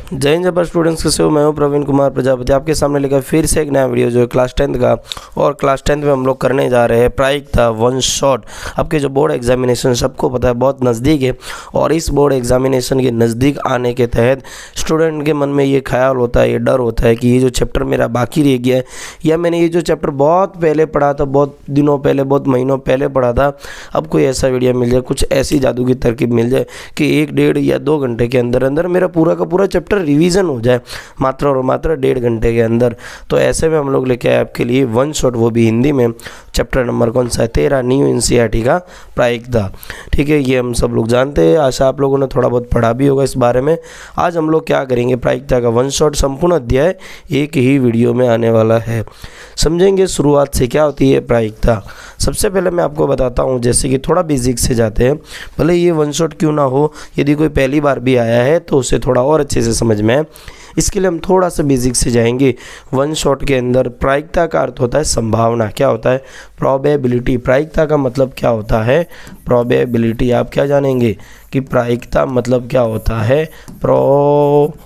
जय हिंद जयपुर स्टूडेंट्स, कैसे हो? मैं हूं प्रवीण कुमार प्रजापति, आपके सामने लेकर फिर से एक नया वीडियो जो है क्लास 10th का। और क्लास 10th में हम लोग करने जा रहे हैं प्रायिकता वन शॉट। आपके जो बोर्ड एग्जामिनेशन सबको पता है बहुत नज़दीक है, और इस बोर्ड एग्जामिनेशन के नज़दीक आने के तहत स्टूडेंट के मन में ये ख्याल होता है, ये डर होता है कि ये जो चैप्टर मेरा बाकी रह गया है, या मैंने ये जो चैप्टर बहुत पहले पढ़ा था, बहुत दिनों पहले, बहुत महीनों पहले पढ़ा था, अब कोई ऐसा वीडियो मिल जाए, कुछ ऐसी जादू की तरकीब मिल जाए कि 1, 1.5 या 2 घंटे के अंदर अंदर मेरा पूरा का पूरा चैप्टर रिवीजन हो जाए, मात्र और मात्र 1.5 घंटे के अंदर। तो ऐसे में हम लोग लेके आए आपके लिए वन शॉट, वो भी हिंदी में। चैप्टर नंबर कौन सा है? 13, न्यू एनसीईआरटी का प्रायिकता। ठीक है, ये हम सब लोग जानते हैं, आशा आप लोगों ने थोड़ा बहुत पढ़ा भी होगा इस बारे में। आज हम लोग क्या करेंगे, प्रायिकता का वन शॉट संपूर्ण अध्याय एक ही वीडियो में आने वाला है। समझेंगे शुरुआत से क्या होती है प्रायिकता। सबसे पहले मैं आपको बताता हूँ, जैसे कि थोड़ा बेसिक से जाते हैं, भले ये वन शॉट क्यों ना हो, यदि कोई पहली बार भी आया है तो उसे थोड़ा और अच्छे से समझ में आए, इसके लिए हम थोड़ा सा बेसिक से जाएंगे। वन शॉट के अंदर प्रायिकता का अर्थ होता है संभावना। क्या होता है? प्रोबेबिलिटी। प्रायिकता का मतलब क्या होता है? प्रोबेबिलिटी। आप क्या जानेंगे कि प्रायिकता मतलब क्या होता है? प्रोबेबिलिटी।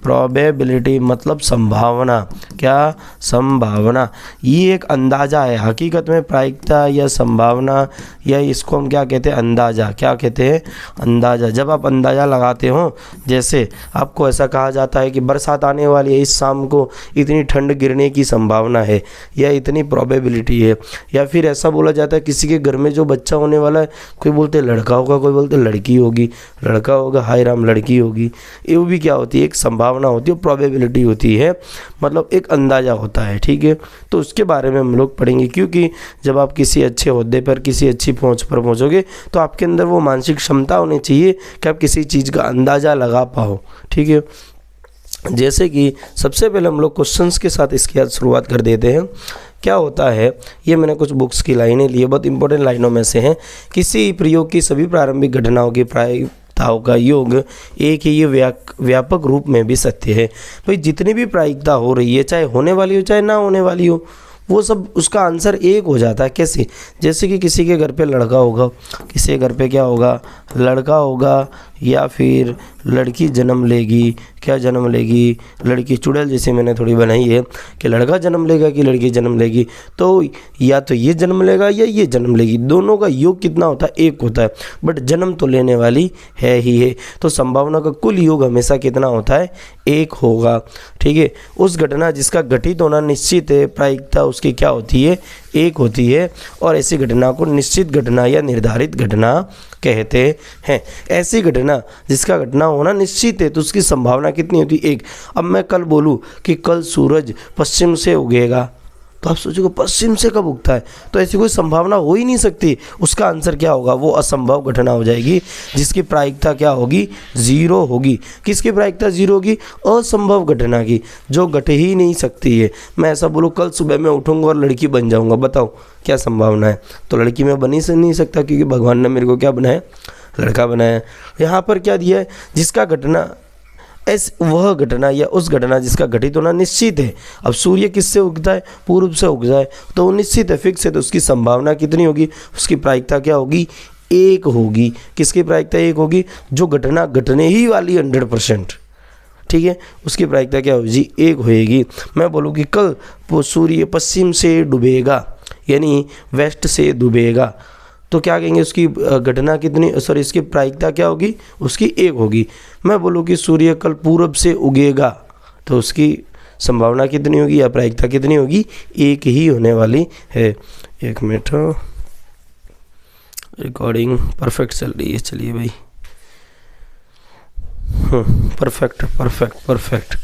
प्रोबेबिलिटी मतलब संभावना। क्या? संभावना। ये एक अंदाज़ा है। हकीकत में प्रायिकता या संभावना, या इसको हम क्या कहते हैं? अंदाज़ा। क्या कहते हैं? अंदाज़ा। जब आप अंदाज़ा लगाते हो, जैसे आपको ऐसा कहा जाता है कि बरसात आने वाली है, इस शाम को इतनी ठंड गिरने की संभावना है, या इतनी प्रोबेबिलिटी है। या फिर ऐसा बोला जाता है किसी के घर में जो बच्चा होने वाला है, कोई बोलते लड़का होगा, कोई बोलते लड़की होगी, लड़का होगा, हाय राम, लड़की होगी। ये भी क्या होती है? एक संभावना होती है, प्रोबेबिलिटी होती है, मतलब एक अंदाज़ा होता है। ठीक है, तो उसके बारे में हम लोग पढ़ेंगे, क्योंकि जब आप किसी अच्छे ओहदे पर, किसी अच्छी पहुंच पर पहुंचोगे, तो आपके अंदर वो मानसिक क्षमता होनी चाहिए कि आप किसी चीज़ का अंदाज़ा लगा पाओ। ठीक है, जैसे कि सबसे पहले हम लोग क्वेश्चंस के साथ इसकी आज शुरुआत कर देते हैं। क्या होता है, ये मैंने कुछ बुक्स की लाइनें ली है, बहुत इंपॉर्टेंट लाइनों में से हैं। किसी प्रयोग की सभी प्रारंभिक घटनाओं की प्रायिकताओं का योग एक ही, ये व्यापक रूप में भी सत्य है। भाई जितनी भी प्रायिकता हो रही है, चाहे होने वाली हो चाहे ना होने वाली हो, वो सब उसका आंसर एक हो जाता है। कैसे? जैसे कि किसी के घर पे लड़का होगा, किसी के घर पे क्या होगा? लड़का होगा, या फिर लड़की जन्म लेगी। क्या जन्म लेगी? लड़की। चुड़ैल जैसे मैंने थोड़ी बनाई है कि लड़का जन्म लेगा कि लड़की जन्म लेगी, तो या तो ये जन्म लेगा या ये जन्म लेगी, दोनों का योग कितना होता है? एक होता है, बट जन्म तो लेने वाली है ही है। तो संभावना का कुल योग हमेशा कितना होता है? एक होगा। ठीक है, उस घटना जिसका घटित होना निश्चित है, प्रायिकता उसकी क्या होती है? एक होती है। और ऐसी घटना को निश्चित घटना या निर्धारित घटना कहते हैं। ऐसी घटना जिसका घटना होना निश्चित है, तो उसकी संभावना कितनी होती है? एक। अब मैं कल बोलूं कि कल सूरज पश्चिम से उगेगा, तो आप सोचोगे पश्चिम से कब उगता है? तो ऐसी कोई संभावना हो ही नहीं सकती। उसका आंसर क्या होगा? वो असंभव घटना हो जाएगी, जिसकी प्रायिकता क्या होगी? 0 होगी। किसकी प्रायिकता 0 होगी? असंभव घटना की, जो घट ही नहीं सकती है। मैं ऐसा बोलूँ कल सुबह मैं उठूँगा और लड़की बन जाऊँगा, बताओ क्या संभावना है? तो लड़की में बन ही से नहीं सकता, क्योंकि भगवान ने मेरे को क्या बनाया? लड़का बनाया। यहाँ पर क्या दिया है? जिसका घटना वह घटना या उस घटना जिसका घटित होना निश्चित है। अब सूर्य किससे उगता है? पूर्व से उग जाए, तो वो निश्चित है, फिक्स है, तो उसकी संभावना कितनी होगी? उसकी प्रायिकता क्या होगी? 1 होगी। किसकी प्रायिकता 1 होगी? जो घटना घटने ही वाली 100%। ठीक है, उसकी प्रायिकता क्या होगी? 1 होएगी। मैं बोलूँ कि कल सूर्य पश्चिम से डूबेगा, यानी वेस्ट से डूबेगा, तो क्या कहेंगे? उसकी घटना कितनी, सॉरी, इसकी प्रायिकता क्या होगी? उसकी 1 होगी। मैं बोलूँ कि सूर्य कल पूरब से उगेगा, तो उसकी संभावना कितनी होगी या प्रायिकता कितनी होगी? 1 ही होने वाली है। 1 मिनट, रिकॉर्डिंग परफेक्ट चल रही है। चलिए भाई, परफेक्ट परफेक्ट परफेक्ट।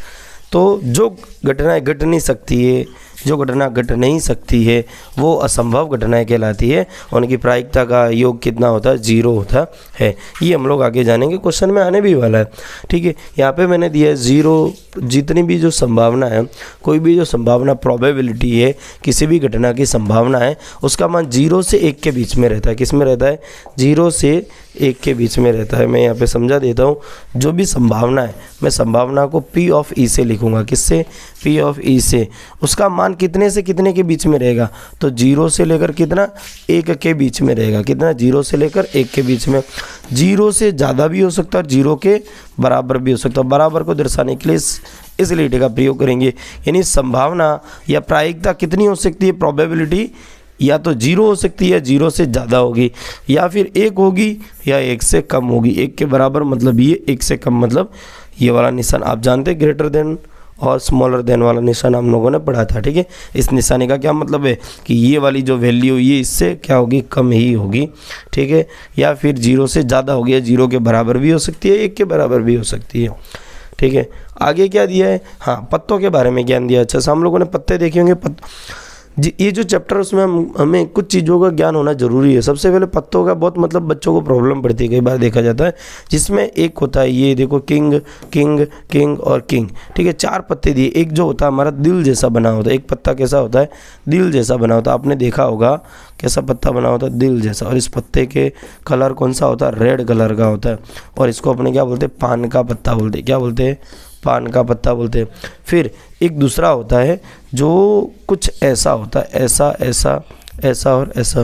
तो जो घटना घट नहीं सकती है, जो घटना घट नहीं सकती है, वो असंभव घटनाएं कहलाती है। उनकी प्रायिकता का योग कितना होता है? 0 होता है। ये हम लोग आगे जानेंगे, क्वेश्चन में आने भी वाला है। ठीक है, यहाँ पे मैंने दिया है 0। जितनी भी जो संभावना है, कोई भी जो संभावना, प्रोबेबिलिटी है, किसी भी घटना की संभावना है, उसका मान 0 से 1 के बीच में रहता है। किस में रहता है? 0 से 1 के बीच में रहता है। मैं यहाँ पे समझा देता हूँ। जो भी संभावना है, मैं संभावना को P ऑफ E से लिखूँगा। किससे? P ऑफ E से। उसका मान मान कितने से कितने के बीच में रहेगा, तो 0 से लेकर कितना 1 के बीच में रहेगा। कितना 0 से लेकर 1 के बीच में। 0 से ज़्यादा भी हो सकता है, 0 के बराबर भी हो सकता है। बराबर को दर्शाने के लिए इस लिटी का प्रयोग करेंगे। यानी संभावना या प्रायिकता कितनी हो सकती है, प्रोबेबिलिटी या तो 0 हो सकती है, 0 से ज़्यादा होगी, या फिर 1 होगी या 1 से कम होगी। 1 के बराबर मतलब ये, 1 से कम मतलब ये वाला निशान आप जानते हैं, ग्रेटर देन और स्मॉलर देन वाला निशान हम लोगों ने पढ़ा था। ठीक है, इस निशानी का क्या मतलब है कि ये वाली जो वैल्यू ये इससे क्या होगी, कम ही होगी। ठीक है, या फिर 0 से ज़्यादा होगी, या 0 के बराबर भी हो सकती है, 1 के बराबर भी हो सकती है। ठीक है, आगे क्या दिया है, हाँ पत्तों के बारे में ज्ञान दिया। अच्छा सा हम लोगों ने पत्ते देखे होंगे। ये जो चैप्टर उसमें हमें कुछ चीज़ों का ज्ञान होना जरूरी है। सबसे पहले पत्तों का बहुत मतलब बच्चों को प्रॉब्लम पड़ती है, कई बार देखा जाता है, जिसमें एक होता है ये देखो किंग किंग किंग और किंग। ठीक है, 4 पत्ते दिए। एक जो होता है हमारा दिल जैसा बना होता है, एक पत्ता कैसा होता है, दिल जैसा बना होता है। आपने देखा होगा कैसा पत्ता बना होता है, दिल जैसा। और इस पत्ते के कलर कौन सा होता है, रेड कलर का होता है। और इसको अपने क्या बोलते हैं, पान का पत्ता बोलते हैं। क्या बोलते हैं, पान का पत्ता बोलते हैं। फिर एक दूसरा होता है जो कुछ ऐसा होता है, ऐसा ऐसा ऐसा और ऐसा।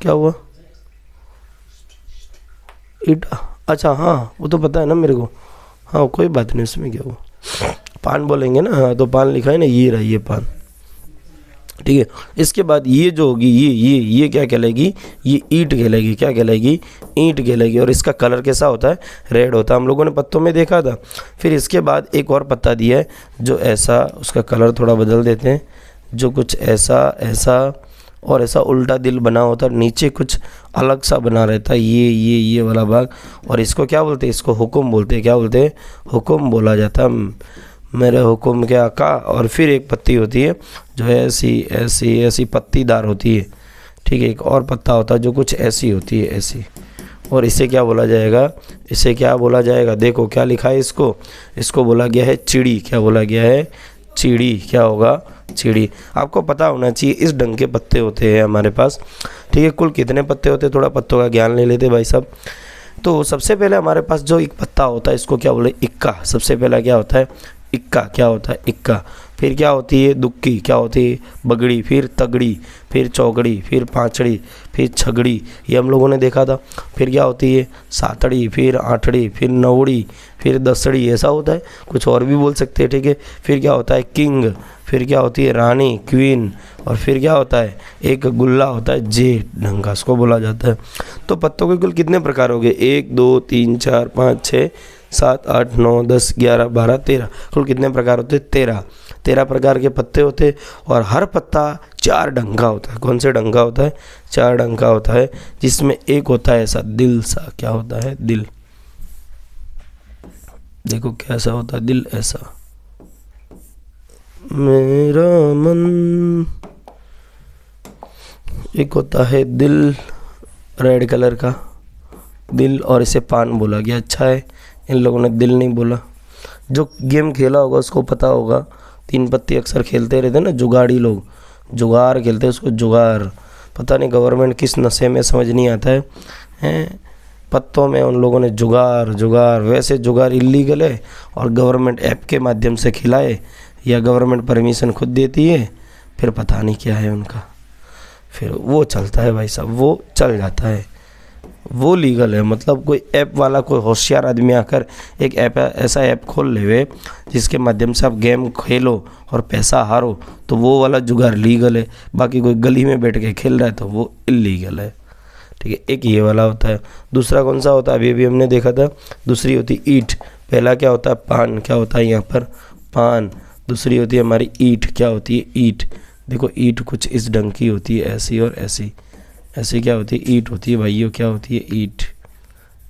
क्या हुआ, ईटा। अच्छा हाँ, वो तो पता है ना मेरे को। हाँ कोई बात नहीं, उसमें क्या हुआ, पान बोलेंगे ना। हाँ तो पान लिखा है ना, ये रहा ये पान। ठीक है, इसके बाद ये जो होगी ये क्या कहलाएगी, ये ईंट कहलाएगी। क्या कहलाएगी, ईंट कहलाएगी। और इसका कलर कैसा होता है, रेड होता है। हम लोगों ने पत्तों में देखा था। फिर इसके बाद एक और पत्ता दिया है जो ऐसा, उसका कलर थोड़ा बदल देते हैं, जो कुछ ऐसा ऐसा और ऐसा उल्टा दिल बना होता है, नीचे कुछ अलग सा बना रहता है, ये वाला भाग। और इसको क्या बोलते हैं, इसको हुक्म बोलते हैं। क्या बोलते हैं, हुक्म बोला जाता है, मेरे हुक्म के आका। और फिर एक पत्ती होती है जो है ऐसी ऐसी ऐसी पत्तीदार होती है। ठीक है, एक और पत्ता होता है जो कुछ ऐसी होती है, ऐसी। और इसे क्या बोला जाएगा, इसे क्या बोला जाएगा, देखो क्या लिखा है इसको बोला गया है चिड़ी। क्या बोला गया है, चिड़ी। क्या होगा, चिड़ी। आपको पता होना चाहिए इस ढंग के पत्ते होते हैं हमारे पास। ठीक है, कुल कितने पत्ते होते हैं, थोड़ा पत्तों का ज्ञान ले लेते भाई साहब। तो सबसे पहले हमारे पास जो एक पत्ता होता है इसको क्या बोले, इक्का। सबसे पहला क्या होता है, इक्का। क्या होता है, इक्का। फिर क्या होती है, दुक्की। क्या होती है, बगड़ी। फिर तगड़ी, फिर चौगड़ी, फिर पांचड़ी, फिर छगड़ी, ये हम लोगों ने देखा था। फिर क्या होती है, सातड़ी, फिर आठड़ी, फिर नवड़ी, फिर दसड़ी, ऐसा होता है। कुछ और भी बोल सकते हैं। ठीक है, फिर क्या होता है, किंग। फिर क्या होती है, रानी, क्वीन। और फिर क्या होता है, एक गुल्ला होता है, जे ढंग का, उसको बोला जाता है। तो पत्तों के कुल कितने प्रकार हो गए, 1 2 3 4 5 6 7 8 9 10 11 12 13। कुल कितने प्रकार होते हैं, 13 प्रकार के पत्ते होते हैं। और हर पत्ता 4 ढंग का होता है। कौन से ढंग का होता है, 4 ढंग का होता है, जिसमें एक होता है ऐसा दिल सा। क्या होता है, दिल। देखो कैसा होता है, दिल ऐसा, मेरा मन। एक होता है दिल रेड कलर का, दिल। और इसे पान बोला गया। अच्छा है, इन लोगों ने दिल नहीं बोला। जो गेम खेला होगा उसको पता होगा, 3 पत्ती अक्सर खेलते रहते ना जुगाड़ी लोग, जुगार खेलते हैं उसको, जुगार। पता नहीं गवर्नमेंट किस नशे में, समझ नहीं आता है, हैं पत्तों में उन लोगों ने जुगार जुगार। वैसे जुगार इलीगल है और गवर्नमेंट ऐप के माध्यम से खिलाए या गवर्नमेंट परमिशन खुद देती है, फिर पता नहीं क्या है उनका, फिर वो चलता है भाई साहब, वो चल जाता है, वो लीगल है। मतलब कोई ऐप वाला, कोई होशियार आदमी आकर एक ऐप, ऐसा ऐप खोल लेवे जिसके माध्यम से आप गेम खेलो और पैसा हारो, तो वो वाला जुगाड़ लीगल है। बाकी कोई गली में बैठ के खेल रहा है तो वो इलीगल है। ठीक है, एक ये वाला होता है। दूसरा कौन सा होता है, अभी अभी हमने देखा था, दूसरी होती ईंट। पहला क्या होता है, पान। क्या होता है यहाँ पर, पान। दूसरी होती है हमारी ईंट। क्या होती है, ईंट। देखो ईंट कुछ इस ढंग की होती है, ऐसी और ऐसी। ऐसे क्या होती है, ईंट होती है भाइयों। क्या होती है, ईंट।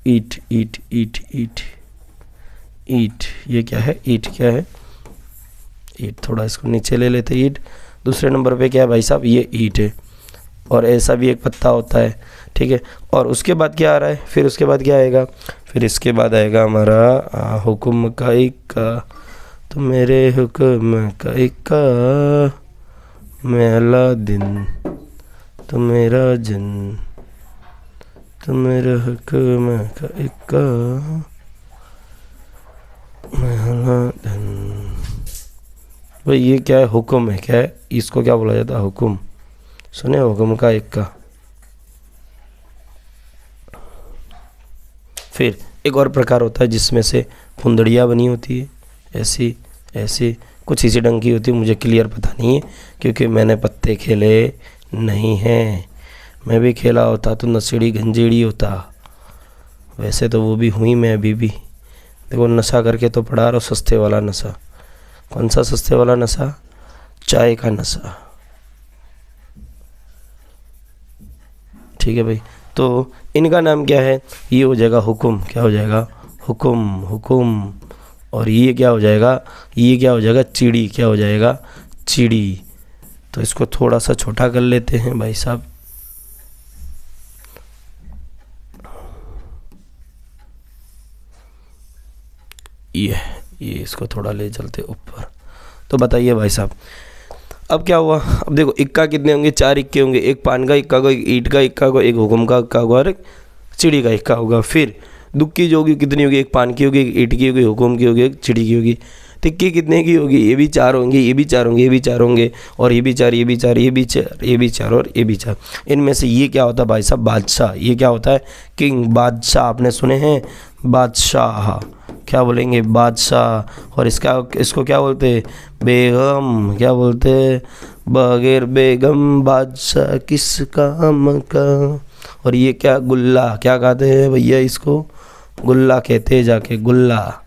ईंट ईंट ईंट ईंट ईंट, ये क्या है, ईंट। क्या है, ईंट। थोड़ा इसको नीचे ले लेते, ईंट। दूसरे नंबर पे क्या है भाई साहब, ये ईंट है। और ऐसा भी एक पत्ता होता है। ठीक है, और उसके बाद क्या आ रहा है, फिर उसके बाद क्या आएगा, फिर इसके बाद आएगा हमारा हुक्म का इक्का। तो मेरे हुक्म का इक्का, मेरा दिन तो मेरा जन, तो मेरा हुक्म का इक्का, मेरा दिन। भाई ये क्या है, हुक्म है, क्या है, इसको क्या बोला जाता है, हुक्म। सुने हुक्म का एक का। फिर एक और प्रकार होता है जिसमें से फुंदड़ियाँ बनी होती है, ऐसी ऐसी कुछ इसी ढंग की होती है, मुझे क्लियर पता नहीं है क्योंकि मैंने पत्ते खेले नहीं हैं। मैं भी खेला होता तो नशेड़ी गंजेड़ी होता। वैसे तो वो भी हुई मैं अभी भी। देखो नशा करके तो पड़ा रहा, सस्ते वाला नशा। कौन सा सस्ते वाला नशा? चाय का नशा। ठीक है भाई, तो इनका नाम क्या है? ये हो जाएगा हुक्म। क्या हो जाएगा? हुक्म, हुक्म। और ये क्या हो जाएगा? ये क्या हो जाएगा? चिड़ी। क्या हो जाएगा? चिड़ी। तो इसको थोड़ा सा छोटा कर लेते हैं भाई साहब। ये इसको थोड़ा ले चलते ऊपर। तो बताइए भाई साहब, अब क्या हुआ? अब देखो इक्का कितने होंगे? 4 इक्के होंगे। एक पान का इक्का को, एक ईंट का इक्का को, एक हुक्म का इक्का को और एक चिड़ी का इक्का होगा। फिर दुक्की जो होगी कितनी होगी? एक पान की होगी, एक ईंट की होगी, हुक्म की होगी, एक चिड़ी की होगी। तिक्की कितने की होगी? ये भी 4 होंगे, ये भी 4 होंगे, ये भी 4 होंगे, और ये भी 4, ये भी 4, ये भी 4, ये भी 4 और ये भी 4। इनमें से ये क्या होता है भाई साहब? बादशाह। ये क्या होता है? किंग, बादशाह। आपने सुने हैं? बादशाह। क्या बोलेंगे? बादशाह। और इसको क्या बोलते हैं? बेगम। क्या बोलते हैं? बगैर बेगम बादशाह किस काम का। और ये क्या? गुल्ला। क्या कहते हैं भैया इसको? गुल्ला कहते हैं जाके, गुल्ला।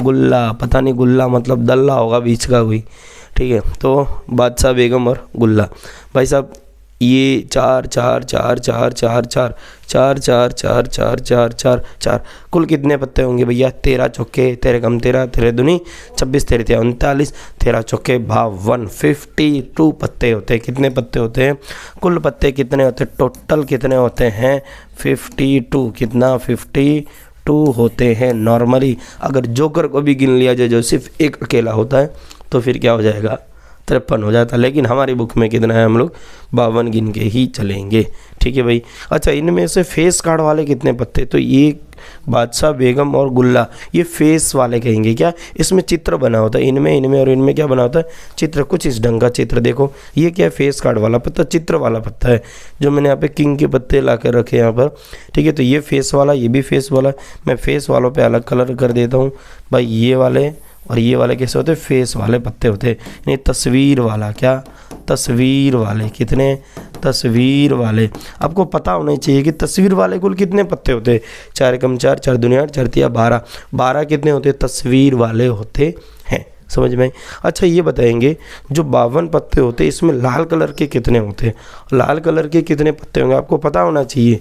गुल्ला, पता नहीं गुल्ला मतलब दल्ला होगा बीच का कोई। ठीक है, तो बादशाह, बेगम और गुल्ला। भाई साहब ये 4 4 4 4 4 4 4 4 4 4 4 4 4 कुल कितने पत्ते होंगे भैया? 13 चौके, 13 कम 13, 13 दूनी 26, 13 39, 13 चौके 52, 52 पत्ते होते हैं। कितने पत्ते होते हैं? कुल पत्ते कितने होते हैं? टोटल कितने होते हैं? 52। कितना? 52 होते हैं। नॉर्मली अगर जोकर को भी गिन लिया जाए जो सिर्फ एक अकेला होता है तो फिर क्या हो जाएगा? 53 हो जाता। लेकिन हमारी बुक में कितना है? हम लोग 52 गिन के ही चलेंगे। ठीक है भाई। अच्छा, इनमें से फेस कार्ड वाले कितने पत्ते? तो ये बादशाह, बेगम और गुल्ला ये फेस वाले कहेंगे। क्या? इसमें चित्र बना होता है। इनमें और इनमें क्या बना होता है? चित्र। कुछ इस ढंग का चित्र। देखो ये क्या है? फेस कार्ड वाला पत्ता, चित्र वाला पत्ता है जो मैंने यहाँ पे किंग के पत्ते ला कर रखे यहाँ पर। ठीक है, तो ये फेस वाला, ये भी फेस वाला। मैं फेस वालों पे अलग कलर कर देता हूँ भाई। ये वाले और ये वाले कैसे होते हैं? फेस वाले पत्ते होते हैं। यानी तस्वीर वाला। क्या? तस्वीर वाले। कितने? तस्वीर वाले। आपको पता होना चाहिए कि तस्वीर वाले कुल कितने पत्ते होते हैं? 4 कम 4, 4 दुनिया 4 तिया 12। 12 कितने होते हैं? तस्वीर वाले होते हैं। समझ में? अच्छा, ये बताएंगे जो 52 पत्ते होते हैं इसमें लाल कलर के कितने होते हैं? लाल कलर के कितने पत्ते होंगे आपको पता होना चाहिए।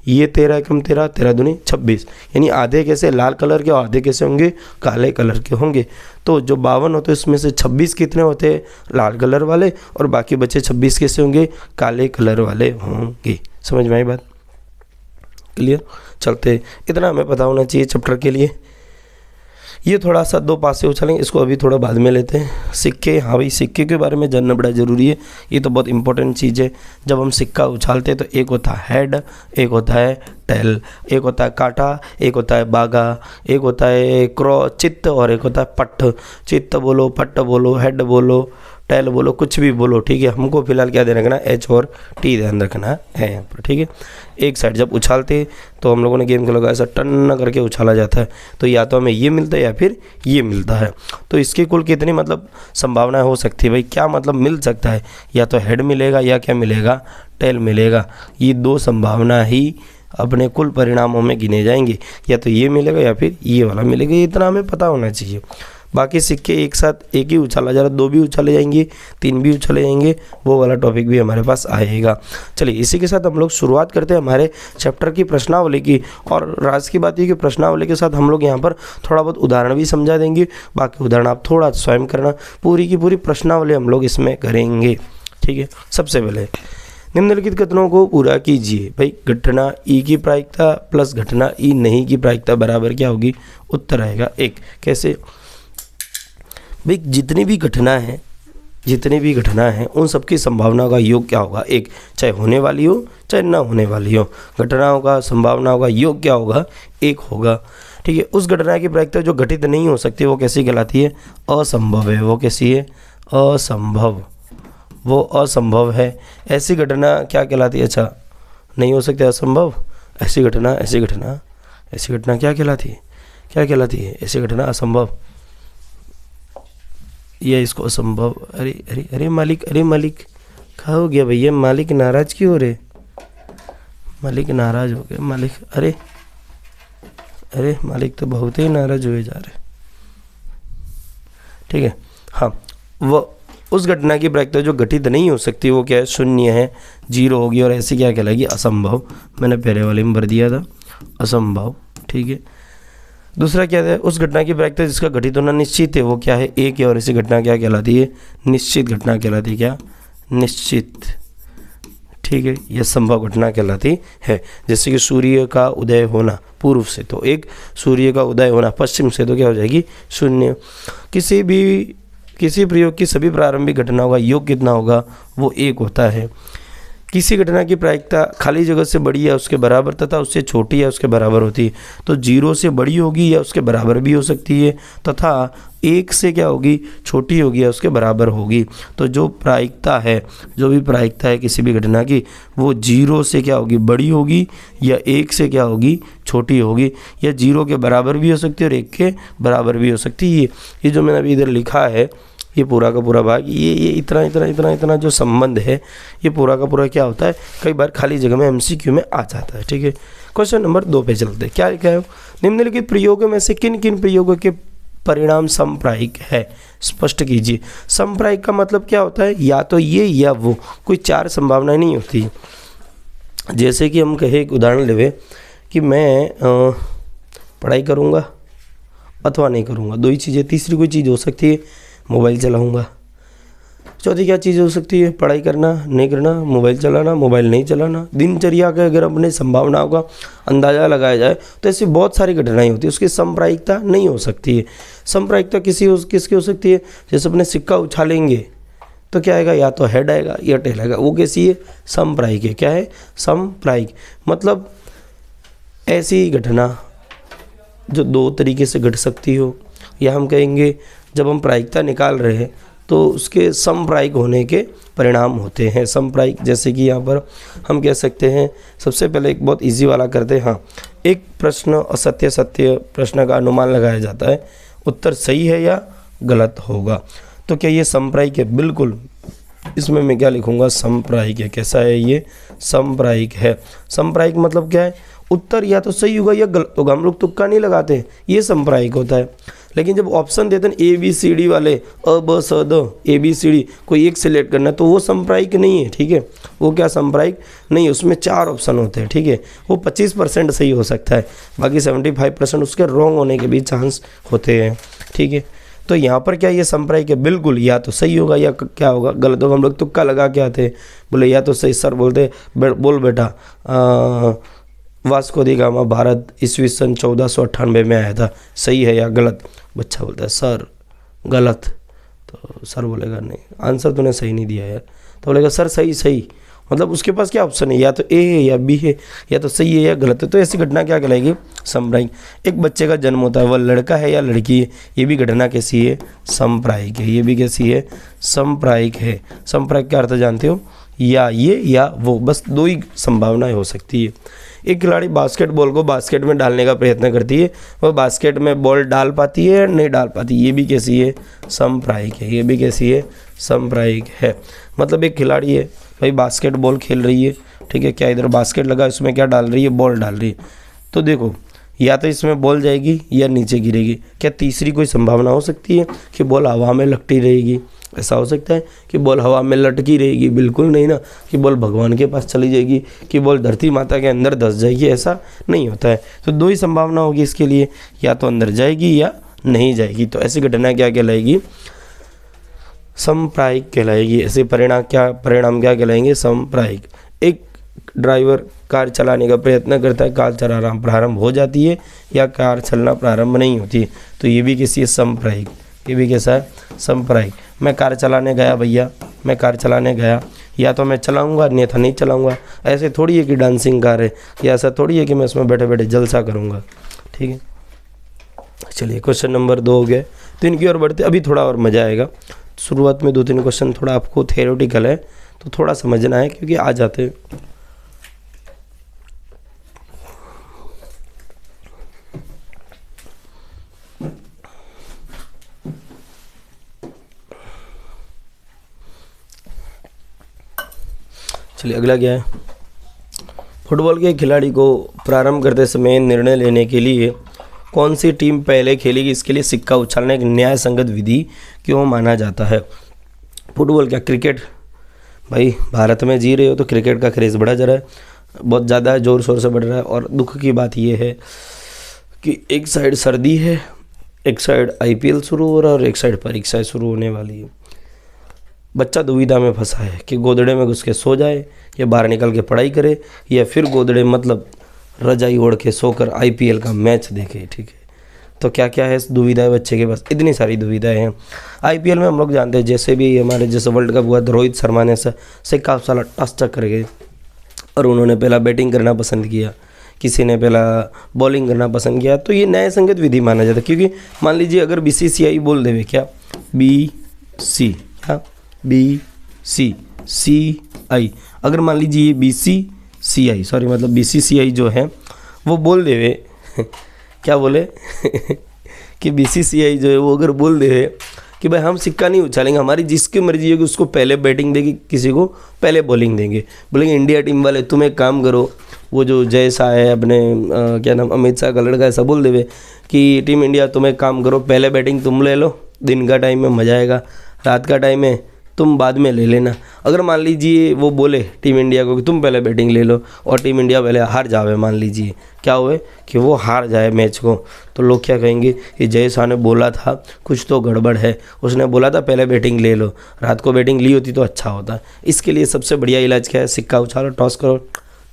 ये 13 कम 13, 13 दूनी 26। यानी आधे कैसे? लाल कलर के और आधे कैसे होंगे? काले कलर के होंगे। तो जो 52 होते हैं उसमें से 26 कितने होते हैं? लाल कलर वाले, और बाकी बचे 26 कैसे होंगे? काले कलर वाले होंगे। समझ में आई बात? क्लियर? चलते, इतना हमें पता होना चाहिए चैप्टर के लिए। ये थोड़ा सा 2 पासे उछलेंगे, इसको अभी थोड़ा बाद में लेते हैं। सिक्के। हाँ भाई, सिक्के के बारे में जानना बड़ा ज़रूरी है। ये तो बहुत इंपॉर्टेंट चीज़ है। जब हम सिक्का उछालते हैं तो एक होता है हेड, एक होता है टेल, एक होता है काटा, एक होता है बागा, एक होता है चित्त और एक होता है पट्ट। चित्त बोलो, पट्ट बोलो, हेड बोलो, टेल बोलो, कुछ भी बोलो। ठीक है, हमको फिलहाल क्या ध्यान रखना? एच और टी ध्यान रखना है यहाँ पर। ठीक है, एक साइड जब उछालते तो हम लोगों ने गेम खेला ऐसा टन करके उछाला जाता है, तो या तो हमें ये मिलता है या फिर ये मिलता है। तो इसकी कुल कितनी मतलब संभावनाएं हो सकती है भाई? क्या मतलब मिल सकता है? या तो हेड मिलेगा या क्या मिलेगा? टेल मिलेगा। ये 2 संभावना ही अपने कुल परिणामों में गिने जाएंगे। या तो ये मिलेगा या फिर ये वाला मिलेगा। ये इतना हमें पता होना चाहिए। बाकी सिक्के एक साथ एक ही उछाला जा रहा, 2 भी उछाले जाएंगे, 3 भी उछाले जाएंगे, वो वाला टॉपिक भी हमारे पास आएगा। चलिए इसी के साथ हम लोग शुरुआत करते हैं हमारे चैप्टर की प्रश्नावली की। और राज की बात है कि प्रश्नावली के साथ हम लोग यहाँ पर थोड़ा बहुत उदाहरण भी समझा देंगे। बाकी उदाहरण आप थोड़ा स्वयं करना। पूरी की पूरी प्रश्नावली हम लोग इसमें करेंगे। ठीक है, सबसे पहले निम्नलिखित कथनों को पूरा कीजिए। भाई घटना ई की प्रायिकता प्लस घटना ई नहीं की प्रायिकता बराबर क्या होगी? उत्तर आएगा 1। कैसे भाई? जितनी भी घटना है उन सबकी संभावना का योग क्या होगा? 1। चाहे होने वाली हो चाहे ना होने वाली हो, घटनाओं का संभावनाओं का योग क्या होगा? 1 होगा। ठीक है, उस घटना की प्रायिकता जो घटित नहीं हो सकती वो कैसी कहलाती है? असंभव है। वो कैसी है? असंभव, वो असंभव है। ऐसी घटना क्या कहलाती है? अच्छा, नहीं हो सकती असंभव। ऐसी घटना क्या कहलाती है? क्या कहलाती है? ऐसी घटना असंभव या इसको असंभव। अरे अरे अरे मालिक, अरे मालिक क्या हो गया भैया? मालिक नाराज क्यों हो रहे? मालिक नाराज हो गए मालिक। अरे अरे मालिक तो बहुत ही नाराज हुए जा रहे। ठीक है, हाँ, वो उस घटना की प्रायिकता जो घटित नहीं हो सकती वो क्या है? शून्य है, जीरो होगी। और ऐसी क्या कहलाएगी? असंभव। मैंने पहले वाले में भर दिया था असंभव। ठीक है, दूसरा क्या है? उस घटना की प्रायिकता जिसका घटित होना निश्चित है वो क्या है? एक है। और ऐसी घटना क्या कहलाती है? निश्चित घटना कहलाती है। क्या? निश्चित। ठीक है, यह संभव घटना कहलाती है। जैसे कि सूर्य का उदय होना पूर्व से तो एक, सूर्य का उदय होना पश्चिम से तो क्या हो जाएगी? शून्य। किसी प्रयोग की सभी प्रारंभिक घटनाओं का योग कितना होगा? वो एक होता है। किसी घटना की प्रायिकता खाली जगह से बड़ी या उसके बराबर तथा उससे छोटी या उसके बराबर होती है तो जीरो से बड़ी होगी या उसके बराबर भी हो सकती है, तथा एक से क्या होगी? छोटी होगी या उसके बराबर होगी। तो जो प्रायिकता है, जो भी प्रायिकता है किसी भी घटना की, वो जीरो से क्या होगी? बड़ी होगी या एक से क्या होगी? छोटी होगी। या जीरो के बराबर भी हो सकती है और एक के बराबर भी हो सकती है। ये जो मैंने अभी इधर लिखा है, ये पूरा का पूरा भाग, ये इतना जो संबंध है, ये पूरा का पूरा क्या होता है? कई बार खाली जगह में एमसीक्यू में आ जाता है। ठीक है, क्वेश्चन नंबर 2 पे चलते हैं। क्या लिखा है? निम्नलिखित प्रयोगों में से किन किन प्रयोगों के परिणाम समप्रायिक है? स्पष्ट कीजिए। समप्रायिक का मतलब क्या होता है? या तो ये या वो, कोई चार संभावनाएं नहीं होती। जैसे कि हम कहे, एक उदाहरण लेवे कि मैं पढ़ाई करूँगा अथवा नहीं करूँगा, दो ही चीज़ें। तीसरी कोई चीज़ हो सकती है, मोबाइल चलाऊँगा। चौथी क्या चीज़ हो सकती है? पढ़ाई करना, नहीं करना, मोबाइल चलाना, मोबाइल नहीं चलाना। दिनचर्या का अगर अपने संभावनाओं का अंदाज़ा लगाया जाए तो ऐसी बहुत सारी घटनाएं होती है, उसकी समप्रायिकता नहीं हो सकती है। समप्रायिकता किसकी हो सकती है? जैसे अपने सिक्का उछालेंगे तो क्या आएगा? या तो हेड आएगा या टेल आएगा। वो कैसी है? समप्रायिक है। क्या है? समप्रायिक। मतलब ऐसी घटना जो दो तरीके से घट सकती हो, या हम कहेंगे जब हम प्रायिकता निकाल रहे हैं तो उसके समप्रायिक होने के परिणाम होते हैं। समप्रायिक, जैसे कि यहाँ पर हम कह सकते हैं, सबसे पहले एक बहुत इजी वाला करते हैं। हाँ, एक प्रश्न असत्य सत्य प्रश्न का अनुमान लगाया जाता है, उत्तर सही है या गलत होगा। तो क्या ये समप्रायिक है? बिल्कुल। इसमें मैं क्या लिखूँगा? समप्रायिक है। कैसा है ये? समप्रायिक है। समप्रायिक मतलब क्या है? उत्तर या तो सही होगा या गलत होगा। हम लोग तुक्का नहीं लगाते, ये समप्रायिक होता है। लेकिन जब ऑप्शन देते हैं ABCD वाले, अ ब स द, ABCD, कोई एक सिलेक्ट करना है, तो वो समप्रायिक नहीं है। ठीक है, वो क्या समप्रायिक नहीं है। उसमें 4 ऑप्शन होते हैं। ठीक है, वो 25% सही हो सकता है, बाकी 75% उसके रॉन्ग होने के भी चांस होते हैं। ठीक है, तो यहाँ पर क्या ये समप्रायिक है? बिल्कुल। या तो सही होगा या क्या होगा? गलत होगा। हम लोग तुक्का लगा के आते, बोले या तो सही। सर बोलते बोल बेटा, वास्को दी गामा भारत ईस्वी सन 1498 में आया था, सही है या गलत? बच्चा बोलता है सर गलत। तो सर बोलेगा नहीं, आंसर तूने सही नहीं दिया यार। तो बोलेगा सर सही। मतलब उसके पास क्या ऑप्शन है? या तो ए है या बी है, या तो सही है या गलत है। तो ऐसी घटना क्या कहलाएगी? समप्रायिक। एक बच्चे का जन्म होता है, वह लड़का है या लड़की है, ये भी घटना कैसी है? समप्रायिक है। ये भी कैसी है? समप्रायिक है। समप्रायिक का अर्थ जानते हो? या ये या वो, बस दो ही संभावनाएं हो सकती है। एक खिलाड़ी बास्केटबॉल को बास्केट में डालने का प्रयत्न करती है, वह बास्केट में बॉल डाल पाती है या नहीं डाल पाती, ये भी कैसी है? समप्रायिक है। ये भी कैसी है? समप्रायिक है। मतलब एक खिलाड़ी है भाई, बास्केटबॉल खेल रही है, ठीक है, क्या इधर बास्केट लगा, इसमें क्या डाल रही है? बॉल डाल रही है। तो देखो, या तो इसमें बॉल जाएगी या नीचे गिरेगी। क्या तीसरी कोई संभावना हो सकती है कि बॉल हवा में लटकी रहेगी? ऐसा हो सकता है कि बॉल हवा में लटकी रहेगी? बिल्कुल नहीं ना। कि बॉल भगवान के पास चली जाएगी, कि बॉल धरती माता के अंदर धंस जाएगी, ऐसा नहीं होता है। तो दो ही संभावना होगी इसके लिए, या तो अंदर जाएगी या नहीं जाएगी। तो ऐसी घटना क्या कहलाएगी? समप्रायिक कहलाएगी। ऐसे परिणाम क्या कहलाएंगे? समप्रायिक। एक ड्राइवर कार चलाने का प्रयत्न करता है, कार चलाना प्रारंभ हो जाती है या कार चलना प्रारंभ नहीं होती है, तो ये भी किसी समप्रायिक। ये भी कैसा है? समप्रायिक। मैं कार चलाने गया भैया, मैं कार चलाने गया, या तो मैं चलाऊंगा अन्यथा नहीं चलाऊंगा। ऐसे थोड़ी है कि डांसिंग कार है, या ऐसा थोड़ी है कि मैं उसमें बैठे बैठे जलसा करूंगा। ठीक है, चलिए क्वेश्चन नंबर 2 हो गया। तो इनकी ओर बढ़ते, अभी थोड़ा और मज़ा आएगा। शुरुआत में 2-3 क्वेश्चन थोड़ा आपको थियोरेटिकल है तो थोड़ा समझना है, क्योंकि आ जाते हैं। चलिए अगला क्या है। फुटबॉल के खिलाड़ी को प्रारंभ करते समय निर्णय लेने के लिए कौन सी टीम पहले खेलेगी, इसके लिए सिक्का उछालना एक न्याय संगत विधि क्यों माना जाता है। फुटबॉल क्या, क्रिकेट, भाई भारत में जी रहे हो तो क्रिकेट का क्रेज़ बढ़ा जा रहा है, बहुत ज़्यादा ज़ोर शोर से बढ़ रहा है। और दुख की बात यह है कि एक साइड सर्दी है, एक साइड IPL शुरू हो रहा है और एक साइड परीक्षाएं शुरू होने वाली है। बच्चा दुविधा में फंसा है कि गोदड़े में घुस के सो जाए या बाहर निकल के पढ़ाई करे, या फिर गोदड़े मतलब रजाई ओढ़ के सोकर IPL का मैच देखे। ठीक है, तो क्या क्या है दुविधा है बच्चे के पास, इतनी सारी दुविधाएं हैं। IPL में हम लोग जानते हैं, जैसे भी हमारे जैसे वर्ल्ड कप हुआ तो रोहित शर्मा ने सिक्का साला टस चक कर गए और उन्होंने पहला बैटिंग करना पसंद किया, किसी ने पहला बॉलिंग करना पसंद किया। तो ये न्याय संगत विधि माना जाता है, क्योंकि मान लीजिए अगर BCCI बोल देवे, क्या BC, क्या BCCI, अगर मान लीजिए BCCI सॉरी मतलब BCCI जो है वो बोल देवे क्या बोले कि BCCI जो है वो अगर बोल देवे कि भाई हम सिक्का नहीं उछालेंगे, हमारी जिसकी मर्जी होगी उसको पहले बैटिंग देगी, किसी को पहले बॉलिंग देंगे, बोलेंगे इंडिया टीम वाले तुम एक काम करो, वो जो जय शाह है अपने क्या नाम अमित शाह का लड़का, ऐसा बोल देवे कि टीम इंडिया तुम एक काम करो, पहले बैटिंग तुम ले लो, दिन का टाइम में मज़ा आएगा, रात का टाइम है तुम बाद में ले लेना। अगर मान लीजिए वो बोले टीम इंडिया को कि तुम पहले बैटिंग ले लो और टीम इंडिया पहले हार जावे, मान लीजिए क्या हुए कि वो हार जाए मैच को, तो लोग क्या कहेंगे कि जय शाह ने बोला था कुछ तो गड़बड़ है, उसने बोला था पहले बैटिंग ले लो, रात को बैटिंग ली होती तो अच्छा होता। इसके लिए सबसे बढ़िया इलाज क्या है, सिक्का उछालो, टॉस करो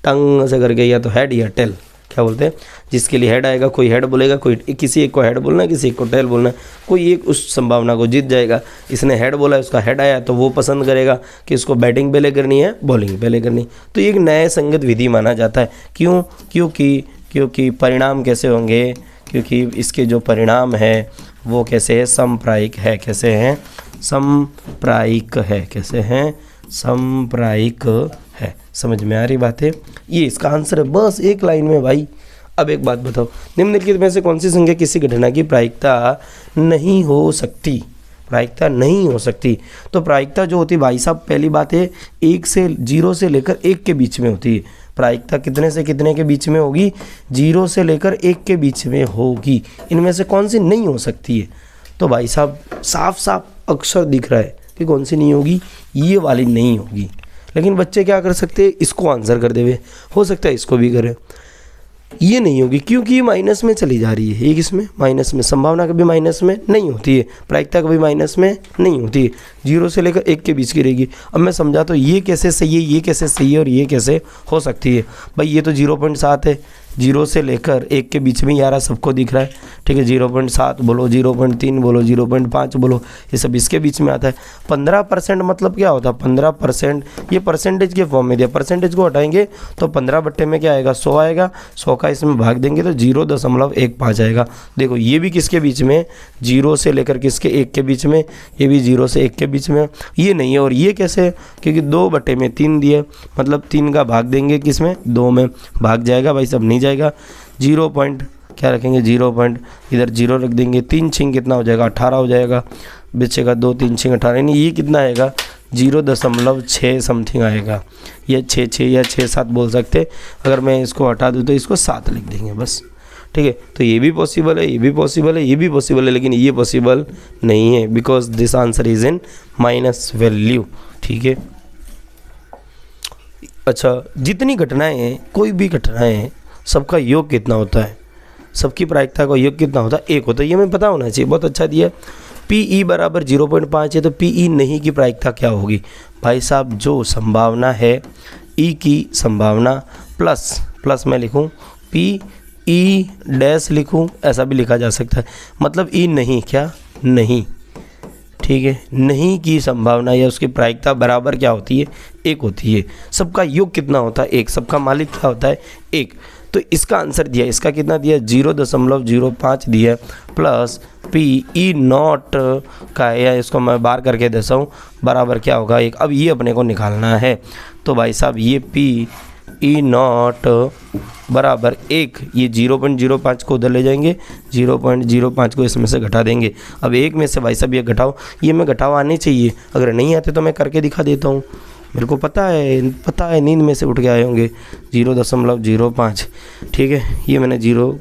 टंग से करके, या तो हेड या टेल, क्या बोलते हैं, जिसके लिए हेड आएगा कोई हेड बोलेगा, कोई किसी एक को हेड बोलना है, किसी एक को टेल बोलना है, कोई एक उस संभावना को जीत जाएगा। इसने हेड बोला, उसका हेड आया तो वो पसंद करेगा कि इसको बैटिंग पहले करनी है बॉलिंग पहले करनी। तो ये एक न्याय संगत विधि माना जाता है। क्यों? क्योंकि परिणाम कैसे होंगे, क्योंकि इसके जो परिणाम है वो कैसे है, समप्रायिक है। कैसे हैं? समप्रायिक है। कैसे हैं? समप्रायिक है। समझ में आ रही बात है? ये इसका आंसर है, बस एक लाइन में भाई। अब एक बात बताओ, निम्नलिखित में से कौन सी संख्या किसी घटना की प्रायिकता नहीं हो सकती? प्रायिकता नहीं हो सकती। तो प्रायिकता जो होती है भाई साहब, पहली बात है 0 से लेकर 1 के बीच में होती है। प्रायिकता कितने से कितने के बीच में होगी? 0 से लेकर 1 के बीच में होगी। इनमें से कौन सी नहीं हो सकती है? तो भाई साहब साफ साफ अक्षर दिख रहा है कि कौन सी नहीं होगी, ये वाली नहीं होगी। लेकिन बच्चे क्या कर सकते हैं, इसको आंसर कर देवे, हो सकता है इसको भी करें, ये नहीं होगी क्योंकि ये माइनस में चली जा रही है। एक इसमें माइनस में, संभावना कभी माइनस में नहीं होती है, प्रायिकता कभी माइनस में नहीं होती है, 0 से लेकर 1 के बीच की रहेगी। अब मैं समझा तो ये कैसे सही है, ये कैसे सही है और ये कैसे हो सकती है। भाई ये तो 0.7 है, 0 से लेकर 1 के बीच में ही आ रहा, सबको दिख रहा है, ठीक है। 0.7 बोलो, 0.3 बोलो, 0.5 बोलो, ये सब इसके बीच में आता है। 15% मतलब क्या होता है? 15% ये परसेंटेज के फॉर्म में दिया, परसेंटेज को हटाएंगे तो 15 बट्टे में क्या आएगा? 100 आएगा। 100 का इसमें भाग देंगे तो 0.15 आएगा। देखो ये भी किसके बीच में? 0 से लेकर किसके? 1 के बीच में। ये भी 0 से 1 के बीच में, ये नहीं है। और ये कैसे? क्योंकि 2 बट्टे में 3 दिए, मतलब 3 का भाग देंगे किसमें? 2 में भाग जाएगा भाई, सब नहीं जाएगा। 0 पॉइंट क्या रखेंगे? 0 पॉइंट इधर 0 रख देंगे। 3 छिंग कितना हो जाएगा? 18 हो जाएगा। बचेगा 2, 3 छिंग 18, यानी ये कितना आएगा? 0.6 समथिंग आएगा। ये 6 या 6-7 बोल सकते। अगर मैं इसको हटा दूँ तो इसको 7 लिख देंगे बस, ठीक है। तो ये भी पॉसिबल है, ये भी पॉसिबल है, ये भी पॉसिबल है, लेकिन ये पॉसिबल नहीं है because this answer is in minus value, ठीक है। अच्छा, जितनी घटनाएं हैं, कोई भी घटनाएं हैं, सबका योग कितना होता है? सबकी प्रायिकता का योग कितना होता है? 1 होता है। ये हमें पता होना चाहिए, बहुत अच्छा दिया। PE बराबर 0.5 है तो PE नहीं की प्रायिकता क्या होगी? भाई साहब जो संभावना है E की संभावना प्लस मैं लिखूं PE डैश लिखूं, ऐसा भी लिखा जा सकता है। मतलब E नहीं, क्या नहीं, ठीक है। नहीं की संभावना या उसकी प्रायिकता बराबर क्या होती है? 1 होती है। सबका योग कितना होता है? 1। सबका मालिक क्या होता है? 1। तो इसका आंसर दिया, इसका कितना दिया 0.05 दिया प्लस पी ई नॉट का है, या इसको मैं बार करके देता हूँ, बराबर क्या होगा 1। अब ये अपने को निकालना है, तो भाई साहब ये पी ई नॉट बराबर 1, ये 0.05 को उधर ले जाएंगे, 0.05 को इसमें से घटा देंगे। अब 1 में से भाई साहब ये घटाओ, ये मैं घटाओ आने चाहिए, अगर नहीं आते तो मैं करके दिखा देता हूँ, मेरे को पता है नींद में से उठ के आए होंगे। 0.05 ठीक है, ये मैंने 0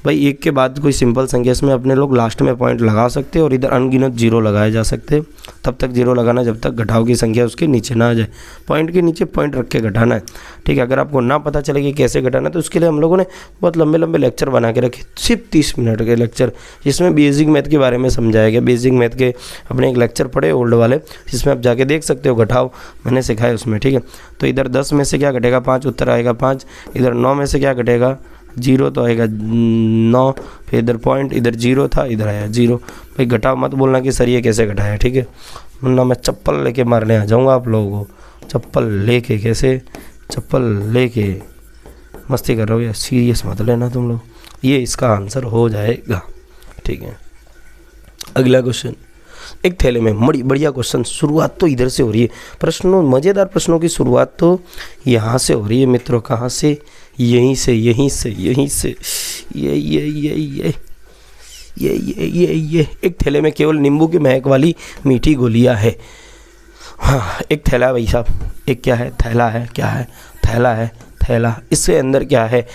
भाई 1 के बाद कोई सिंपल संख्या इसमें अपने लोग लास्ट में पॉइंट लगा सकते हैं और इधर अनगिनत 0 लगाए जा सकते हैं। तब तक 0 लगाना जब तक घटाव की संख्या उसके नीचे ना आ जाए, पॉइंट के नीचे पॉइंट रख के घटाना है, ठीक है। अगर आपको ना पता चले कि कैसे घटाना है तो उसके लिए हम लोगों ने बहुत लंबे लंबे लेक्चर बना के रखे, सिर्फ 30 मिनट के लेक्चर, जिसमें बेसिक मैथ के बारे में समझाया गया। बेसिक मैथ के अपने एक लेक्चर पढ़े ओल्ड वाले, जिसमें आप जाके देख सकते हो, घटाव मैंने सिखाया उसमें, ठीक है। तो इधर 10 में से क्या घटेगा 5, उत्तर आएगा 5। इधर 9 में से क्या घटेगा 0, तो आएगा 9, फिर इधर पॉइंट, इधर 0 था, इधर आया 0। भाई घटाओ मत बोलना कि सर ये कैसे घटाया, ठीक है, वरना मैं चप्पल लेके मारने आ जाऊँगा आप लोगों को। चप्पल लेके कैसे, चप्पल लेके मस्ती कर रहे हो या सीरियस मत लेना तुम लोग, ये इसका आंसर हो जाएगा, ठीक है। अगला क्वेश्चन, एक थैले में बढ़िया क्वेश्चन, शुरुआत तो इधर से हो रही है, प्रश्नों मज़ेदार प्रश्नों की शुरुआत तो यहाँ से हो रही है मित्रों। कहाँ से, यहीं से, यहीं से, यहीं से, ये एक थैले में केवल नींबू की महक वाली मीठी गोलियां है। हाँ, एक थैला है भाई साहब, एक क्या है, थैला है, क्या है, थैला है, थैला। इसके अंदर क्या है,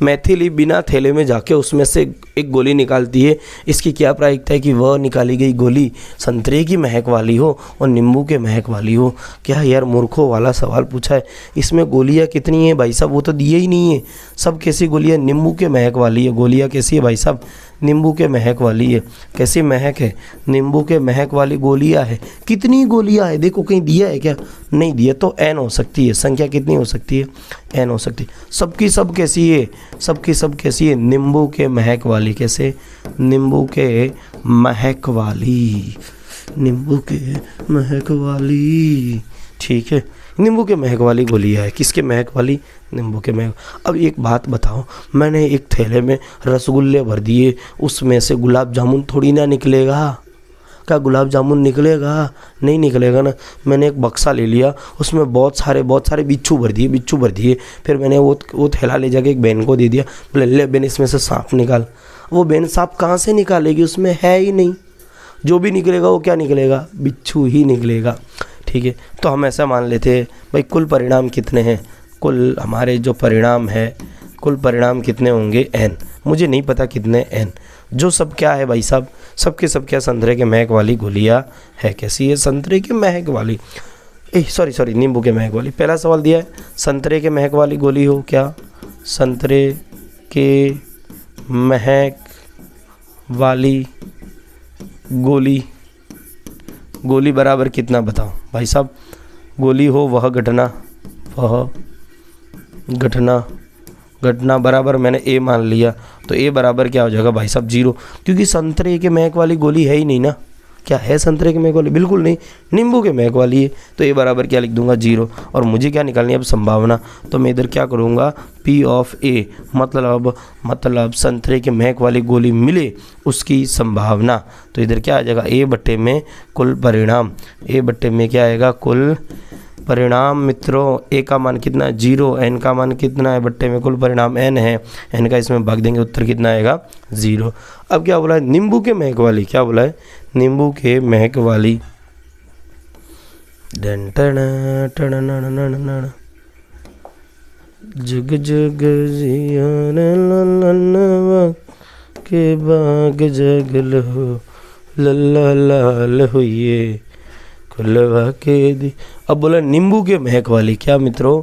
मैथिली बिना थैले में जाके उसमें से एक गोली निकालती है। इसकी क्या प्रायिकता है कि वह निकाली गई गोली संतरे की महक वाली हो और नींबू के महक वाली हो। क्या यार मूर्खों वाला सवाल पूछा है। इसमें गोलियां कितनी है भाई साहब, वो तो दिए ही नहीं है। सब कैसी गोलियां, नींबू के महक वाली है। गोलियां कैसी है भाई साहब, नींबू के महक वाली है। कैसी महक है, नींबू के महक वाली गोलियां है। कितनी गोलियां है, देखो कहीं दिया है क्या, नहीं दिया, तो n हो सकती है। संख्या कितनी हो सकती है, n हो सकती है। सबकी सब कैसी है, सबकी सब कैसी है, नींबू के महक वाली। कैसे, नींबू के महक वाली, नींबू के महक वाली, ठीक है। नींबू के महक वाली गोलियां है। किसके महक वाली, नींबू के महक। अब एक बात बताओ, मैंने एक थैले में रसगुल्ले भर दिए, उसमें से गुलाब जामुन थोड़ी ना निकलेगा। क्या गुलाब जामुन निकलेगा, नहीं निकलेगा ना। मैंने एक बक्सा ले लिया, उसमें बहुत सारे बिच्छू भर दिए। फिर मैंने वो थैला ले जाके एक बहन को दे दिया, बोले ले बहन इसमें से सांप निकाल। वो बहन सांप कहाँ से निकालेगी, उसमें है ही नहीं। जो भी निकलेगा वो क्या निकलेगा, बिच्छू ही निकलेगा, ठीक है। तो हम ऐसा मान लेते हैं भाई कुल परिणाम कितने हैं, कुल हमारे जो परिणाम है, कुल परिणाम कितने होंगे n। मुझे नहीं पता कितने n, जो सब क्या है भाई साहब, सबके सब क्या संतरे के महक वाली गोलियां है। कैसी है, संतरे के महक वाली, सॉरी नींबू के महक वाली। पहला सवाल दिया है संतरे के महक वाली गोली हो, क्या संतरे के महक वाली गोली बराबर कितना बताओ भाई साहब। गोली हो वह घटना बराबर मैंने a मान लिया, तो a बराबर क्या हो जाएगा भाई साहब 0, क्योंकि संतरे के महक वाली गोली है ही नहीं ना। क्या है संतरे के महक वाली, बिल्कुल नहीं, नींबू के महक वाली है। तो a बराबर क्या लिख दूंगा 0। और मुझे क्या निकालनी है अब, संभावना। तो मैं इधर क्या करूँगा, P ऑफ A, मतलब संतरे के महक वाली गोली मिले उसकी संभावना। तो इधर क्या आ जाएगा, a बट्टे में कुल परिणाम, a बट्टे में क्या आएगा, कुल परिणाम। मित्रों a का मान कितना है 0, n का मान कितना है, बट्टे में कुल परिणाम n है, n का इसमें भाग देंगे, उत्तर कितना आएगा 0। अब क्या बोला है, नींबू के महक वाली, क्या बोला है, नींबू के महक वाली। जग जग जियान के बाग जगल हो लल्ला लाल हुई खुलवा के दी। अब बोला नींबू के महक वाली, क्या मित्रों,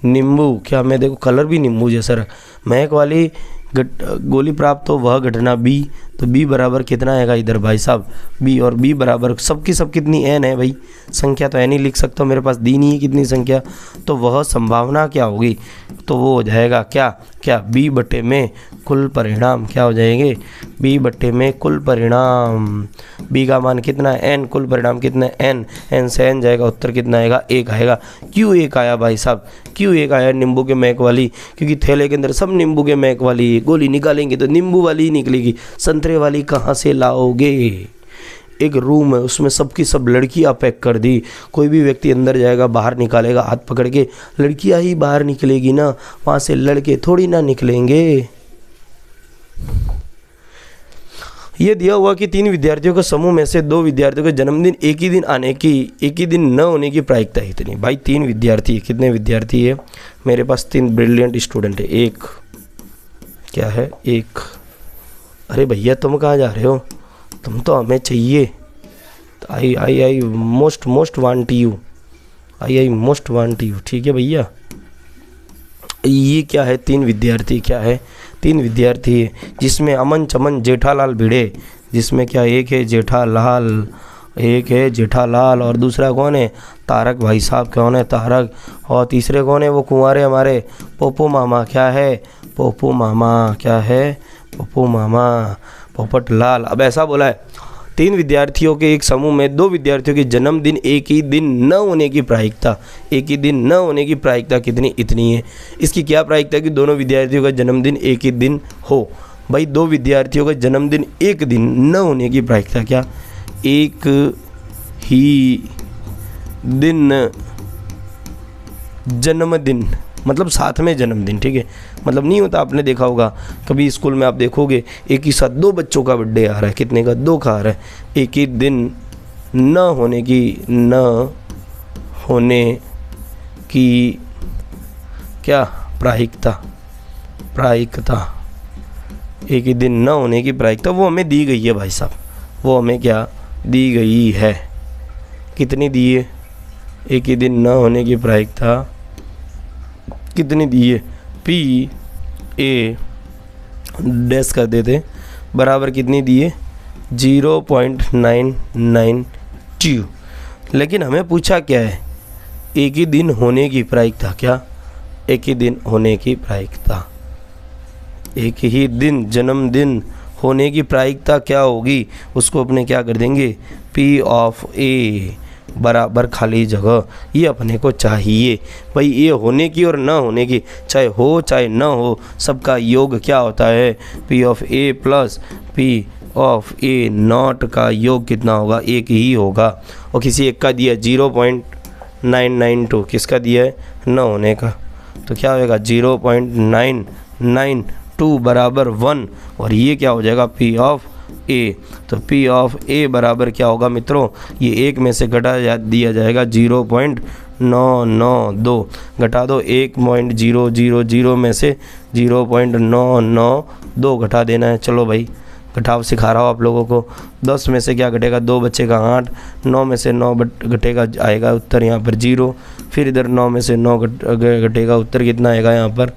नींबू, क्या मैं देखो कलर भी नींबू जैसा रहा, महक वाली गोली प्राप्त हो वह घटना B। तो b बराबर कितना आएगा इधर भाई साहब, b और b बराबर सबकी सब कितनी n है भाई, संख्या तो n ही लिख सकता हूँ, मेरे पास दी नहीं है कितनी संख्या, तो वह संभावना क्या होगी, तो वो हो जाएगा क्या क्या b बटे में कुल परिणाम, क्या हो जाएंगे b बटे में कुल परिणाम, b का मान कितना है n, कुल परिणाम कितना है n से n जाएगा, उत्तर कितना आएगा 1 आएगा। क्यों 1 आया भाई साहब, क्यों 1 आया, नींबू के महक वाली, क्योंकि थैले के अंदर सब नींबू के महक वाली, गोली निकालेंगे तो नींबू वाली ही निकलेगी, संतरे वाली कहाँ से लाओगे। एक रूम है उसमें सबकी सब लड़कियां पैक कर दी, कोई भी व्यक्ति अंदर जाएगा बाहर निकालेगा हाथ पकड़ के, लड़कियां ही बाहर निकलेगी ना, वहाँ से लड़के थोड़ी ना निकलेंगे। ये दिया हुआ कि 3 विद्यार्थियों के समूह में से 2 विद्यार्थियों के जन्मदिन एक ही दिन आने की, एक ही दिन न होने की प्रायिकता है इतनी। भाई 3 विद्यार्थी, कितने विद्यार्थी है मेरे पास, 3 ब्रिलियंट स्टूडेंट है, एक क्या है, एक, अरे भैया तुम कहाँ जा रहे हो, तुम तो हमें चाहिए, तो I most want you, I most want you, ठीक है भैया। ये क्या है, 3 विद्यार्थी, क्या है 3 विद्यार्थी है, जिसमें अमन चमन जेठालाल भिड़े, जिसमें क्या एक है जेठालाल, एक है जेठालाल और दूसरा कौन है तारक भाई साहब, कौन है तारक, और तीसरे कौन है वो कुंवारे हमारे पोपो मामा, क्या है पोपो मामा, क्या है पोपो मामा, पोपट लाल। अब ऐसा बोला है 3 विद्यार्थियों के एक समूह में 2 विद्यार्थियों के जन्मदिन एक ही दिन न होने की प्रायिकता, एक ही दिन न होने की प्रायिकता कितनी, इतनी है। इसकी क्या प्रायिकता कि दोनों विद्यार्थियों का जन्मदिन एक ही दिन हो। भाई 2 विद्यार्थियों का जन्मदिन एक दिन न होने की प्रायिकता क्या, एक ही दिन जन्मदिन, मतलब साथ में जन्मदिन, ठीक है, मतलब नहीं होता, आपने देखा होगा कभी स्कूल में, आप देखोगे एक ही साथ 2 बच्चों का बर्थडे आ रहा है, कितने का 2 का आ रहा है, एक ही दिन न होने की, न होने की क्या प्रायिकता, प्रायिकता, एक ही दिन न होने की प्रायिकता वो हमें दी गई है भाई साहब, वो हमें क्या दी गई है, कितनी दी है, एक ही दिन न होने की प्रायिकता कितनी दी है, पी ए डैश कर देते बराबर कितनी दी है 0.992। लेकिन हमें पूछा क्या है, एक ही दिन होने की प्रायिकता, क्या एक ही दिन होने की प्रायिकता, एक ही दिन जन्मदिन होने की प्रायिकता क्या होगी, उसको अपने क्या कर देंगे पी ऑफ ए बराबर खाली जगह, ये अपने को चाहिए भाई, ये होने की और ना होने की, चाहे हो चाहे ना हो, सबका योग क्या होता है P of A plus P of A not का योग कितना होगा, एक ही होगा। और किसी एक का दिया 0.992, किसका दिया है न होने का, तो क्या होगा 0.992 बराबर 1, और ये क्या हो जाएगा पी ऑफ ए, तो पी ऑफ ए बराबर क्या होगा मित्रों, ये एक में से घटा दिया जाएगा 0.992, घटा दो 1.000 में से 0.992 घटा देना है। चलो भाई घटाव सिखा रहा हूँ आप लोगों को, 10 में से क्या घटेगा 2 बचेगा 8, 9 में से 9 घटेगा, आएगा उत्तर यहाँ पर 0, फिर इधर 9 में से 9 घटेगा, उत्तर कितना आएगा यहाँ पर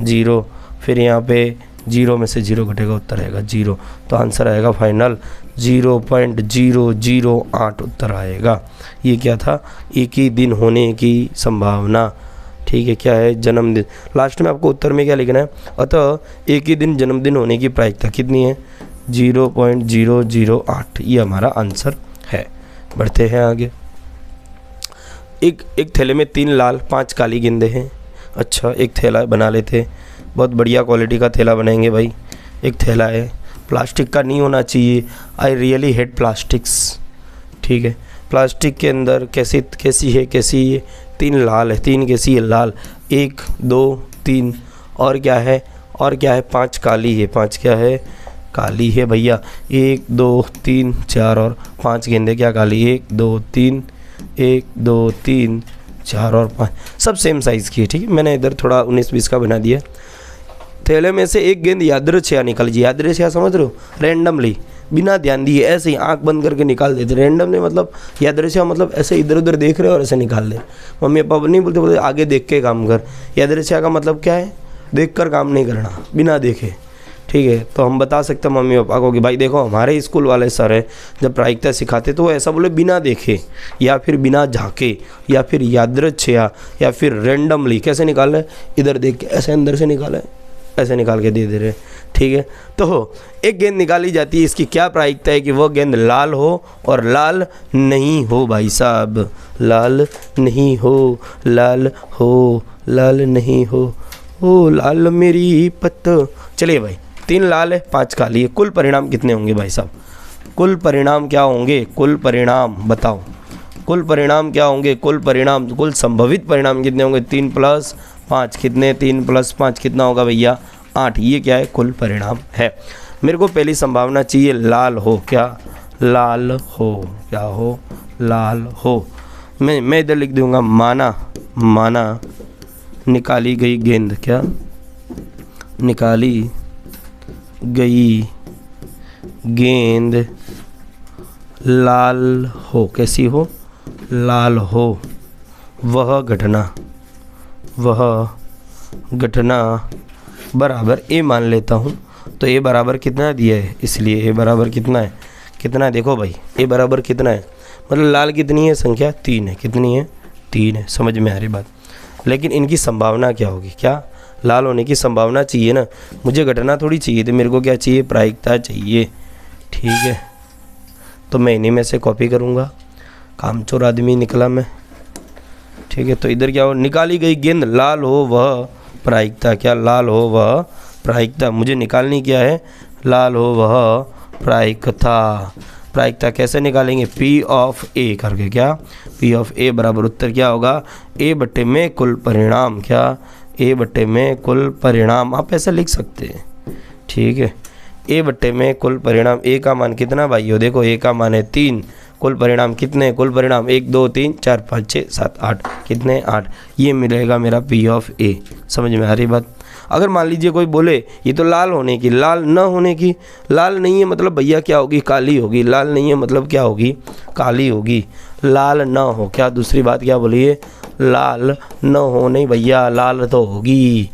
0, फिर यहाँ पे 0 में से 0 घटेगा, उत्तर आएगा 0, तो आंसर आएगा फाइनल 0.008 उत्तर आएगा। ये क्या था, एक ही दिन होने की संभावना, ठीक है, क्या है जन्मदिन, लास्ट में आपको उत्तर में क्या लिखना है, अतः एक ही दिन जन्मदिन होने की प्रायिकता कितनी है 0.008, ये हमारा आंसर है। बढ़ते हैं आगे। एक थैले में 3 लाल 5 काली गेंदें हैं। अच्छा, एक थैला बना लेते, बहुत बढ़िया क्वालिटी का थैला बनाएंगे भाई। एक थैला है, प्लास्टिक का नहीं होना चाहिए, आई रियली हेट प्लास्टिक्स, ठीक है। प्लास्टिक के अंदर कैसी है 3 लाल है, 3 कैसी है लाल, 1 2 3, और क्या है 5 काली है, 5 क्या है काली है भैया, 1 2 3 4 और 5 गेंदें क्या काली, 1 2 3 1 2 3 4 और 5, सब सेम साइज़ की है, ठीक है। मैंने इधर थोड़ा 19-20 का बना दिया। थैले में से एक गेंद यादृच्छिया निकल जी, यादृच्छिया समझ रहे हो, रैंडमली, बिना ध्यान दिए ऐसे ही आंख बंद करके निकाल देते। रैंडमली मतलब यादृच्छिया मतलब ऐसे इधर उधर देख रहे हो और ऐसे निकाल दे। मम्मी पापा नहीं बोलते आगे देख के काम कर। यादृच्छिया का मतलब क्या है, देख कर काम नहीं करना, बिना देखे, ठीक है। तो हम बता सकते हैं मम्मी पापा को कि भाई देखो हमारे स्कूल वाले सर है जब प्रायिकता सिखाते तो वो ऐसा बोले बिना देखे या फिर बिना झांके या फिर यादृच्छया या फिर रैंडमली कैसे निकाल रहे, इधर देख के ऐसे अंदर से निकाले, ऐसे निकाल के दे रहे, ठीक है। तो एक गेंद निकाली जाती है, इसकी क्या प्रायिकता है कि वह गेंद लाल हो और लाल नहीं हो भाई साहब, लाल नहीं हो, लाल हो, लाल नहीं हो, ओ लाल मेरी पत्त। चलिए भाई 3 लाल है 5 काली है, कुल परिणाम कितने होंगे भाई साहब, कुल परिणाम क्या होंगे, कुल परिणाम बताओ, कुल परिणाम क्या होंगे, कुल परिणाम, कुल संभवित परिणाम कितने होंगे, 3 + 5 कितने, 3 + 5 कितना होगा भैया 8। ये क्या है, कुल परिणाम है। मेरे को पहली संभावना चाहिए लाल हो, क्या लाल हो, क्या हो लाल हो। मैं इधर लिख दूंगा माना निकाली गई गेंद, क्या निकाली गई गेंद लाल हो, कैसी हो, लाल हो। वह घटना बराबर ए मान लेता हूँ। तो ए बराबर कितना दिया है, इसलिए ए बराबर कितना है, कितना है देखो भाई, ए बराबर कितना है, मतलब लाल कितनी है, संख्या 3 है, कितनी है 3 है, समझ में आ रही बात। लेकिन इनकी संभावना क्या होगी, क्या लाल होने की संभावना चाहिए ना, मुझे घटना थोड़ी चाहिए, तो मेरे को क्या चाहिए, प्रायिकता चाहिए, ठीक है। तो मैं इन्हीं में से कॉपी करूँगा, कामचोर आदमी निकला मैं, ठीक है। तो इधर क्या हो, निकाली गई गेंद लाल हो वह प्रायिकता, क्या लाल हो वह प्रायिकता, मुझे निकालनी क्या है, लाल हो वह प्रायिकता। प्रायिकता कैसे निकालेंगे, P ऑफ A करके, क्या P ऑफ A बराबर उत्तर क्या होगा, A में कुल परिणाम, क्या A में कुल परिणाम, आप ऐसा लिख सकते हैं, ठीक है। A में कुल परिणाम, A का मान कितना भाई हो, देखो A का मान है 3, कुल परिणाम कितने, कुल परिणाम 1 2 3 4 5 6 7 8, कितने 8, ये मिलेगा मेरा P ऑफ A। समझ में आ रही बात। अगर मान लीजिए कोई बोले ये तो लाल होने की, लाल न होने की, लाल नहीं है मतलब भैया क्या होगी, काली होगी, लाल नहीं है मतलब क्या होगी, काली होगी, लाल न हो, क्या दूसरी बात क्या बोलिए, लाल न हो, नहीं भैया लाल तो होगी,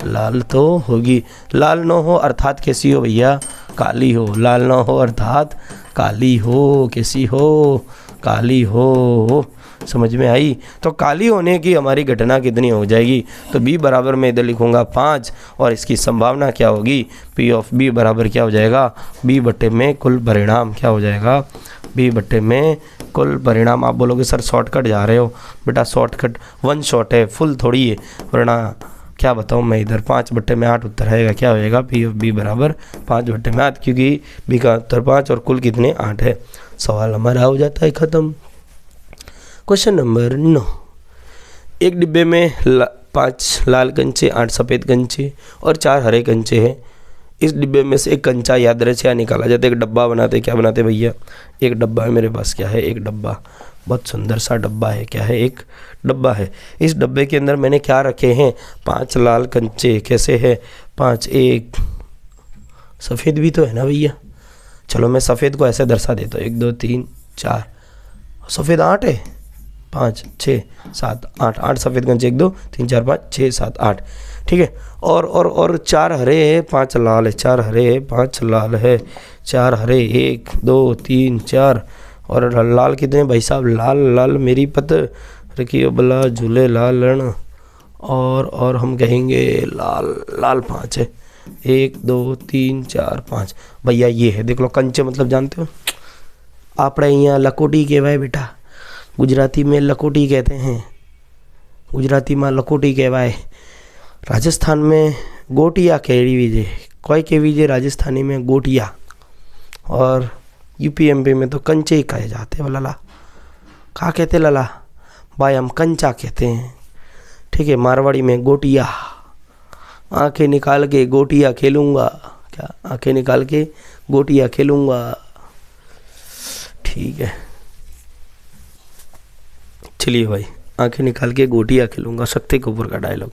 लाल तो होगी, लाल न हो अर्थात कैसी हो भैया, काली हो, लाल न हो अर्थात काली हो, कैसी हो, काली हो, समझ में आई। तो काली होने की हमारी घटना कितनी हो जाएगी, तो B बराबर मैं इधर लिखूँगा 5 और इसकी संभावना क्या होगी, P ऑफ B बराबर क्या हो जाएगा, B में कुल परिणाम, क्या हो जाएगा B में कुल परिणाम। आप बोलोगे सर शॉर्टकट जा रहे हो, बेटा शॉर्टकट 1 शॉट है, फुल थोड़ी है, वरना क्या बताऊँ मैं, इधर 5/8 उत्तर आएगा, क्या होएगा P ऑफ B बराबर 5/8, क्योंकि B का उत्तर 5 और कुल कितने 8 है। सवाल हमारा हो जाता है ख़त्म। क्वेश्चन नंबर 9, एक डिब्बे में 5 लाल कंचे, 8 सफ़ेद कंचे और 4 हरे कंचे हैं। इस डिब्बे में से एक कंचा यादृच्छया निकाला जाता है, एक डब्बा बनाते, क्या बनाते भैया, एक डब्बा है मेरे पास, क्या है एक डब्बा, बहुत सुंदर सा डब्बा है, क्या है एक डब्बा है। इस डब्बे के अंदर मैंने क्या रखे हैं, 5 लाल कंचे, कैसे है 5, एक सफ़ेद भी तो है ना भैया, चलो मैं सफ़ेद को ऐसे दर्शा देता हूँ, 1 2 3 4, सफ़ेद 8 है, 5 6 7 8, 8 सफ़ेद कंचे, 1 2 3 4 5 6 7 8, ठीक है। और 4 हरे है, 5 लाल है, 4 हरे है, 5 लाल है, 4 हरे, 1 2 3 4, और लाल कितने भाई साहब, लाल मेरी पत रखिए बला झूले लाल लण, और हम कहेंगे लाल 5 है, 1 2 3 4 5 भैया ये है, देख लो कंचे मतलब जानते हो आपने यहाँ लकोटी कहवाए बेटा, गुजराती में लकोटी कहते हैं, गुजराती में लकोटी कहवाए, राजस्थान में गोटिया कहवी वीजे, कोई कहवी वीजे राजस्थानी में गोटिया, और यूपी एमपी में तो कंचे ही कहे जाते हैं। लला कहाँ कहते लला भाई, हम कंचा कहते हैं, ठीक है। मारवाड़ी में गोटिया, आंखें निकाल के गोटिया खेलूँगा, क्या आंखें निकाल के गोटिया खेलूँगा, ठीक है। चलिए भाई, आंखें निकाल के गोटियाँ खेलूँगा, शक्ति कपूर का डायलॉग।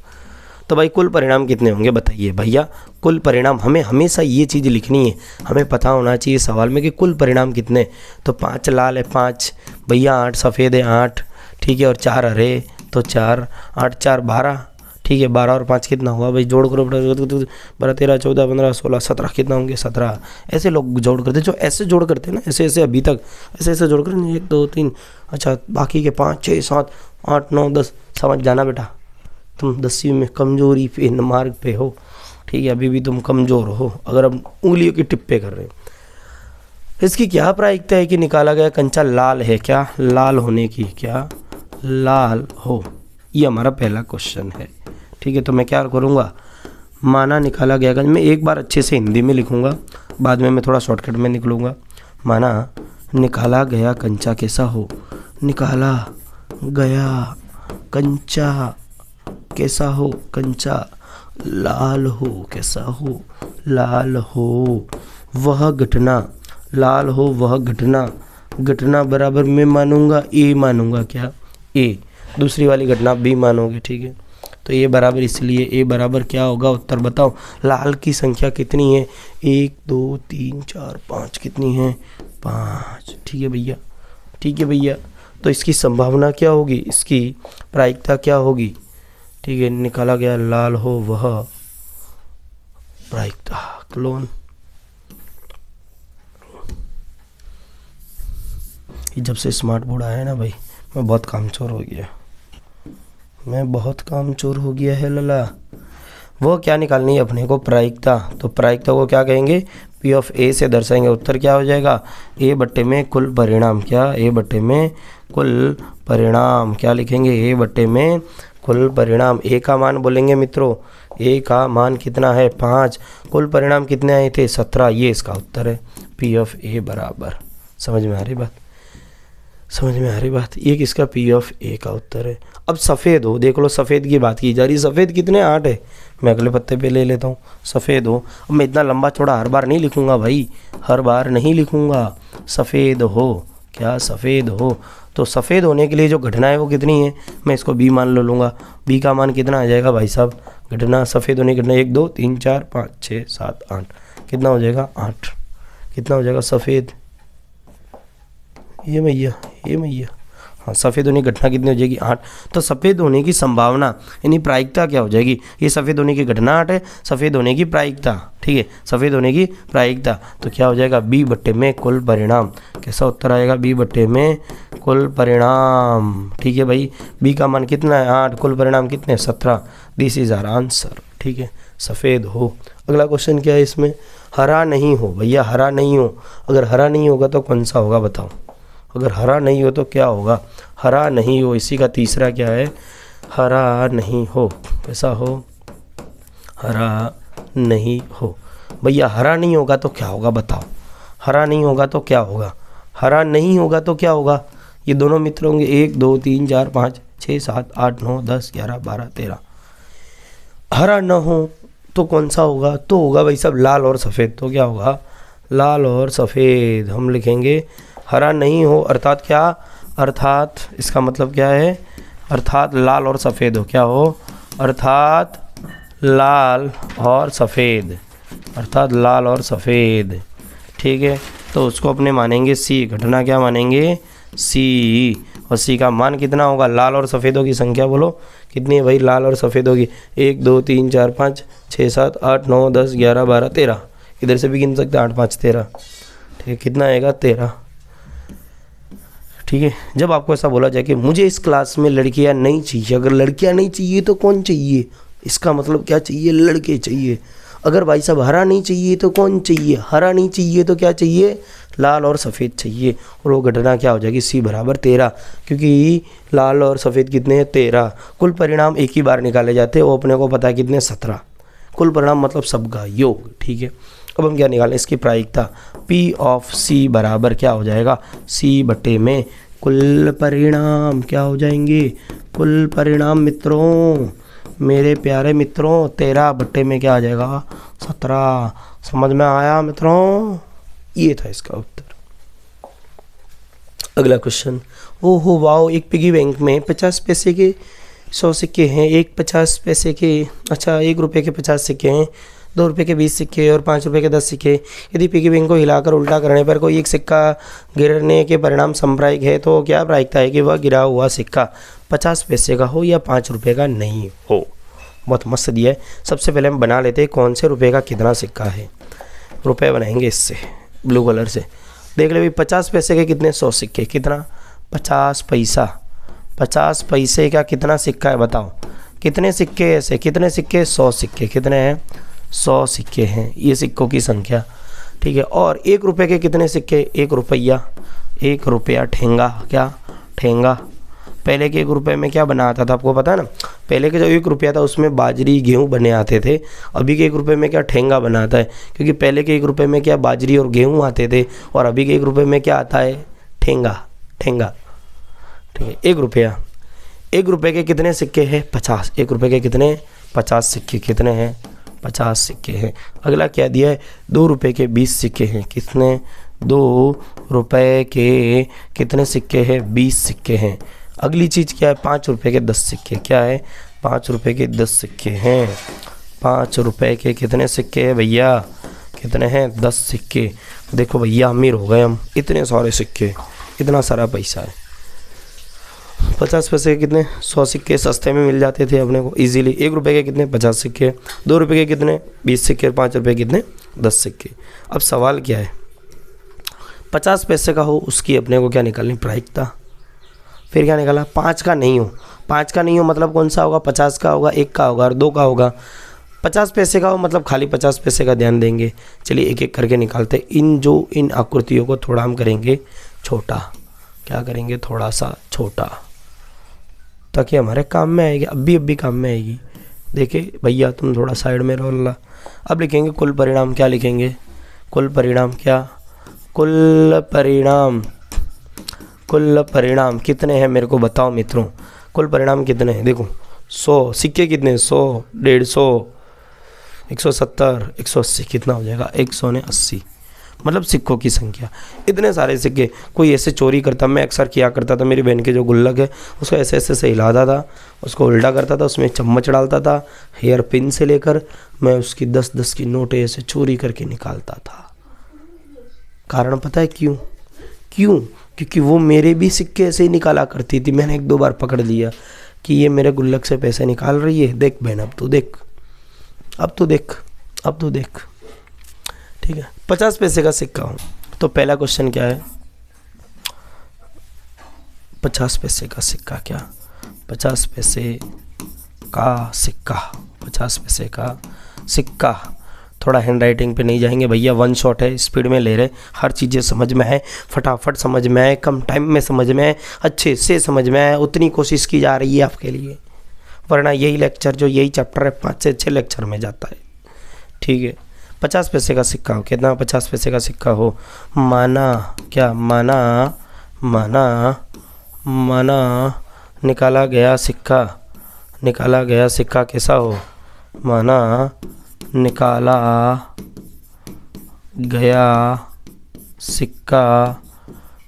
तो भाई कुल परिणाम कितने होंगे बताइए भैया, कुल परिणाम हमें हमेशा ये चीज़ लिखनी है, हमें पता होना चाहिए सवाल में कि कुल परिणाम कितने। तो 5 लाल है 5 भैया, 8 सफ़ेद है 8, ठीक है, और 4 हरे तो 4, 8 4 12, ठीक है, 12 और 5 कितना हुआ भाई, जोड़ करो, 12 13 14 15 16 17 कितना होंगे 17। ऐसे लोग जोड़ करते, जो ऐसे जोड़ करते हैं ना, ऐसे ऐसे अभी तक ऐसे ऐसे जोड़ कर 1 2 3, अच्छा बाकी के 5 6 7 8 9 10, समझ जाना बेटा, तुम 10वीं में कमजोरी पे मार्ग पे हो, ठीक है, अभी भी तुम कमज़ोर हो अगर अब उंगलियों की टिप्पे कर रहे हो। इसकी क्या प्रायिकता है कि निकाला गया कंचा लाल है, क्या लाल होने की, क्या लाल हो, ये हमारा पहला क्वेश्चन है। ठीक है, तो मैं क्या करूँगा, माना निकाला गया कंचा, मैं एक बार अच्छे से हिंदी में लिखूँगा, बाद में मैं थोड़ा शॉर्टकट में निकलूँगा। माना निकाला गया कंचा कैसा हो, निकाला गया कंचा कैसा हो, कंचा लाल हो, कैसा हो, लाल हो, वह घटना, लाल हो वह घटना, घटना बराबर मैं मानूंगा ए, मानूंगा क्या ए, दूसरी वाली घटना बी मानोगे, ठीक है, तो ए बराबर, इसलिए ए बराबर क्या होगा, उत्तर बताओ, लाल की संख्या कितनी है, 1 2 3 4 5, कितनी है 5, ठीक है भैया, ठीक है भैया। तो इसकी संभावना क्या होगी, इसकी प्रायिकता क्या होगी, ठीक है, निकाला गया लाल हो वह प्रायिकता, क्लोन, जब से स्मार्ट बोर्ड आया है ना भाई, मैं बहुत कामचोर हो गया, मैं बहुत कामचोर हो गया है लला। वो क्या निकालनी है अपने को, प्रायिकता, तो प्रायिकता को क्या कहेंगे, पी ऑफ ए से दर्शाएंगे, उत्तर क्या हो जाएगा, ए बट्टे में कुल परिणाम, क्या ए बट्टे में कुल परिणाम, क्या लिखेंगे, ए बट्टे में कुल परिणाम, ए का मान बोलेंगे मित्रों, ए का मान कितना है 5, कुल परिणाम कितने आए थे 17, ये इसका उत्तर है, पी ऑफ ए बराबर, समझ में आ रही बात, समझ में आ रही बात, ये किसका पी ऑफ ए का उत्तर है। अब सफ़ेद हो, देख लो सफ़ेद की बात की जा रही, सफ़ेद कितने 8 है, मैं अगले पत्ते पे ले लेता हूँ, सफ़ेद हो, अब मैं इतना लंबा चौड़ा हर बार नहीं लिखूँगा भाई, हर बार नहीं लिखूँगा, सफ़ेद हो, क्या सफ़ेद हो, तो सफ़ेद होने के लिए जो घटना है वो कितनी है, मैं इसको बी मान ले लूँगा, बी का मान कितना आ जाएगा भाई साहब, घटना सफ़ेद होने की घटना 1 2 3 4 5 6 7 8, कितना हो जाएगा 8, कितना हो जाएगा सफ़ेद, ये भैया, ये भैया, हाँ, सफ़ेद होने की घटना कितनी हो जाएगी 8, तो सफ़ेद होने की संभावना यानी प्रायिकता क्या हो जाएगी, ये सफ़ेद होने की घटना 8 है, सफ़ेद होने की प्रायिकता, ठीक है, सफ़ेद होने की प्रायिकता, तो क्या हो जाएगा बी बट्टे में कुल परिणाम, कैसा उत्तर आएगा, बी बट्टे में कुल परिणाम, ठीक है भाई, बी का मान कितना है 8, कुल परिणाम कितने 17, दिस इज आवर आंसर, ठीक है, सफ़ेद हो। अगला क्वेश्चन क्या है इसमें, हरा नहीं हो, भैया हरा नहीं हो, अगर हरा नहीं होगा तो कौन सा होगा बताओ, अगर हरा नहीं हो तो क्या होगा, हरा नहीं हो, इसी का तीसरा क्या है, हरा नहीं हो, कैसा हो, हरा नहीं हो, भैया हरा नहीं होगा तो क्या होगा बताओ, हरा नहीं होगा तो क्या होगा, हरा नहीं होगा तो क्या होगा, ये दोनों मित्र होंगे 1 2 3 4 5 6 7 8 9 10 11 12 13, हरा न हो तो कौन सा होगा, तो होगा भाई साहब लाल और सफ़ेद, तो क्या होगा लाल और सफ़ेद, हम लिखेंगे हरा नहीं हो अर्थात क्या, अर्थात इसका मतलब क्या है, अर्थात लाल और सफ़ेद हो, क्या हो, अर्थात लाल और सफ़ेद, अर्थात लाल और सफ़ेद, ठीक है, तो उसको अपने मानेंगे सी, घटना क्या मानेंगे सी, और सी का मान कितना होगा, लाल और सफ़ेदों की संख्या बोलो कितनी है भाई, लाल और सफ़ेदों की 1 2 3 4 5 6 7 8 9 10 11 12 13, इधर से भी गिन सकते हैं 8 5 13, ठीक है, कितना आएगा 13, ठीक है। जब आपको ऐसा बोला जाए कि मुझे इस क्लास में लड़कियां नहीं चाहिए, अगर लड़कियां नहीं चाहिए तो कौन चाहिए, इसका मतलब क्या चाहिए, लड़के चाहिए, अगर भाई साहब हरा नहीं चाहिए तो कौन चाहिए, हरा नहीं चाहिए तो क्या चाहिए, लाल और सफ़ेद चाहिए, और वो घटना क्या हो जाएगी सी बराबर 13, क्योंकि लाल और सफ़ेद कितने हैं 13, कुल परिणाम एक ही बार निकाले जाते हैं, वो अपने को पता है कितने 17, कुल परिणाम मतलब सबका योग, ठीक है। अब हम क्या निकालें, इसकी प्रायिकता P ऑफ C बराबर क्या हो जाएगा, C बट्टे में कुल परिणाम, क्या हो जाएंगे कुल परिणाम मित्रों, मेरे प्यारे मित्रों, 13 बट्टे में क्या आ जाएगा 17, समझ में आया मित्रों, ये था इसका उत्तर। अगला क्वेश्चन, ओहो वाओ, एक पिगी बैंक में 50 पैसे के 100 सिक्के हैं, एक 50 पैसे के, अच्छा 1 रुपये के 50 सिक्के हैं, 2 रुपये के 20 सिक्के और 5 रुपये के 10 सिक्के, यदि पिगी बैंक को हिलाकर उल्टा करने पर कोई एक सिक्का गिरने के परिणाम संप्रायिक है, तो क्या प्रायिकता है कि वह गिरा हुआ सिक्का 50 पैसे का हो या 5 रुपये का नहीं हो, बहुत मस्त दिया है। सबसे पहले हम बना लेते हैं कौन से रुपए का कितना सिक्का है। रुपए बनाएंगे इससे, ब्लू कलर से। देख ले भाई, 50 पैसे के कितने 100 सिक्के, कितना 50 पैसा। 50 पैसे का कितना सिक्का है बताओ, कितने सिक्के ऐसे, कितने सिक्के 100 सिक्के, कितने हैं 100 सिक्के हैं, ये सिक्कों की संख्या, ठीक है। और 1 रुपये के कितने सिक्के, 1 रुपया, 1 रुपया ठेंगा, क्या ठेंगा। पहले के 1 रुपये में क्या बना आता था आपको पता है ना, पहले के जो 1 रुपया था उसमें बाजरी गेहूँ बने आते थे। अभी के 1 रुपये में क्या ठेंगा बनाता है, क्योंकि पहले के 1 रुपये में क्या बाजरी और गेहूँ आते थे, और अभी के 1 रुपये में क्या आता है, ठेंगा, ठेंगा, ठीक है। 1 रुपया, 1 रुपये के कितने सिक्के हैं 50, 1 रुपये के कितने 50 सिक्के, कितने हैं 50 सिक्के हैं। अगला क्या दिया है, 2 रुपये के 20 सिक्के हैं, कितने 2 रुपये के कितने सिक्के हैं 20 सिक्के हैं। अगली चीज़ क्या है, 5 रुपये के 10 सिक्के, क्या है 5 रुपये के 10 सिक्के हैं। 5 रुपये के कितने सिक्के हैं भैया, कितने हैं 10 सिक्के। देखो भैया अमीर हो गए हम, इतने सारे सिक्के, इतना सारा पैसा है। 50 पैसे के कितने 100 सिक्के सस्ते में मिल जाते थे अपने को इजीली। 1 रुपये के कितने 50 सिक्के, 2 रुपये के कितने 20 सिक्के, 5 रुपये के कितने 10 सिक्के। अब सवाल क्या है, 50 पैसे का हो उसकी अपने को क्या निकालनी प्रायिकता। फिर क्या निकाला, 5 का नहीं हो, 5 का नहीं हो मतलब कौन सा होगा, 50 का होगा, 1 का होगा और 2 का होगा। 50 पैसे का हो मतलब खाली 50 पैसे का ध्यान देंगे। चलिए एक एक करके निकालते। इन आकृतियों को थोड़ा हम करेंगे छोटा, क्या करेंगे थोड़ा सा छोटा, ताकि हमारे काम में आएगी, अब भी काम में आएगी। देखिए भैया तुम थोड़ा साइड में रहो ला। अब लिखेंगे कुल परिणाम, क्या लिखेंगे कुल परिणाम, क्या कुल परिणाम, कुल परिणाम कितने हैं मेरे को बताओ मित्रों, कुल परिणाम कितने हैं। देखो 100 सिक्के कितने 100, 150, 170, 180, कितना हो जाएगा 180, मतलब सिक्कों की संख्या। इतने सारे सिक्के, कोई ऐसे चोरी करता, मैं अक्सर किया करता था, मेरी बहन के जो गुल्लक है उसको ऐसे ऐसे से हिलाता था, उसको उल्टा करता था, उसमें चम्मच डालता था, हेयर पिन से लेकर मैं उसकी 10-10 की नोटें ऐसे चोरी करके निकालता था। कारण पता है क्यों, क्योंकि वो मेरे भी सिक्के ऐसे ही निकाला करती थी। मैंने 1-2 बार पकड़ लिया कि ये मेरे गुल्लक से पैसे निकाल रही है, देख बहन अब तो देख, अब तो देख, ठीक है। 50 पैसे का सिक्का हो तो पहला क्वेश्चन क्या है, 50 पैसे का सिक्का, क्या 50 पैसे का सिक्का, 50 पैसे का सिक्का। थोड़ा हैंड राइटिंग पे नहीं जाएंगे भैया, 1 शॉट है, स्पीड में ले रहे, हर चीज़ें समझ में है, फटाफट समझ में आए, कम टाइम में समझ में आए, अच्छे से समझ में आए, उतनी कोशिश की जा रही है आपके लिए। वरना यही लेक्चर जो यही चैप्टर है 5 से 6 लेक्चर में जाता है, ठीक है। 50 पैसे का सिक्का हो, कितना 50 पैसे का सिक्का हो, माना क्या, माना निकाला गया सिक्का कैसा हो, माना निकाला गया सिक्का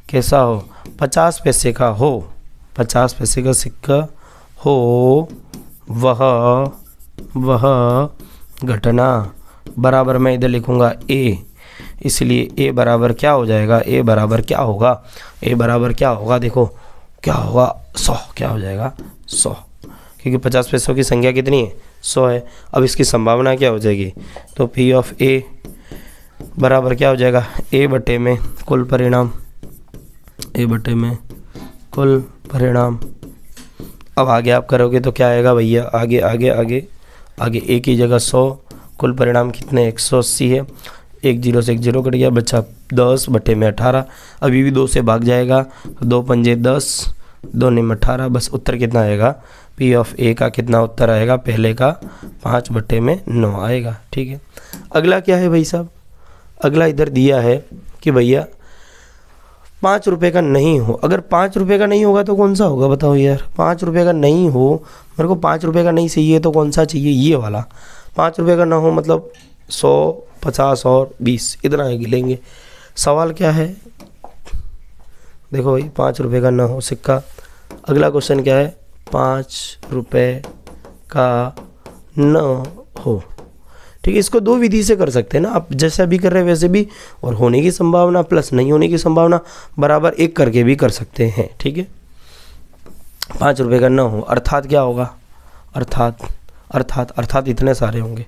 कैसा हो, 50 पैसे का हो, 50 पैसे का सिक्का हो, वह घटना बराबर मैं इधर लिखूंगा ए, इसलिए ए बराबर क्या हो जाएगा, ए बराबर क्या होगा, देखो क्या होगा 100, क्या हो जाएगा 100, क्योंकि 50 पैसों की संख्या कितनी है 100 है। अब इसकी संभावना क्या हो जाएगी, तो P ऑफ A बराबर क्या हो जाएगा, A बटे में कुल परिणाम, अब आगे आप करोगे तो क्या आएगा भैया, आगे A की जगह 100, कुल परिणाम कितने 180 है, 1 0 से 1 0 कट गया, बच्चा 10 बटे में 18, अभी भी 2 से भाग जाएगा, 2 पंजे 10, 2 में 18, बस उत्तर कितना आएगा, P ऑफ A का कितना उत्तर आएगा, पहले का 5 बटे में 9 आएगा, ठीक है। अगला क्या है भाई साहब, अगला इधर दिया है कि भैया 5 रुपये का नहीं हो, अगर 5 रुपये का नहीं होगा तो कौन सा होगा बताओ यार, 5 रुपये का नहीं हो, मेरे को 5 रुपये का नहीं चाहिए तो कौन सा चाहिए, ये वाला। 5 रुपये का ना हो मतलब 100, 50 और 20 इतना ही लेंगे। सवाल क्या है, देखो भाई 5 रुपये का ना हो सिक्का। अगला क्वेश्चन क्या है, 5 रुपये का न हो, ठीक है। इसको 2 विधि से कर सकते हैं ना आप, जैसा भी कर रहे हैं वैसे भी, और होने की संभावना प्लस नहीं होने की संभावना बराबर 1 करके भी कर सकते हैं, ठीक है। 5 रुपये का न हो अर्थात क्या होगा, अर्थात इतने सारे होंगे,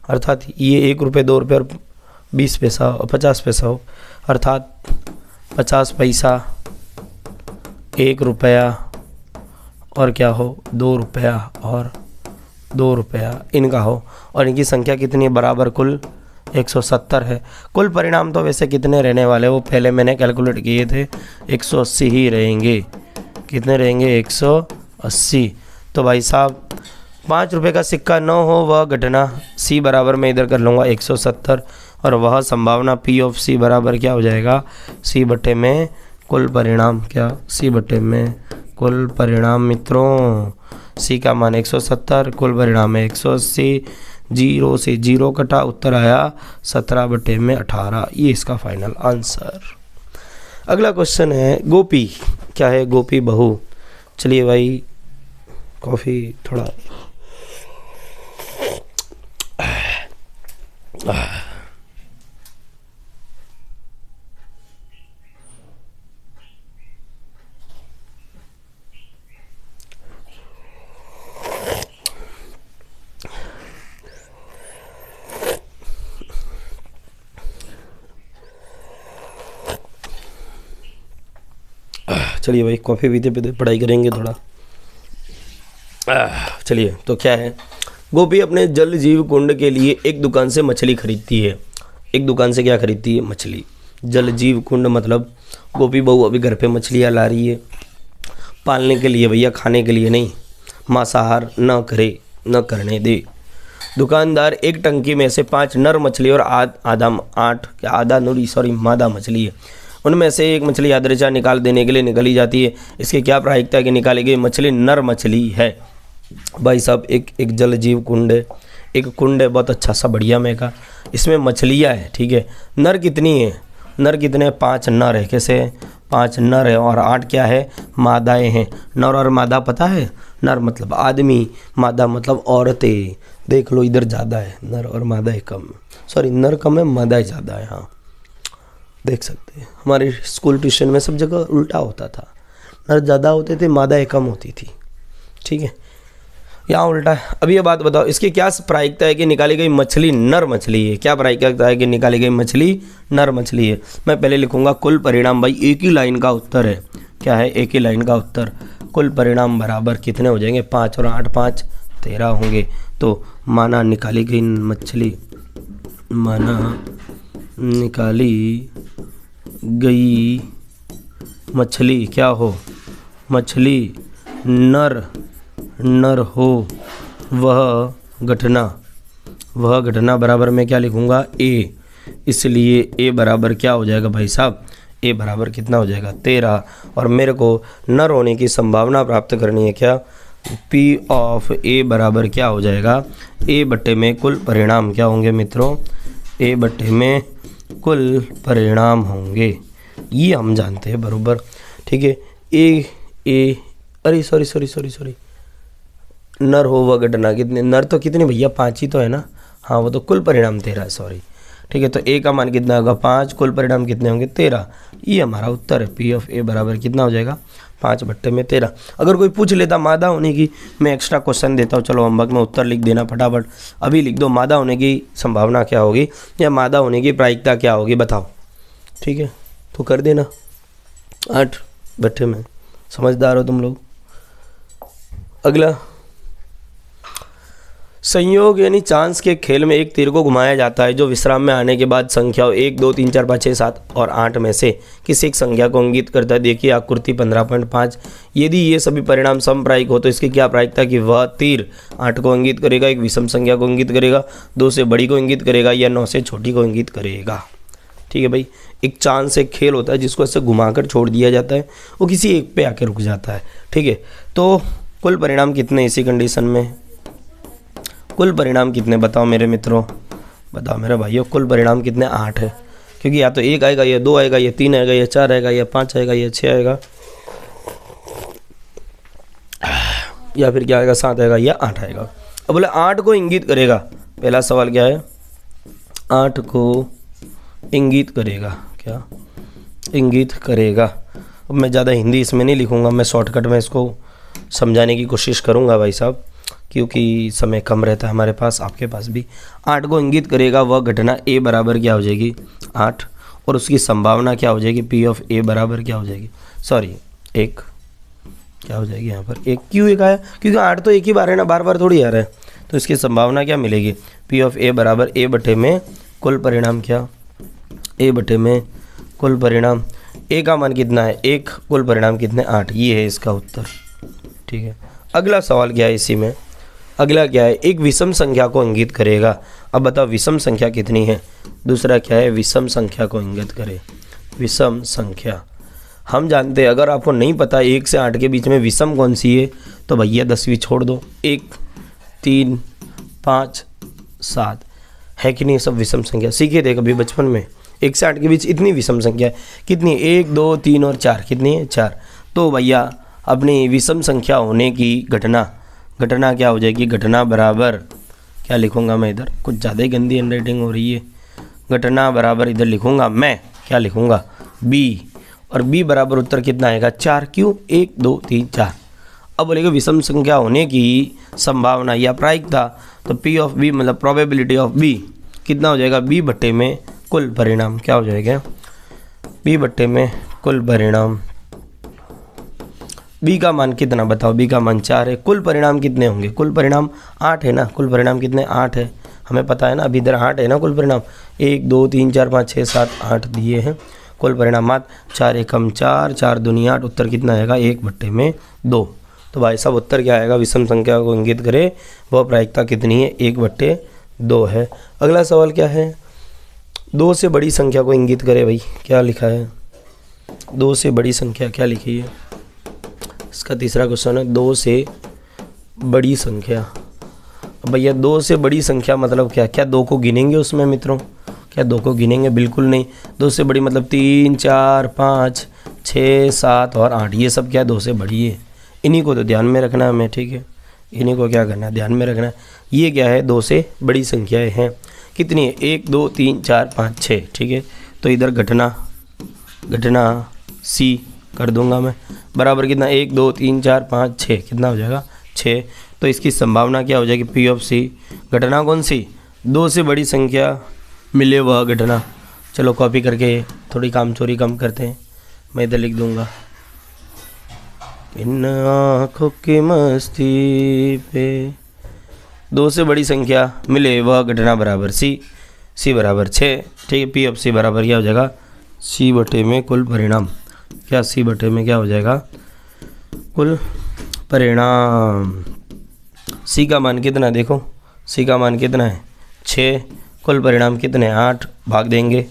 अर्थात ये 1 रुपये 2 रुपये और 20 पैसा और 50 पैसा हो, अर्थात 50 पैसा 1 रुपया और क्या हो 2 रुपया और 2 रुपया इनका हो, और इनकी संख्या कितनी है बराबर कुल 170 है। कुल परिणाम तो वैसे कितने रहने वाले वो पहले मैंने कैलकुलेट किए थे, 180 ही रहेंगे। कितने रहेंगे 180। तो भाई साहब 5 रुपये का सिक्का न हो वह घटना, सी बराबर मैं इधर कर लूँगा 170, और वह संभावना पी ऑफ सी बराबर क्या हो जाएगा, सी बटे में कुल परिणाम, क्या सी बटे में कुल परिणाम मित्रों। सी का मान 170, कुल परिणाम है 180, 0 से 0 कटा, उत्तर आया 17 बटे में 18। ये इसका फाइनल आंसर। अगला क्वेश्चन है गोपी, क्या है गोपी बहू। चलिए भाई कॉफ़ी थोड़ा चलिए भाई कॉफ़ी पीते पीते पढ़ाई करेंगे थोड़ा। चलिए तो क्या है, गोपी अपने जल जीव कुंड के लिए एक दुकान से मछली खरीदती है। एक दुकान से क्या खरीदती है, मछली। जल जीव कुंड मतलब गोपी बहू अभी घर पे मछलियाँ ला रही है पालने के लिए भैया, खाने के लिए नहीं, मांसाहार न करे, न करने दे। दुकानदार एक टंकी में से 5 नर मछली और मादा मछली है, उनमें से एक मछली यादृच्छा निकाल देने के लिए निकाली जाती है। इसकी क्या प्रायिकता है कि निकाली गई मछली नर मछली है। भाई साहब एक जल जीव कुंड है, एक कुंड है बहुत अच्छा सा बढ़िया में का, इसमें मछलियाँ हैं, ठीक है। नर कितनी है, नर कितने 5 नर है, कैसे 5 नर है और 8 क्या है मादाएँ हैं। नर और मादा पता है, नर मतलब आदमी, मादा मतलब औरतें। देख लो इधर ज़्यादा है नर और मादा कम, सॉरी नर कम है मादा ज़्यादा है, हाँ देख सकते हैं। हमारे स्कूल ट्यूशन में सब जगह उल्टा होता था, नर ज़्यादा होते थे मादाएँ कम होती थी, ठीक है, यहाँ उल्टा है। अब ये बात बताओ इसकी क्या प्रायिकता है कि निकाली गई मछली नर मछली है। क्या प्रायिकता है कि निकाली गई मछली नर मछली है। मैं पहले लिखूंगा कुल परिणाम, भाई एक ही लाइन का उत्तर है, क्या है एक ही लाइन का उत्तर। कुल परिणाम बराबर कितने हो जाएंगे 5 और 8 5 13 होंगे। तो माना निकाली गई मछली, माना निकाली गई मछली क्या हो, मछली नर नर हो, वह घटना बराबर में क्या लिखूंगा ए। इसलिए ए बराबर क्या हो जाएगा भाई साहब, ए बराबर कितना हो जाएगा 13। और मेरे को नर होने की संभावना प्राप्त करनी है, क्या P ऑफ ए बराबर क्या हो जाएगा ए बट्टे में कुल परिणाम क्या होंगे मित्रों, ए बट्टे में कुल परिणाम होंगे, ये हम जानते हैं बरोबर, ठीक है। ए अरे सॉरी नर हो वह घटना, कितने नर तो कितने भैया 5 ही तो है ना, हाँ वो तो कुल परिणाम 13 है, सॉरी ठीक है। तो ए का मान कितना होगा 5, कुल परिणाम कितने होंगे 13, ये हमारा उत्तर है। P ऑफ ए बराबर कितना हो जाएगा 5 बट्टे में 13। अगर कोई पूछ लेता मादा होने की, मैं एक्स्ट्रा क्वेश्चन देता हूँ, चलो होमवर्क में उत्तर लिख देना फटाफट, अभी लिख दो मादा होने की संभावना क्या होगी या मादा होने की प्रायिकता क्या होगी बताओ, ठीक है तो कर देना 8 बट्टे में, समझदार हो तुम लोग। अगला संयोग यानी चांस के खेल में एक तीर को घुमाया जाता है जो विश्राम में आने के बाद संख्याओं 1 2 3 4 5 6 7 और 8 में से किसी एक संख्या को इंगित करता है। देखिए आकृति 15.5, यदि ये सभी परिणाम समप्रायिक हो तो इसकी क्या प्रायिकता कि वह तीर 8 को इंगित करेगा, एक विषम संख्या को इंगित करेगा, 2 से बड़ी को इंगित करेगा या 9 से छोटी को इंगित करेगा, ठीक है भाई। एक चांस एक खेल होता है जिसको ऐसे घुमाकर छोड़ दिया जाता है, वो किसी एक पे आके रुक जाता है, ठीक है। तो कुल परिणाम कितने इसी कंडीशन में, कुल परिणाम कितने बताओ मेरे मित्रों, बताओ मेरे भाइयों कुल परिणाम कितने 8 है, क्योंकि या तो 1 आएगा या 2 आएगा या 3 आएगा या 4 आएगा या 5 आएगा या 6 आएगा या फिर क्या आएगा 7 आएगा या 8 आएगा। अब बोले 8 को इंगित करेगा, पहला सवाल क्या है 8 को इंगित करेगा, क्या इंगित करेगा। अब मैं ज़्यादा हिंदी इसमें नहीं लिखूंगा, मैं शॉर्टकट में इसको समझाने की कोशिश करूंगा भाई साहब। क्योंकि समय कम रहता है हमारे पास, आपके पास भी। 8 को इंगित करेगा वह घटना ए बराबर क्या हो जाएगी 8, और उसकी संभावना क्या हो जाएगी पी ऑफ ए बराबर क्या हो जाएगी, सॉरी 1 क्या हो जाएगी यहाँ पर 1। क्यों 1 आया, क्योंकि 8 तो एक ही बार है ना, बार बार थोड़ी आ रहा है। तो इसकी संभावना क्या मिलेगी पी ऑफ ए बराबर ए बटे में कुल परिणाम क्या, ए बटे में कुल परिणाम। ए का मान कितना है 1, कुल परिणाम कितने 8, ये है इसका उत्तर। ठीक है, अगला सवाल क्या है इसी में, अगला क्या है, एक विषम संख्या को इंगित करेगा। अब बताओ विषम संख्या कितनी है, दूसरा क्या है विषम संख्या को इंगित करे। विषम संख्या हम जानते हैं, अगर आपको नहीं पता 1 से 8 के बीच में विषम कौन सी है तो भैया 10वीं छोड़ दो। 1, 3, 5, 7 है कि नहीं, सब विषम संख्या सीखे थे कभी बचपन में। 1 से 8 के बीच इतनी विषम संख्या है, कितनी 1, 2, 3 और 4, कितनी है 4। तो भैया अपनी विषम संख्या होने की घटना क्या हो जाएगी, घटना बराबर क्या लिखूंगा मैं इधर, कुछ ज़्यादा ही गंदी हैंडराइटिंग हो रही है। घटना बराबर इधर लिखूंगा मैं, क्या लिखूंगा बी, और बी बराबर उत्तर कितना आएगा 4। क्यों 1, 2, 3, 4। अब बोलेगा विषम संख्या होने की संभावना या प्रायिकता, तो पी ऑफ बी मतलब प्रोबेबिलिटी ऑफ बी कितना हो जाएगा, बी बट्टे में कुल परिणाम क्या हो जाएगा, बी बट्टे में कुल परिणाम। बी का मान कितना बताओ, बी का मान 4 है, कुल परिणाम कितने होंगे, कुल परिणाम 8 है ना, कुल परिणाम कितने 8 है, हमें पता है ना, अभी इधर 8 है ना कुल परिणाम। 1, 2, 3, 4, 5, 6, 7, 8 दिए हैं कुल परिणामात। 4 एकम 4, 4 दूनी 8, उत्तर कितना आएगा 1 बट्टे में 2। तो भाई साहब उत्तर क्या आएगा, विषम संख्या को इंगित करे वह प्रायिकता कितनी है 1 बट्टे 2 है। अगला सवाल क्या है, 2 से बड़ी संख्या को इंगित करे। भाई क्या लिखा है, 2 से बड़ी संख्या क्या लिखी है, इसका तीसरा क्वेश्चन है 2 से बड़ी संख्या। अब भैया 2 से बड़ी संख्या मतलब क्या, क्या 2 को गिनेंगे उसमें मित्रों, क्या 2 को गिनेंगे, बिल्कुल नहीं। 2 से बड़ी मतलब 3, 4, 5, 6, 7 और 8, ये सब क्या 2 से बड़ी है। इन्हीं को तो ध्यान में रखना है हमें, ठीक है, इन्हीं को क्या करना है ध्यान में रखना है। ये क्या है 2 से बड़ी संख्याएं हैं, कितनी है 1, 2, 3, 4, 5, 6। ठीक है, तो इधर घटना सी कर दूंगा मैं, बराबर कितना 1, 2, 3, 4, 5, 6, कितना हो जाएगा 6। तो इसकी संभावना क्या हो जाएगी पी ऑफ सी, घटना कौन सी 2 से बड़ी संख्या मिले वह घटना। चलो कॉपी करके थोड़ी काम चोरी कम करते हैं, मैं इधर लिख दूंगा, इन आँखों की मस्ती पे 2 से बड़ी संख्या मिले वह घटना बराबर सी बराबर 6। ठीक है, पी ऑफ सी बराबर क्या हो जाएगा सी बटे में कुल परिणाम, क्या सी बटे में क्या हो जाएगा कुल परिणाम। सी का मान कितना देखो, सी का मान कितना है 6, कुल परिणाम कितने 8, भाग देंगे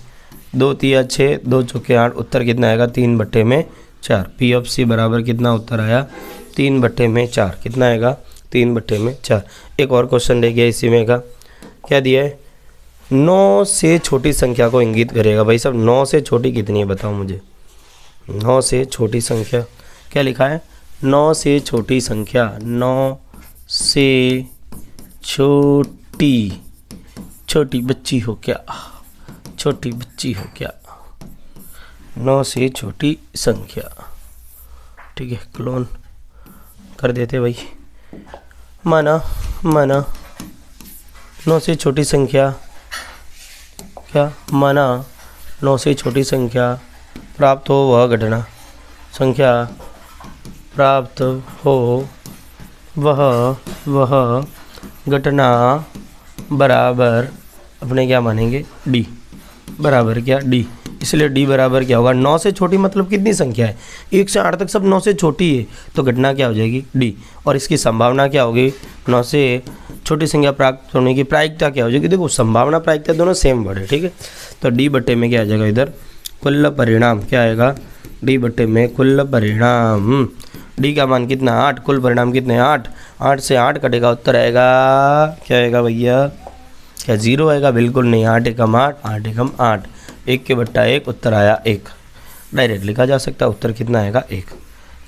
2 तिया 6, 2 चौके 8, उत्तर कितना आएगा 3 बट्टे में 4। पी ऑफ सी बराबर कितना उत्तर आया 3 बट्टे में 4, कितना आएगा 3 बट्टे में 4। एक और क्वेश्चन रह गया इसी में का, क्या दिया है 9 से छोटी संख्या को इंगित करेगा। भाई साहब 9 से छोटी कितनी है बताओ मुझे, 9 से छोटी संख्या क्या लिखा है, 9 से छोटी संख्या, 9 से छोटी बच्ची हो क्या, छोटी बच्ची हो क्या, 9 से छोटी संख्या। ठीक है, क्लोन कर देते भाई, माना 9 से छोटी संख्या, क्या माना 9 से छोटी संख्या प्राप्त हो वह घटना, संख्या प्राप्त हो वह घटना बराबर अपने क्या मानेंगे डी, बराबर क्या डी। इसलिए डी बराबर क्या होगा 9 से छोटी मतलब कितनी संख्या है 1 से 8 तक सब 9 से छोटी है, तो घटना क्या हो जाएगी डी। और इसकी संभावना क्या होगी 9 से छोटी संख्या प्राप्त होने की प्रायिकता क्या हो जाएगी, देखो संभावना प्रायिकता दोनों सेम वर्ड है। ठीक है, तो डी बट्टे में क्या आ जाएगा इधर कुल परिणाम, क्या आएगा डी बट्टे में कुल परिणाम। डी का मान कितना 8, कुल परिणाम कितने 8, 8 से 8 कटेगा, उत्तर आएगा क्या आएगा भैया, क्या 0 आएगा, बिल्कुल नहीं, 8 एकम 8, 8 एकम 8, 1 के बट्टा 1, उत्तर आया 1। डायरेक्ट लिखा जा सकता है, उत्तर कितना आएगा 1।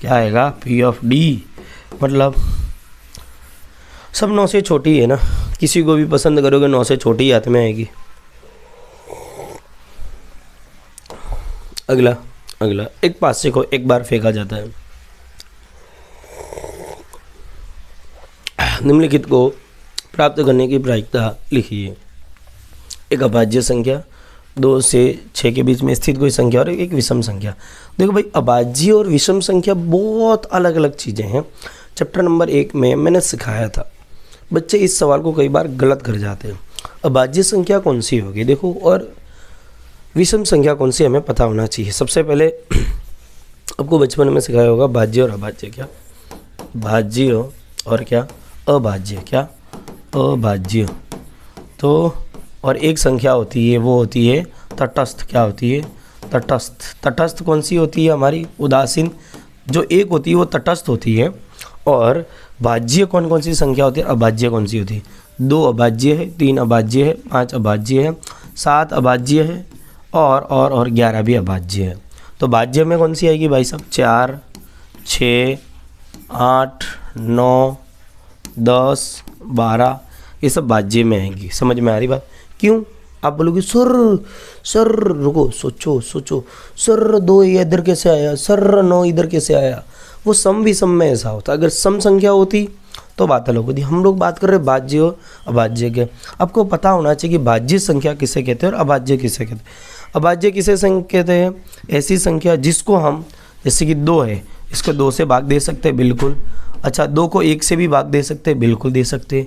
क्या आएगा पी ऑफ डी, मतलब सब 9 से छोटी है ना, किसी को भी पसंद करोगे 9 से छोटी हाथ में आएगी। अगला एक पासे को एक बार फेंका जाता है, निम्नलिखित को प्राप्त करने की प्रायिकता लिखिए। एक अभाज्य संख्या, 2 से 6 के बीच में स्थित कोई संख्या और एक विषम संख्या। देखो भाई, अभाज्य और विषम संख्या बहुत अलग अलग चीज़ें हैं। चैप्टर नंबर 1 में मैंने सिखाया था। बच्चे इस सवाल को कई बार गलत कर जाते हैं। अभाज्य संख्या कौन सी होगी देखो, और विषम संख्या कौन सी, हमें पता होना चाहिए। सबसे पहले आपको बचपन में सिखाया होगा भाज्य और अभाज्य। क्या भाज्य और क्या अभाज्य, क्या अभाज्य। तो और एक संख्या होती है, वो होती है तटस्थ। क्या होती है? तटस्थ। तटस्थ कौन सी होती है? हमारी उदासीन। जो एक होती है वो तटस्थ होती है। और भाज्य कौन कौन सी संख्या होती है? अभाज्य कौन सी होती है? 2 अभाज्य है, 3 अभाज्य है, 5 अभाज्य है, 7 अभाज्य है और 11 भी अभाज्य है। तो भाज्य में कौन सी आएगी भाई साहब? 4, 6, 8, 9, 10, 12, ये सब भाज्य में आएंगी। समझ में आ रही बात? क्यों? आप बोलोगे सर रुको, सोचो सर 2 इधर कैसे आया, सर 9 इधर कैसे आया? वो सम विषम में ऐसा होता। अगर सम संख्या होती तो बात अलग होती। हम लोग बात कर रहे हैं भाज्य और अभाज्य के। आपको पता होना चाहिए कि भाज्य संख्या किसे कहते हैं और अभाज्य किसे कहते हैं। अभाज्य किसे कहते हैं? ऐसी संख्या जिसको हम, जैसे कि 2 है, इसको 2 से भाग दे सकते हैं, बिल्कुल। अच्छा, 2 को 1 से भी भाग दे सकते हैं, बिल्कुल दे सकते हैं।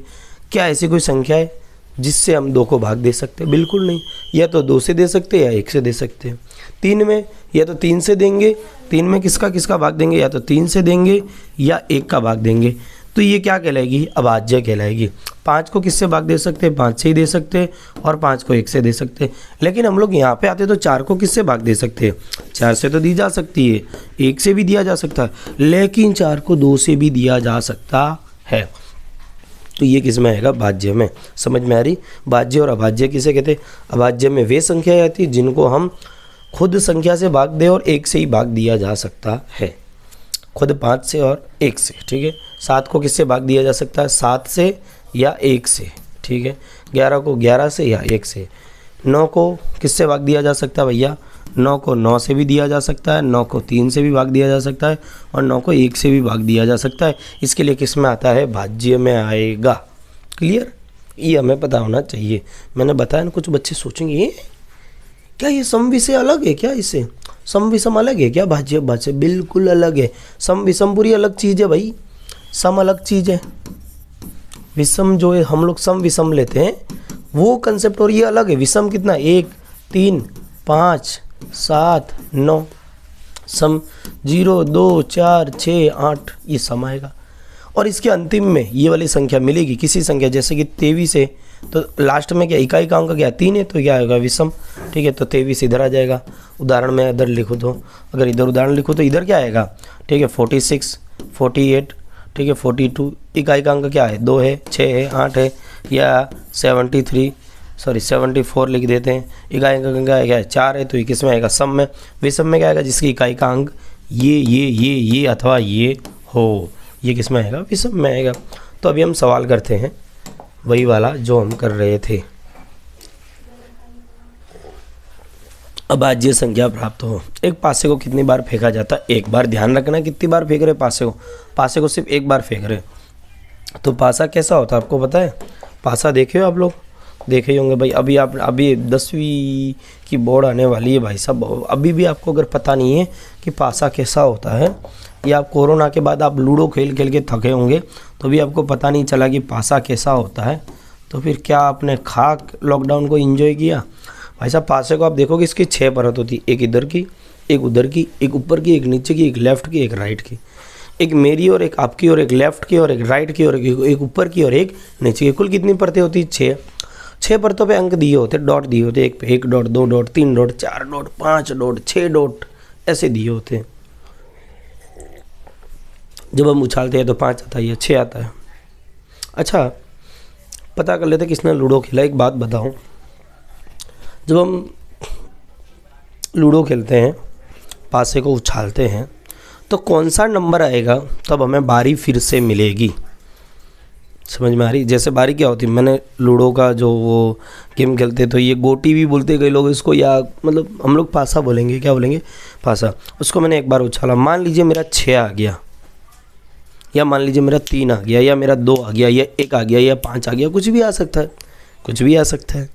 क्या ऐसी कोई संख्या है जिससे हम 2 को भाग दे सकते हैं? बिल्कुल नहीं। या तो 2 से दे सकते हैं या 1 से दे सकते हैं। 3 में या तो 3 से देंगे, 3 में किसका भाग देंगे? या तो 3 से देंगे या 1 का भाग देंगे। तो ये क्या कहलाएगी? अभाज्य कहलाएगी। 5 को किससे भाग दे सकते हैं? 5 से ही दे सकते हैं, और 5 को 1 से दे सकते हैं। लेकिन हम लोग यहाँ पे आते तो 4 को किससे भाग दे सकते हैं? 4 से तो दी जा सकती है, 1 से भी दिया जा सकता है, लेकिन 4 को 2 से भी दिया जा सकता है। तो ये किस में आएगा? भाज्य में। समझ में आ रही? भाज्य और अभाज्य किसे कहते हैं? अभाज्य में वे संख्या आती है जिनको हम खुद संख्या से भाग दें और 1 से ही भाग दिया जा सकता है। खुद 5 से और 1 से, ठीक है। 7 को किससे भाग दिया जा सकता है? 7 से या 1 से, ठीक है। 11 को 11 से या 1 से। 9 को किससे भाग दिया जा सकता है भैया? 9 को 9 से भी दिया जा सकता है, 9 को 3 से भी भाग दिया जा सकता है, और 9 को 1 से भी भाग दिया जा सकता है। इसके लिए किस में आता है? भाज्य में आएगा। क्लियर? ये हमें पता होना चाहिए। मैंने बताया ना, कुछ बच्चे सोचेंगे ये क्या, ये सम विषय अलग है क्या? इससे सम विषम अलग है क्या? भाज्य भाज्य बिल्कुल अलग है। सम विषम पूरी अलग चीज़ है भाई। सम अलग चीज़ है, विषम जो है हम लोग सम विषम लेते हैं वो कंसेप्ट, और ये अलग है। विषम कितना? 1, 3, 5, 7, 9। सम 0, 2, 4, 6, 8, ये सम आएगा। और इसके अंतिम में ये वाली संख्या मिलेगी किसी संख्या, जैसे कि 23 है तो लास्ट में क्या इकाई का अंक क्या 3 है, तो क्या आएगा? विषम। ठीक है, तो 23 इधर आ जाएगा। उदाहरण में इधर लिखो तो, अगर इधर उदाहरण लिखो तो इधर क्या आएगा? ठीक है, 46, 48, ठीक है, 42। इकाई का अंक क्या है? 2 है, 6 है, 8 है, या 74 लिख देते हैं। इकाई का अंक क्या है? 4 है, तो ये किस में आएगा? सम में। विषम में क्या आएगा? जिसकी इकाई का अंक ये अथवा ये हो, ये किस में आएगा? विषम में आएगा। तो अभी हम सवाल करते हैं वही वाला जो हम कर रहे थे। अभाज्य संख्या प्राप्त हो। एक पासे को कितनी बार फेंका जाता है? 1 बार। ध्यान रखना कितनी बार फेंक रहे पासे को? पासे को सिर्फ 1 बार फेंक रहे। तो पासा कैसा होता है आपको पता है? पासा देखे हो आप लोग? देखे ही होंगे भाई। अभी 10वीं की बोर्ड आने वाली है भाई साहब। अभी भी आपको अगर पता नहीं है कि पासा कैसा होता है, या कोरोना के बाद आप लूडो खेल के थके होंगे तो भी आपको पता नहीं चला कि पासा कैसा होता है, तो फिर क्या आपने खाक लॉकडाउन को एंजॉय किया? भाई साहब पासे को आप देखोगे इसकी 6 परत होती है। एक इधर की, एक उधर की, एक ऊपर की, एक नीचे की, एक लेफ्ट की, एक राइट की। एक मेरी और एक आपकी और एक लेफ्ट की और एक राइट की और एक ऊपर की और एक नीचे की। कुल कितनी परतें होती? 6। 6 परतों पे अंक दिए होते, डॉट दिए होते। एक पे 1 dot, 2 dot, 3 dot, 4 dot, 5 dot, 6 dot ऐसे दिए होते हैं। जब हम उछालते हैं तो 5 आता है या 6 आता है। अच्छा, पता कर लेते किसने लूडो खेला। एक बात बताऊं, जब हम लूडो खेलते हैं, पासे को उछालते हैं, तो कौन सा नंबर आएगा तब हमें बारी फिर से मिलेगी। समझ में आ रही? जैसे बारी क्या होती है, मैंने लूडो का जो वो गेम खेलते तो ये गोटी भी बोलते कई लोग इसको, या मतलब हम लोग पासा बोलेंगे। क्या बोलेंगे? पासा। उसको मैंने एक बार उछाला, मान लीजिए मेरा 6 आ गया, या मान लीजिए मेरा 3 आ गया, या मेरा 2 आ गया, या 1 आ गया, या 5 आ गया, कुछ भी आ सकता है, कुछ भी आ सकता है।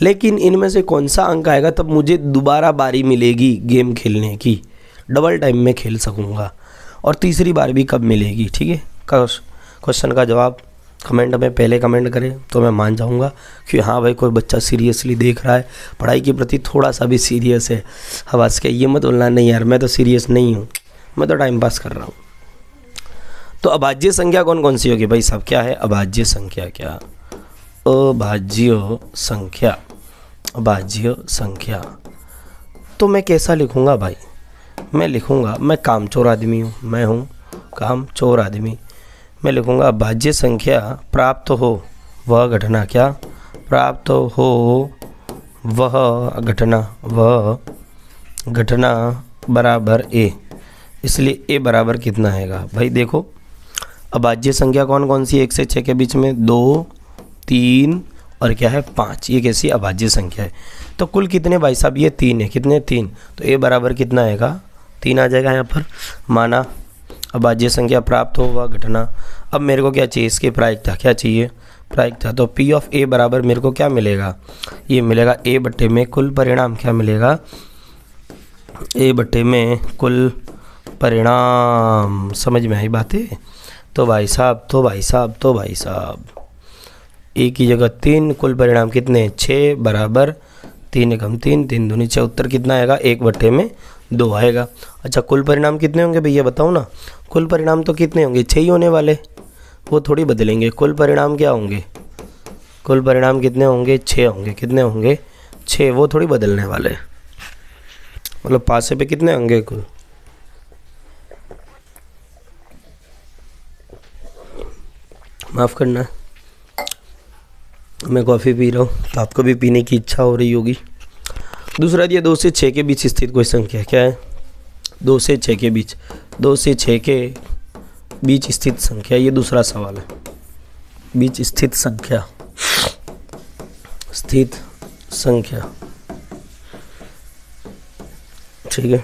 लेकिन इनमें से कौन सा अंक आएगा तब मुझे दोबारा बारी मिलेगी गेम खेलने की, डबल टाइम में खेल सकूँगा, और तीसरी बार भी कब मिलेगी। ठीक है, क्वेश्चन का जवाब कमेंट में पहले कमेंट करें तो मैं मान जाऊंगा कि हाँ भाई कोई बच्चा सीरियसली देख रहा है, पढ़ाई के प्रति थोड़ा सा भी सीरियस है। हवास के ये मत बोलना नहीं यार मैं तो सीरियस नहीं हूँ, मैं तो टाइम पास कर रहा हूँ। तो अभाज्य संख्या कौन कौन सी होगी भाई साहब? क्या है अभाज्य संख्या? क्या अभाज्य संख्या? अभाज्य संख्या तो मैं कैसा लिखूँगा भाई? मैं लिखूँगा, मैं कामचोर आदमी हूँ, मैं हूँ कामचोर आदमी। मैं लिखूँगा अभाज्य संख्या प्राप्त हो वह घटना, क्या प्राप्त हो वह घटना, वह घटना बराबर ए। इसलिए ए बराबर कितना आएगा भाई? देखो अभाज्य संख्या कौन कौन सी? 1 से 6 के बीच में 2, 3 और क्या है 5। ये कैसी अभाज्य संख्या है? तो कुल कितने भाई साहब? ये 3 है। कितने? 3। तो ए बराबर कितना आएगा? 3 आ जाएगा यहाँ पर। माना अभाज्य संख्या प्राप्त हो वह घटना। अब मेरे को क्या चाहिए? इसकी प्रायिकता। क्या चाहिए? प्रायिकता। तो पी ऑफ ए बराबर मेरे को क्या मिलेगा? ये मिलेगा ए बट्टे में कुल परिणाम। क्या मिलेगा? ए बट्टे में कुल परिणाम। समझ में आई बातें? तो भाई साहब ए की जगह 3, कुल परिणाम कितने? 6 बराबर 3 एकम 3, 3 दूनी 6। उत्तर कितना आएगा? 1 बट्टे में 2 आएगा। अच्छा कुल परिणाम कितने होंगे भैया बताओ ना? कुल परिणाम तो कितने होंगे? 6 ही होने वाले, वो थोड़ी बदलेंगे। कुल परिणाम क्या होंगे? कुल परिणाम कितने होंगे? 6 होंगे। कितने होंगे? 6, वो थोड़ी बदलने वाले। मतलब पासे पे कितने होंगे कुल? माफ़ करना, मैं कॉफ़ी पी रहा हूँ तो आपको भी पीने की इच्छा हो रही होगी। दूसरा दिया 2 से 6 के बीच स्थित कोई संख्या। क्या है? 2 से 6 के बीच, 2 से 6 के बीच स्थित संख्या। ये दूसरा सवाल है। बीच स्थित संख्या, स्थित संख्या, ठीक है।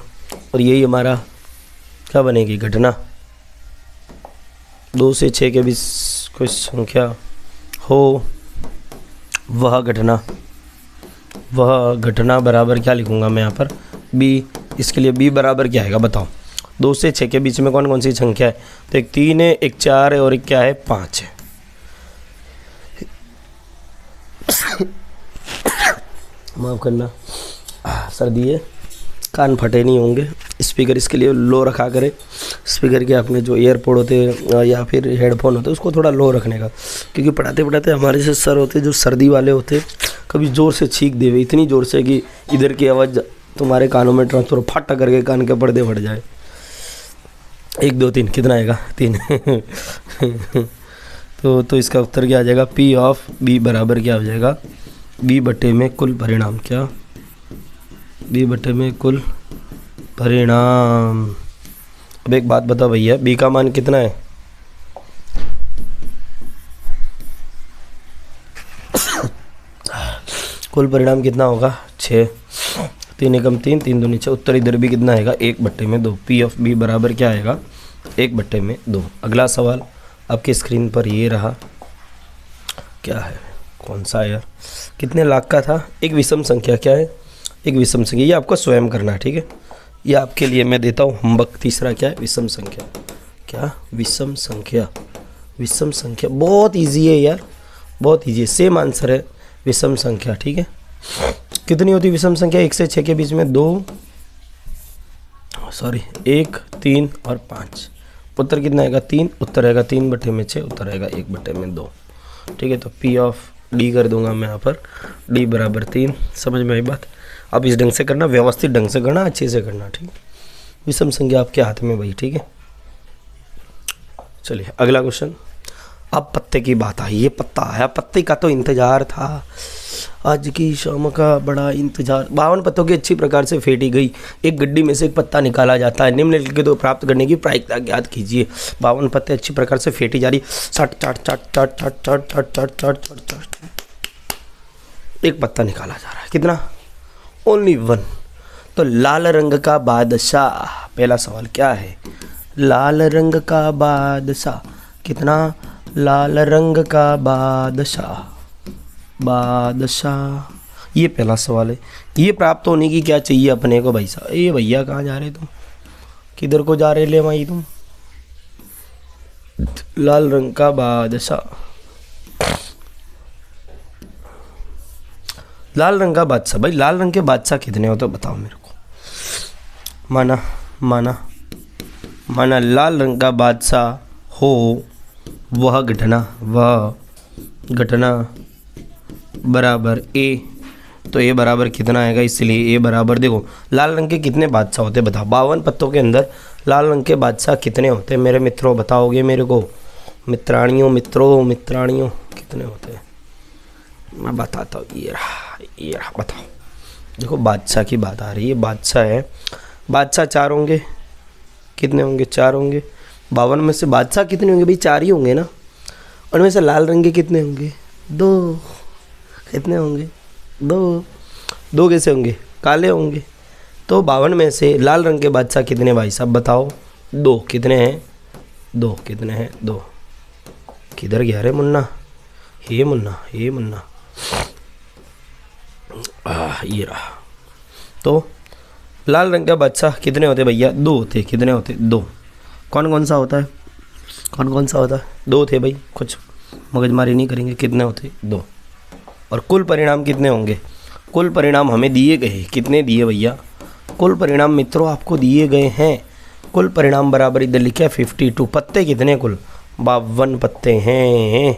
और यही हमारा क्या बनेगी? घटना। 2 से 6 के बीच कोई संख्या हो वह घटना, वह घटना बराबर क्या लिखूंगा मैं यहाँ पर? बी। इसके लिए बी बराबर क्या आएगा बताओ? 2 से 6 के बीच में कौन कौन सी संख्या है? तो एक 3 है, एक 4 है और एक क्या है? 5 है। माफ़ करना, सर्दी है, कान फटे नहीं होंगे। स्पीकर इसके लिए लो रखा करें। स्पीकर के अपने जो ईयरपोड होते हैं या फिर हेडफोन होते हैं उसको थोड़ा लो रखने का, क्योंकि पढ़ाते पढ़ाते हमारे से सर होते जो सर्दी वाले होते कभी ज़ोर से छींक देवे, इतनी ज़ोर से कि इधर की आवाज़ तुम्हारे कानों में ट्रांसफर फटा करके कान के पर्दे फट जाए। 1 2 3 कितना आएगा? 3। तो इसका उत्तर क्या आ जाएगा? पी ऑफ बी बराबर क्या हो जाएगा? बी बट्टे में कुल परिणाम। क्या? बी बट्टे में कुल परिणाम। अब एक बात बताओ भैया, बी का मान कितना है? कुल परिणाम कितना होगा? 6। 3 एकम 3, 3 दूनी 6। उत्तर इधर भी कितना आएगा? 1 बट्टे में 2। पी ऑफ बी बराबर क्या आएगा? 1 बट्टे में 2। अगला सवाल आपके स्क्रीन पर ये रहा। क्या है? कौन सा यार? कितने लाख का था? एक विषम संख्या। क्या है? एक विषम संख्या। ये आपको स्वयं करना है, ठीक है। ये आपके लिए मैं देता हूँ होमवर्क। तीसरा क्या है? विषम संख्या। क्या? विषम संख्या। विषम संख्या बहुत इजी है यार, बहुत इजी है। सेम आंसर है विषम संख्या, ठीक है। कितनी होती है विषम संख्या? 1 से 6 के बीच में 1 3 और 5। उत्तर कितना आएगा? 3। उत्तर आएगा 3 बट्टे में 6। उत्तर आएगा 1 बट्टे में 2, ठीक है। तो पी ऑफ डी कर दूंगा मैं यहाँ पर, डी बराबर 3। समझ में आई बात? आप इस ढंग से करना, व्यवस्थित ढंग से करना, अच्छे से करना, ठीक है। विषम संख्या आपके हाथ में भाई, ठीक है। चलिए अगला क्वेश्चन। अब पत्ते की बात आई। ये पत्ता आया, पत्ते का तो इंतजार था, आज की शाम का बड़ा इंतजार। 52 पत्तों की अच्छी प्रकार से फेंटी गई एक गड्डी में से एक पत्ता निकाला जाता है। निम्नलिखित को प्राप्त करने की प्रायिकता ज्ञात कीजिए। 52 पत्ते अच्छी प्रकार से फेंटी जा रही। चट चट चट चट चट चट चट चट चट चट चट। एक पत्ता निकाला जा रहा है। कितना? ओनली 1। तो लाल रंग का बादशाह। पहला सवाल क्या है? लाल रंग का बादशाह, कितना, लाल रंग का बादशाह, बादशाह। ये पहला सवाल है। ये प्राप्त होने की क्या चाहिए अपने को भाई साहब? ये भैया कहाँ जा रहे तुम, किधर को जा रहे ले भाई तुम? लाल रंग का बादशाह, लाल रंग का बादशाह। भाई लाल रंग के बादशाह कितने हो तो बताओ मेरे को। माना माना माना लाल रंग का बादशाह हो वह घटना बराबर ए, तो ए बराबर कितना आएगा? इसलिए ए बराबर, देखो लाल रंग के कितने बादशाह होते बताओ? 52 पत्तों के अंदर लाल रंग के बादशाह कितने होते मेरे मित्रों? बताओगे मेरे को? मित्राणियों, मित्राणियों कितने होते हैं? मैं बताता हूँ। ये रहा बताओ। देखो बादशाह की बात आ रही है, बादशाह है, बादशाह 4 होंगे, कितने होंगे? 4 होंगे। 52 में से बादशाह कितने होंगे भाई? 4 ही होंगे ना। उनमें से लाल रंग के कितने होंगे? 2। कितने होंगे? 2 कैसे होंगे? काले होंगे। तो 52 में से लाल रंग के बादशाह कितने भाई साहब बताओ? 2। कितने हैं? 2। कितने हैं? 2। किधर गया रे मुन्ना? ये मुन्ना ये रहा। तो लाल रंग का बादशाह कितने होते भैया? 2 होते। कितने होते? 2। कौन कौन सा होता है? 2 थे भाई, कुछ मगजमारी नहीं करेंगे। कितने होते? 2। और कुल परिणाम कितने होंगे? कुल परिणाम हमें दिए गए, कितने दिए भैया? कुल परिणाम मित्रों आपको दिए गए हैं। कुल परिणाम बराबर इधर लिखा 52। पत्ते कितने कुल? 52 पत्ते हैं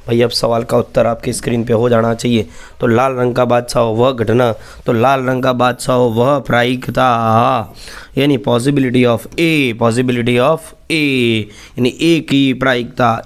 भाई। अब सवाल का उत्तर आपके स्क्रीन पे हो जाना चाहिए। तो लाल रंग का बादशाह हो वह घटना, तो लाल रंग का बादशाह हो वह प्रायिकता, यानी पॉसिबिलिटी ऑफ ए, यानी ए की प्रायिकता,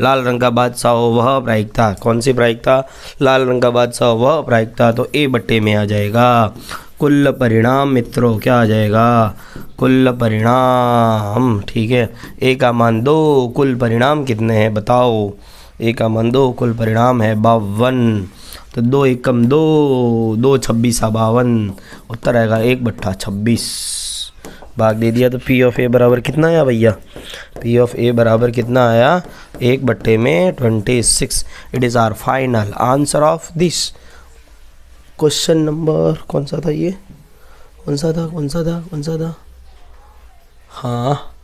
लाल रंग का बादशाह हो वह प्रायिकता। कौन सी प्रायिकता? लाल रंग का बादशाह हो वह प्रायिकता। तो ए बट्टे में आ जाएगा कुल परिणाम मित्रों। क्या आ जाएगा? कुल परिणाम। ठीक है, ए का मान 2, कुल परिणाम कितने हैं बताओ? ए का मान 2, कुल परिणाम है 52। तो 2 एकम 2, 2 26 52। उत्तर आएगा 1/26। भाग दे दिया। तो पी ऑफ ए बराबर कितना आया भैया? पी ऑफ ए बराबर कितना आया? 1/26। It is our final answer of this question number. कौन सा था ये? कौन सा था? हाँ,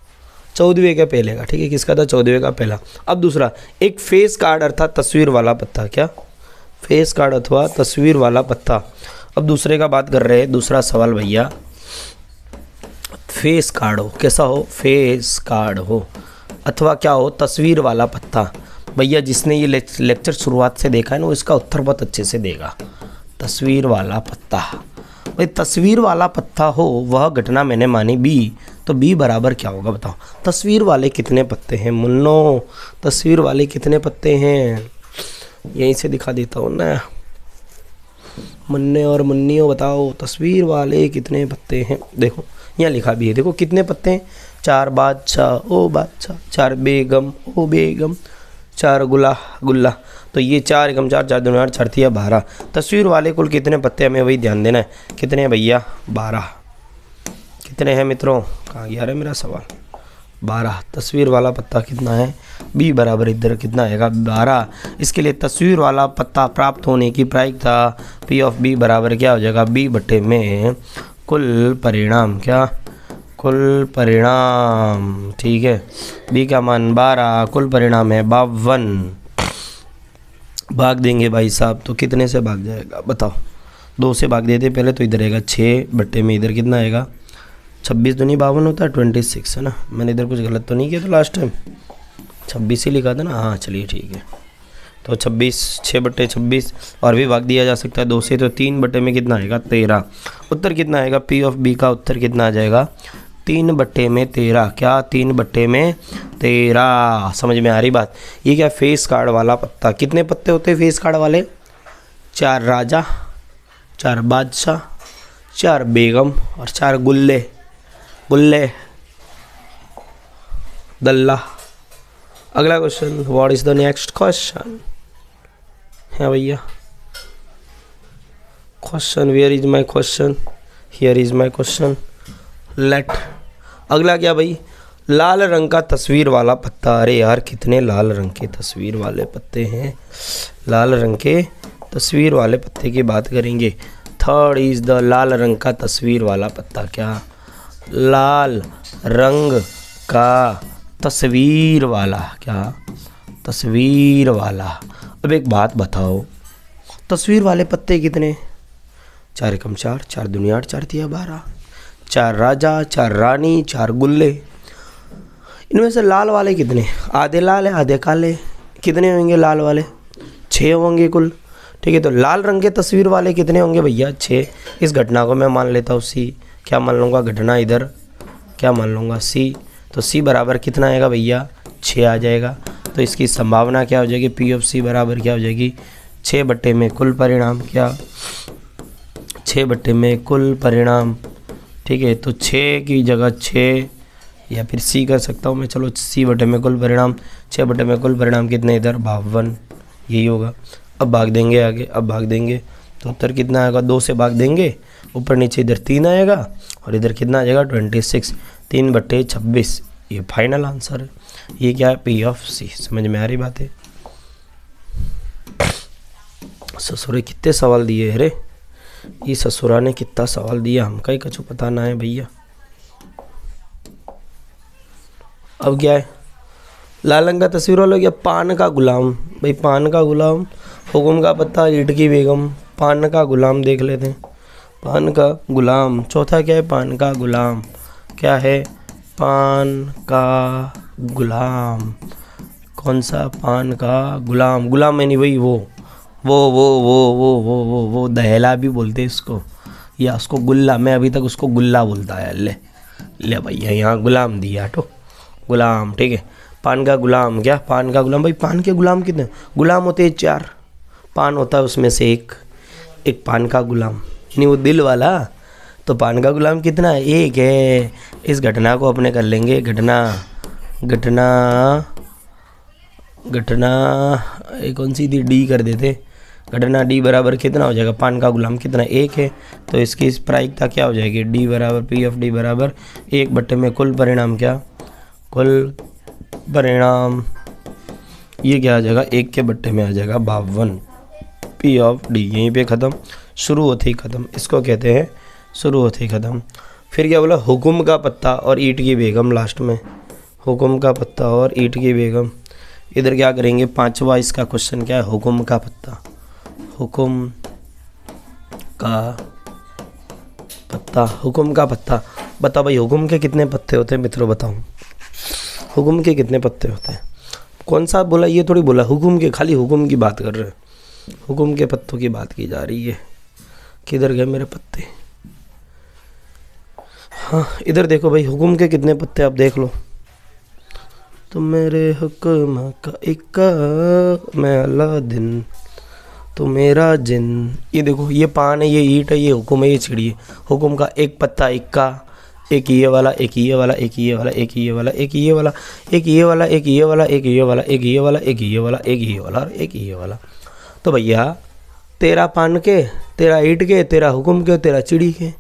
14वें का पहले का। ठीक है, किसका था? 14वें का पहला। अब दूसरा, एक फेस कार्ड अर्थात तस्वीर वाला पत्ता। क्या? फेस कार्ड अथवा तस्वीर वाला पत्ता। अब दूसरे का बात कर रहे हैं। दूसरा सवाल भैया, फेस कार्ड हो, कैसा हो? फेस कार्ड हो अथवा क्या हो? तस्वीर वाला पत्ता। भैया जिसने ये लेक्चर शुरुआत से देखा है ना, वो इसका उत्तर बहुत अच्छे से देगा। तस्वीर वाला पत्ता। भाई तस्वीर वाला पत्ता हो वह घटना मैंने मानी बी, तो बी बराबर क्या होगा बताओ? तस्वीर वाले कितने पत्ते हैं मुन्नो? तस्वीर वाले कितने पत्ते हैं? यहीं से दिखा देता हूँ ना। मुन्ने और मुन्नियों बताओ, तस्वीर वाले कितने पत्ते हैं? देखो यहाँ लिखा भी है, देखो कितने पत्ते हैं? 4 बादशाह ओ बादशाह, 4 बेगम ओ बेगम, 4 गुल्ला। तो ये 4 एकम 4, 4 दूनी 8, 4 तिया 12। तस्वीर वाले कुल कितने पत्ते हमें वही ध्यान देना है। कितने हैं भैया? 12। कितने हैं मित्रों? कहाँ गया रे मेरा सवाल? 12। तस्वीर वाला पत्ता कितना है? बी बराबर इधर कितना आएगा? 12। इसके लिए तस्वीर वाला पत्ता प्राप्त होने की प्रायिकता पी ऑफ बी बराबर क्या हो जाएगा? बी बट्टे में कुल परिणाम। क्या? कुल परिणाम। ठीक है, बी का मान 12, कुल परिणाम है 52। भाग देंगे भाई साहब, तो कितने से भाग जाएगा बताओ? 2 से भाग देते पहले, तो इधर आएगा 6 बट्टे में इधर कितना आएगा? 26 दूनी 52 होता है, 26 है ना। मैंने इधर कुछ गलत तो नहीं किया था लास्ट टाइम? 26 ही लिखा था ना। हाँ चलिए ठीक है। तो 26, 6/26 और भी भाग दिया जा सकता है 2 से। तो 3 बट्टे में कितना आएगा? 13। उत्तर कितना आएगा? पी ऑफ बी का उत्तर कितना आ जाएगा? 3 बट्टे में 13। क्या? 3 बट्टे में 13। समझ में आ रही बात? ये क्या? फेस कार्ड वाला पत्ता। कितने पत्ते होते हैं फेस कार्ड वाले? 4 राजा, 4 बादशाह, 4 बेगम और 4 गुल्ले दल्ला। अगला question, what is the next question? है भैया question, where is my question? Here is my question. लेट। अगला क्या भाई, लाल रंग का तस्वीर वाला पत्ता। अरे यार कितने लाल रंग के तस्वीर वाले पत्ते हैं, लाल रंग के तस्वीर वाले पत्ते की बात करेंगे। थर्ड इज द लाल रंग का तस्वीर वाला पत्ता। क्या, लाल रंग का तस्वीर वाला, क्या, तस्वीर वाला। अब एक बात बताओ, तस्वीर वाले पत्ते कितने, 4 एकम 4, 4 दूनी 8, 4 तिया 12, 4 राजा, 4 रानी, 4 गुल्ले। इनमें से लाल वाले कितने, आधे लाल है आधे काले, कितने होंगे लाल वाले, 6 होंगे कुल। ठीक है, तो लाल रंग के तस्वीर वाले कितने होंगे भैया, 6। इस घटना को मैं मान लेता हूँ सी। क्या मान लूँगा, घटना इधर क्या मान लूँगा, सी। तो सी बराबर कितना आएगा भैया, 6 आ जाएगा। तो इसकी संभावना क्या हो जाएगी, पी ऑफ सी बराबर क्या हो जाएगी, 6 बट्टे में कुल परिणाम। क्या, 6 बट्टे में कुल परिणाम। ठीक है, तो 6 की जगह 6 या फिर सी कर सकता हूँ मैं। चलो सी बटे में कुल परिणाम, 6 बटे में कुल परिणाम कितने, इधर 52, यही होगा। अब भाग देंगे आगे, अब भाग देंगे तो उत्तर कितना आएगा, 2 से भाग देंगे, ऊपर नीचे इधर 3 आएगा और इधर कितना आ जाएगा 26, 3 बटे 26। ये फाइनल आंसर है। ये क्या है, पी ऑफ सी। समझ में आ रही बात है। ससुरे कितने सवाल दिए, अरे ये ससुरा ने कितना सवाल दिया, हमका ही कछु पता ना है भैया। अब क्या है, लाल रंग का तस्वीर वाला क्या, पान का गुलाम। भाई पान का गुलाम, हुकुम का पत्ता, ईंट की बेगम, पान का गुलाम देख लेते हैं। पान का गुलाम। चौथा क्या है, पान का गुलाम। क्या है, पान का गुलाम। कौन सा, पान का गुलाम। गुलाम में नहीं भाई वो दहला भी बोलते इसको, या उसको गुल्ला, मैं अभी तक उसको गुल्ला बोलता है। ले भैया यहाँ गुलाम दिया तो गुलाम। ठीक है, पान का गुलाम। क्या, पान का गुलाम। भाई पान के गुलाम कितने, गुलाम होते हैं 4, पान होता है उसमें से एक पान का गुलाम, यानी वो दिल वाला। तो पान का गुलाम कितना है, 1 है। इस घटना को अपने कर लेंगे, घटना ये कौन सी थी, डी कर देते। घटना डी बराबर कितना हो जाएगा, पान का गुलाम कितना, 1 है। तो इसकी प्रायिकता क्या हो जाएगी, डी बराबर पी ऑफ डी बराबर 1 बट्टे में कुल परिणाम। क्या, कुल परिणाम। ये क्या आ जाएगा, 1 के बट्टे में आ जाएगा 52। पी ऑफ डी यहीं पे ख़त्म, शुरू होते ही ख़त्म। इसको कहते हैं शुरू होते ही ख़त्म। फिर क्या बोला, हुकुम का पत्ता और ईंट की बेगम लास्ट में। हुकुम का पत्ता और ईंट की बेगम। इधर क्या करेंगे, 5वां इसका क्वेश्चन क्या है, हुकुम का पत्ता। हुकुम का पत्ता, हुकुम का पत्ता। बताओ भाई हुकुम के कितने पत्ते होते हैं मित्रों, बताओ हुकुम के कितने पत्ते होते हैं। कौन सा बोला, ये थोड़ी बोला हुकुम के, खाली हुकुम की बात कर रहे हैं, हुकुम के पत्तों की बात की जा रही है। किधर गए मेरे पत्ते, हाँ इधर देखो भाई, हुकुम के कितने पत्ते आप देख लो। तुम मेरे हुक्म का इक्का, मैं अलादीन, तो मेरा जिन। ये देखो, ये पान है, ये ईंट है, ये हुकुम है, ये चिड़ी है। हुकुम का एक पत्ता इक्का, एक ये वाला, एक ये वाला, एक ये वाला, एक ये वाला, एक ये वाला, एक ये वाला, एक ये वाला, एक ये वाला, एक ये वाला, एक ये वाला, एक ये वाला और एक ये वाला। तो भैया तेरा पान के, तेरा ईंट के, तेरा हुकुम के, तेरा चिड़ी के,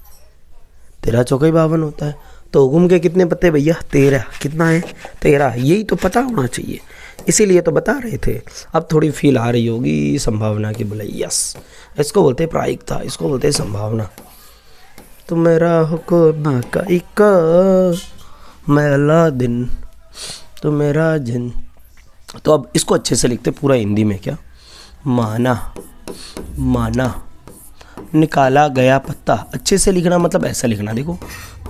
तेरा चौके 52 होता है। तो हुकुम के कितने पत्ते भैया, 13। कितना है, 13। यही तो पता होना चाहिए, इसीलिए तो बता रहे थे। अब थोड़ी फील आ रही होगी संभावना की, बोले यस, इसको बोलते प्रायिकता, इसको बोलते संभावना। तो मेरा हुक्म का इक्का, मैं अलादीन, तो मेरा जिन। तो अब इसको अच्छे से लिखते पूरा हिंदी में। क्या, माना, माना निकाला गया पत्ता। अच्छे से लिखना, मतलब ऐसा लिखना, देखो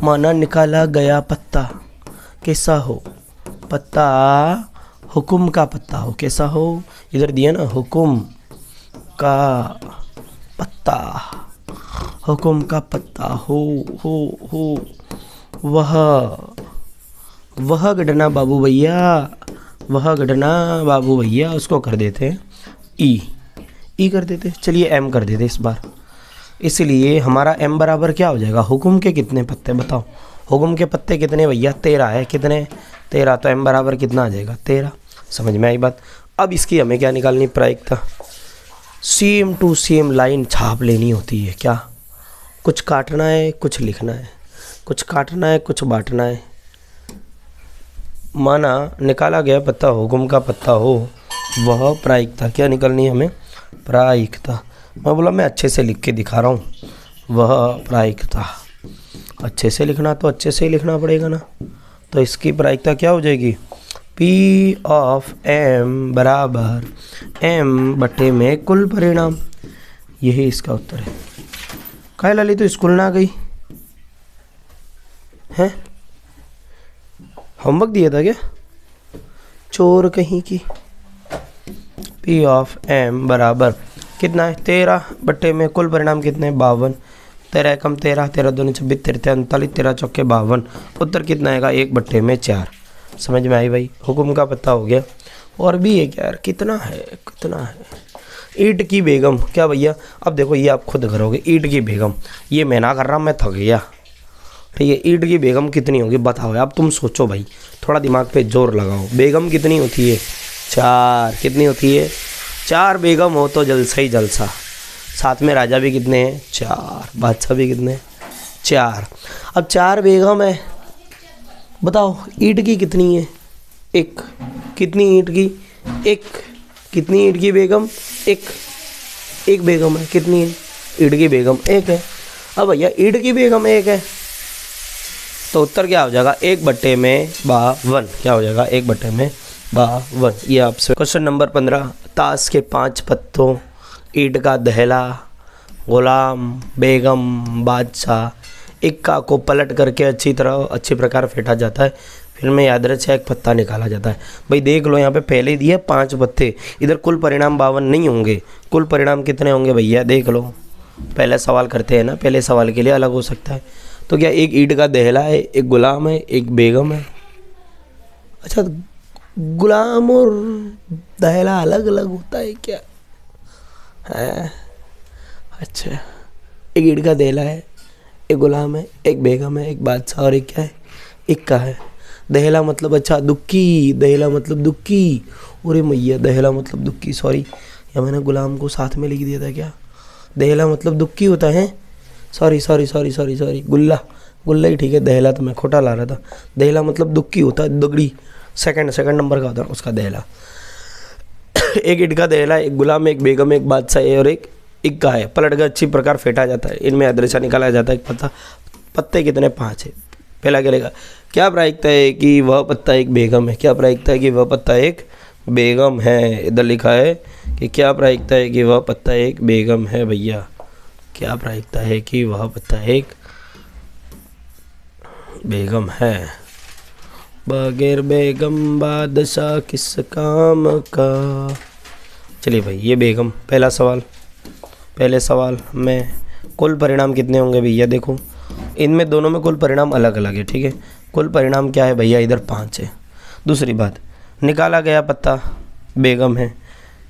माना निकाला गया पत्ता कैसा हो, पत्ता हुकुम का पत्ता हो, कैसा हो, इधर दिया ना, हुकुम का पत्ता, हुकुम का पत्ता हो वह घटना बाबू भैया, वह घटना बाबू भैया, उसको कर देते हैं ई कर देते। चलिए एम कर देते इस बार। इसलिए हमारा एम बराबर क्या हो जाएगा, हुकुम के कितने पत्ते बताओ। हुकुम के पत्ते कितने भैया, 13 है। कितने, 13। तो एम बराबर कितना आ जाएगा, 13। समझ में आई बात। अब इसकी हमें क्या निकालनी, प्रायिकता। सेम टू सेम लाइन छाप लेनी होती है। क्या, कुछ काटना है, कुछ लिखना है, कुछ काटना है, कुछ बांटना है। माना निकाला गया पत्ता हुक्म का पत्ता हो, वह प्रायिकता, क्या निकलनी है हमें? प्रायिकता। मैं बोला मैं अच्छे से लिख के दिखा रहा हूँ, वह प्रायिकता। अच्छे से लिखना तो अच्छे से ही लिखना पड़ेगा ना। तो इसकी प्रायिकता क्या हो जाएगी? P ऑफ M बराबर M बटे में कुल परिणाम। यही इसका उत्तर है। काहे लाली तो स्कूल ना गई हैं? होमवर्क दिया था क्या? चोर कहीं की। P ऑफ M बराबर कितना है? 13 बटे में कुल परिणाम कितने? 52। 13 एकम 13, 13 दूनी 26, 13 39, 13 चौके 52। उत्तर कितना आएगा? 1 बटे में 4। समझ में आई भाई? हुक्म का पता हो गया। और भी एक यार, कितना है, कितना है? ईंट की बेगम। क्या भैया? अब देखो ये आप खुद करोगे। ईंट की बेगम, ये मैं ना कर रहा, मैं थक गया। ठीक है, ईंट की बेगम कितनी होगी बताओ। अब तुम सोचो भाई, थोड़ा दिमाग पे जोर लगाओ। बेगम कितनी होती है? 4। कितनी होती है? 4 बेगम हो तो जलसा ही जलसा। साथ में राजा भी कितने हैं? 4। बादशाह भी कितने हैं? 4। अब 4 बेगम है, बताओ ईंट की कितनी है? 1। कितनी ईंट की? 1। कितनी ईंट की बेगम? 1 बेगम है। कितनी ईंट की बेगम? 1 है। अब भैया ईंट की बेगम 1 है, तो उत्तर क्या हो जाएगा? 1 बटे में 52। क्या हो जाएगा? 1 बटे में 52। ये आपसे क्वेश्चन नंबर 15। ताश के 5 पत्तों, ईंट का दहला, गुलाम, बेगम, बादशाह, इक्का को पलट करके अच्छी प्रकार फेंटा जाता है। फिर में यादृच्छिक एक पत्ता निकाला जाता है। भाई देख लो, यहाँ पे पहले दिए 5 पत्ते, इधर कुल परिणाम 52 नहीं होंगे। कुल परिणाम कितने होंगे भैया? देख लो, पहले सवाल करते हैं ना, पहले सवाल के लिए अलग हो सकता है। तो क्या एक ईंट का दहला है, एक गुलाम है, एक बेगम है? अच्छा, गुलाम और दहला अलग अलग होता है क्या? है अच्छा, एक ईंट का दहला है, एक गुलाम है, एक बेगम है, एक बादशाह और एक क्या है? इक्का है। दहला मतलब अच्छा दुक्की, दहला मतलब दुक्की। अरे मैया, दहला मतलब दुक्की, सॉरी, या मैंने गुलाम को साथ में लिख दिया था क्या? दहला मतलब दुक्की होता है। सॉरी, गुल्ला ही ठीक है। दहला तो मैं खोटा ला रहा था। दहला मतलब दुक्की होता है, दुगड़ी। सेकंड नंबर का होता है उसका दहला। एक ईंट का दहला, एक गुलाम, एक बेगम, एक बादशाह है और एक इक्का है। पलट कर अच्छी प्रकार फेंटा जाता है। इनमें अदृश्य निकाला जाता है। पत्ता, पत्ते कितने? 5 है। पहला क्या लेगा? क्या प्रायिकता है कि वह पत्ता एक बेगम है? क्या प्रायिकता है कि वह पत्ता एक बेगम है? इधर लिखा है कि क्या प्रायिकता है कि वह पत्ता एक बेगम है। भैया क्या प्रायिकता है कि वह पत्ता एक बेगम है? बगैर बेगम बादशाह किस काम का। चलिए भाई, ये बेगम। पहले सवाल में कुल परिणाम कितने होंगे भैया? देखो, इनमें दोनों में कुल परिणाम अलग अलग है। ठीक है, कुल परिणाम क्या है भैया? इधर 5 है। दूसरी बात, निकाला गया पत्ता बेगम है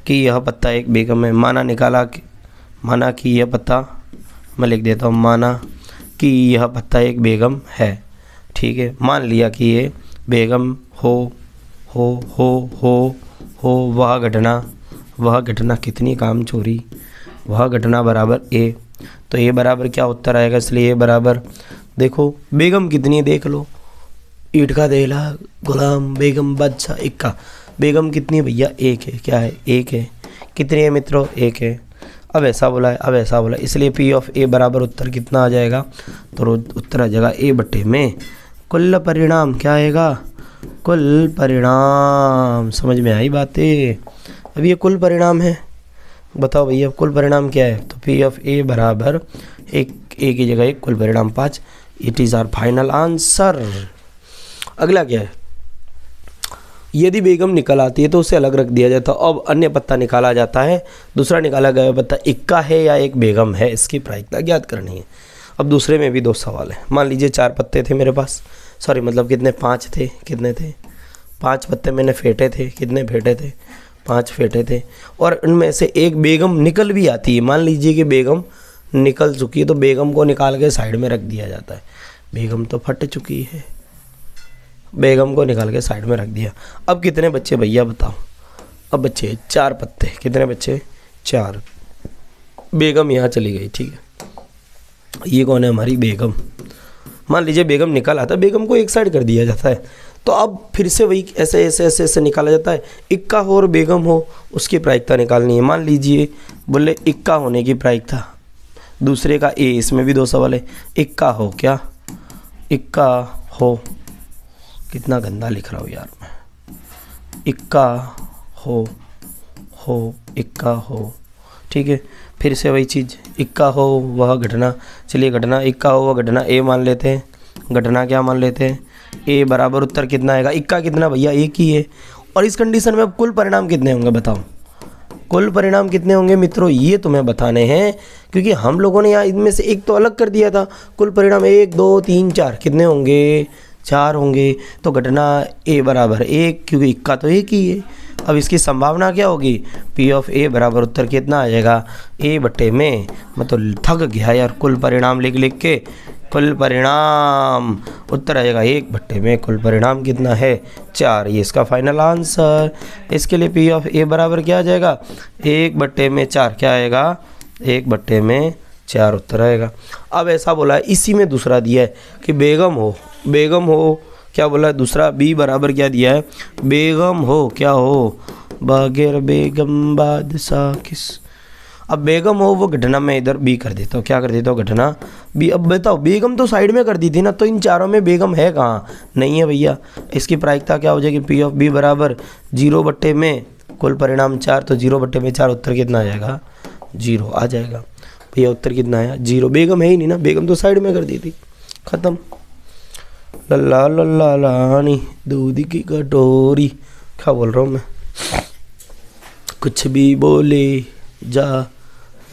कि यह पत्ता एक बेगम है। माना कि यह पत्ता, मैं लिख देता हूँ, माना कि यह पत्ता एक बेगम है। ठीक है, मान लिया कि ये बेगम हो। वह घटना कितनी काम चोरी? वह घटना बराबर ए। तो ये बराबर क्या उत्तर आएगा? इसलिए ये बराबर, देखो बेगम कितनी देख लो। ईंट का देहला, गुलाम, बेगम, बादशाह, इक्का। बेगम कितनी भैया? 1 है। क्या है? 1 है। कितनी है मित्रों? 1 है। अब ऐसा बोला, इसलिए P ऑफ A बराबर उत्तर कितना आ जाएगा? तो उत्तर आ जाएगा 1 बटे में कुल परिणाम। क्या आएगा? कुल परिणाम। समझ में आई बातें? अब ये कुल परिणाम है, बताओ भैया कुल परिणाम क्या है? तो P ऑफ A बराबर एक की जगह एक, कुल परिणाम 5। It is our final answer. अगला क्या है? यदि बेगम निकल आती है तो उसे अलग रख दिया जाता है। अब अन्य पत्ता निकाला जाता है। दूसरा निकाला गया पत्ता इक्का है या एक बेगम है, इसकी प्रायिकता ज्ञात करनी है। अब दूसरे में भी 2 सवाल है। मान लीजिए 4 पत्ते थे मेरे पास, सॉरी मतलब कितने? 5 थे। कितने थे? 5 पत्ते मैंने फेंटे थे। कितने फेंटे थे? 5 फेंटे थे। और उनमें से एक बेगम निकल भी आती है। मान लीजिए कि बेगम निकल चुकी है, तो बेगम को निकाल के साइड में रख दिया जाता है। बेगम तो फट चुकी है, बेगम को निकाल के साइड में रख दिया। अब कितने बच्चे भैया बताओ? अब बच्चे 4 पत्ते। कितने बच्चे? 4। बेगम यहाँ चली गई। ठीक है, ये कौन है? हमारी बेगम। मान लीजिए बेगम निकल आता है, बेगम को एक साइड कर दिया जाता है, तो अब फिर से वही ऐसे ऐसे ऐसे ऐसे निकाला जाता है। इक्का हो और बेगम हो, उसकी प्रायिकता निकालनी है। मान लीजिए बोले इक्का होने की प्रायिकता, दूसरे का ए, इसमें भी 2 सवाल है। इक्का हो, क्या इक्का हो, कितना गंदा लिख रहा हूँ यार मैं, इक्का हो इक्का हो, ठीक है। फिर से वही चीज़, इक्का हो वह घटना, चलिए घटना इक्का हो वह घटना ए मान लेते हैं, घटना क्या मान लेते हैं ए बराबर, उत्तर कितना आएगा, इक्का कितना भैया एक ही है। और इस कंडीशन में अब कुल परिणाम कितने होंगे बताओ, कुल परिणाम कितने होंगे मित्रों, ये तुम्हें बताने हैं, क्योंकि हम लोगों ने यहाँ इनमें से एक तो अलग कर दिया था। कुल परिणाम 1 2 3 4 कितने होंगे, 4 होंगे। तो घटना ए बराबर 1, क्योंकि इक्का तो एक ही है। अब इसकी संभावना क्या होगी, पी ऑफ ए बराबर उत्तर कितना आ जाएगा, ए बटे में, मैं तो थक गया यार कुल परिणाम लिख लिख के। कुल परिणाम उत्तर आ जाएगा 1 बटे में, कुल परिणाम कितना है 4, ये इसका फाइनल आंसर। इसके लिए पी ऑफ ए बराबर क्या आ जाएगा, 1 बटे में 4 क्या आएगा, 1 बटे में 4 उत्तर आएगा। अब ऐसा बोला है, इसी में दूसरा दिया है कि बेगम हो क्या बोला है दूसरा, बी बराबर क्या दिया है, बेगम हो क्या हो, बगैर बेगम बादशाह किस। अब बेगम हो वो घटना में इधर बी कर देता हूँ, क्या कर देता हूँ घटना बी। अब बताओ बेगम तो साइड में कर दी थी ना, तो इन चारों में बेगम है कहाँ, नहीं है भैया। इसकी प्रायिकता क्या हो जाएगी, पी ऑफ बी बराबर 0 बट्टे में कुल परिणाम 4, तो 0 बट्टे में 4 उत्तर कितना आ जाएगा, 0 आ जाएगा भैया। उत्तर कितना आया 0, बेगम है ही नहीं ना, बेगम तो साइड में कर दी थी, ख़त्म। लल्ला लल्ला लानी दूध की कटोरी, क्या बोल रहा हूँ मैं, कुछ भी बोले जा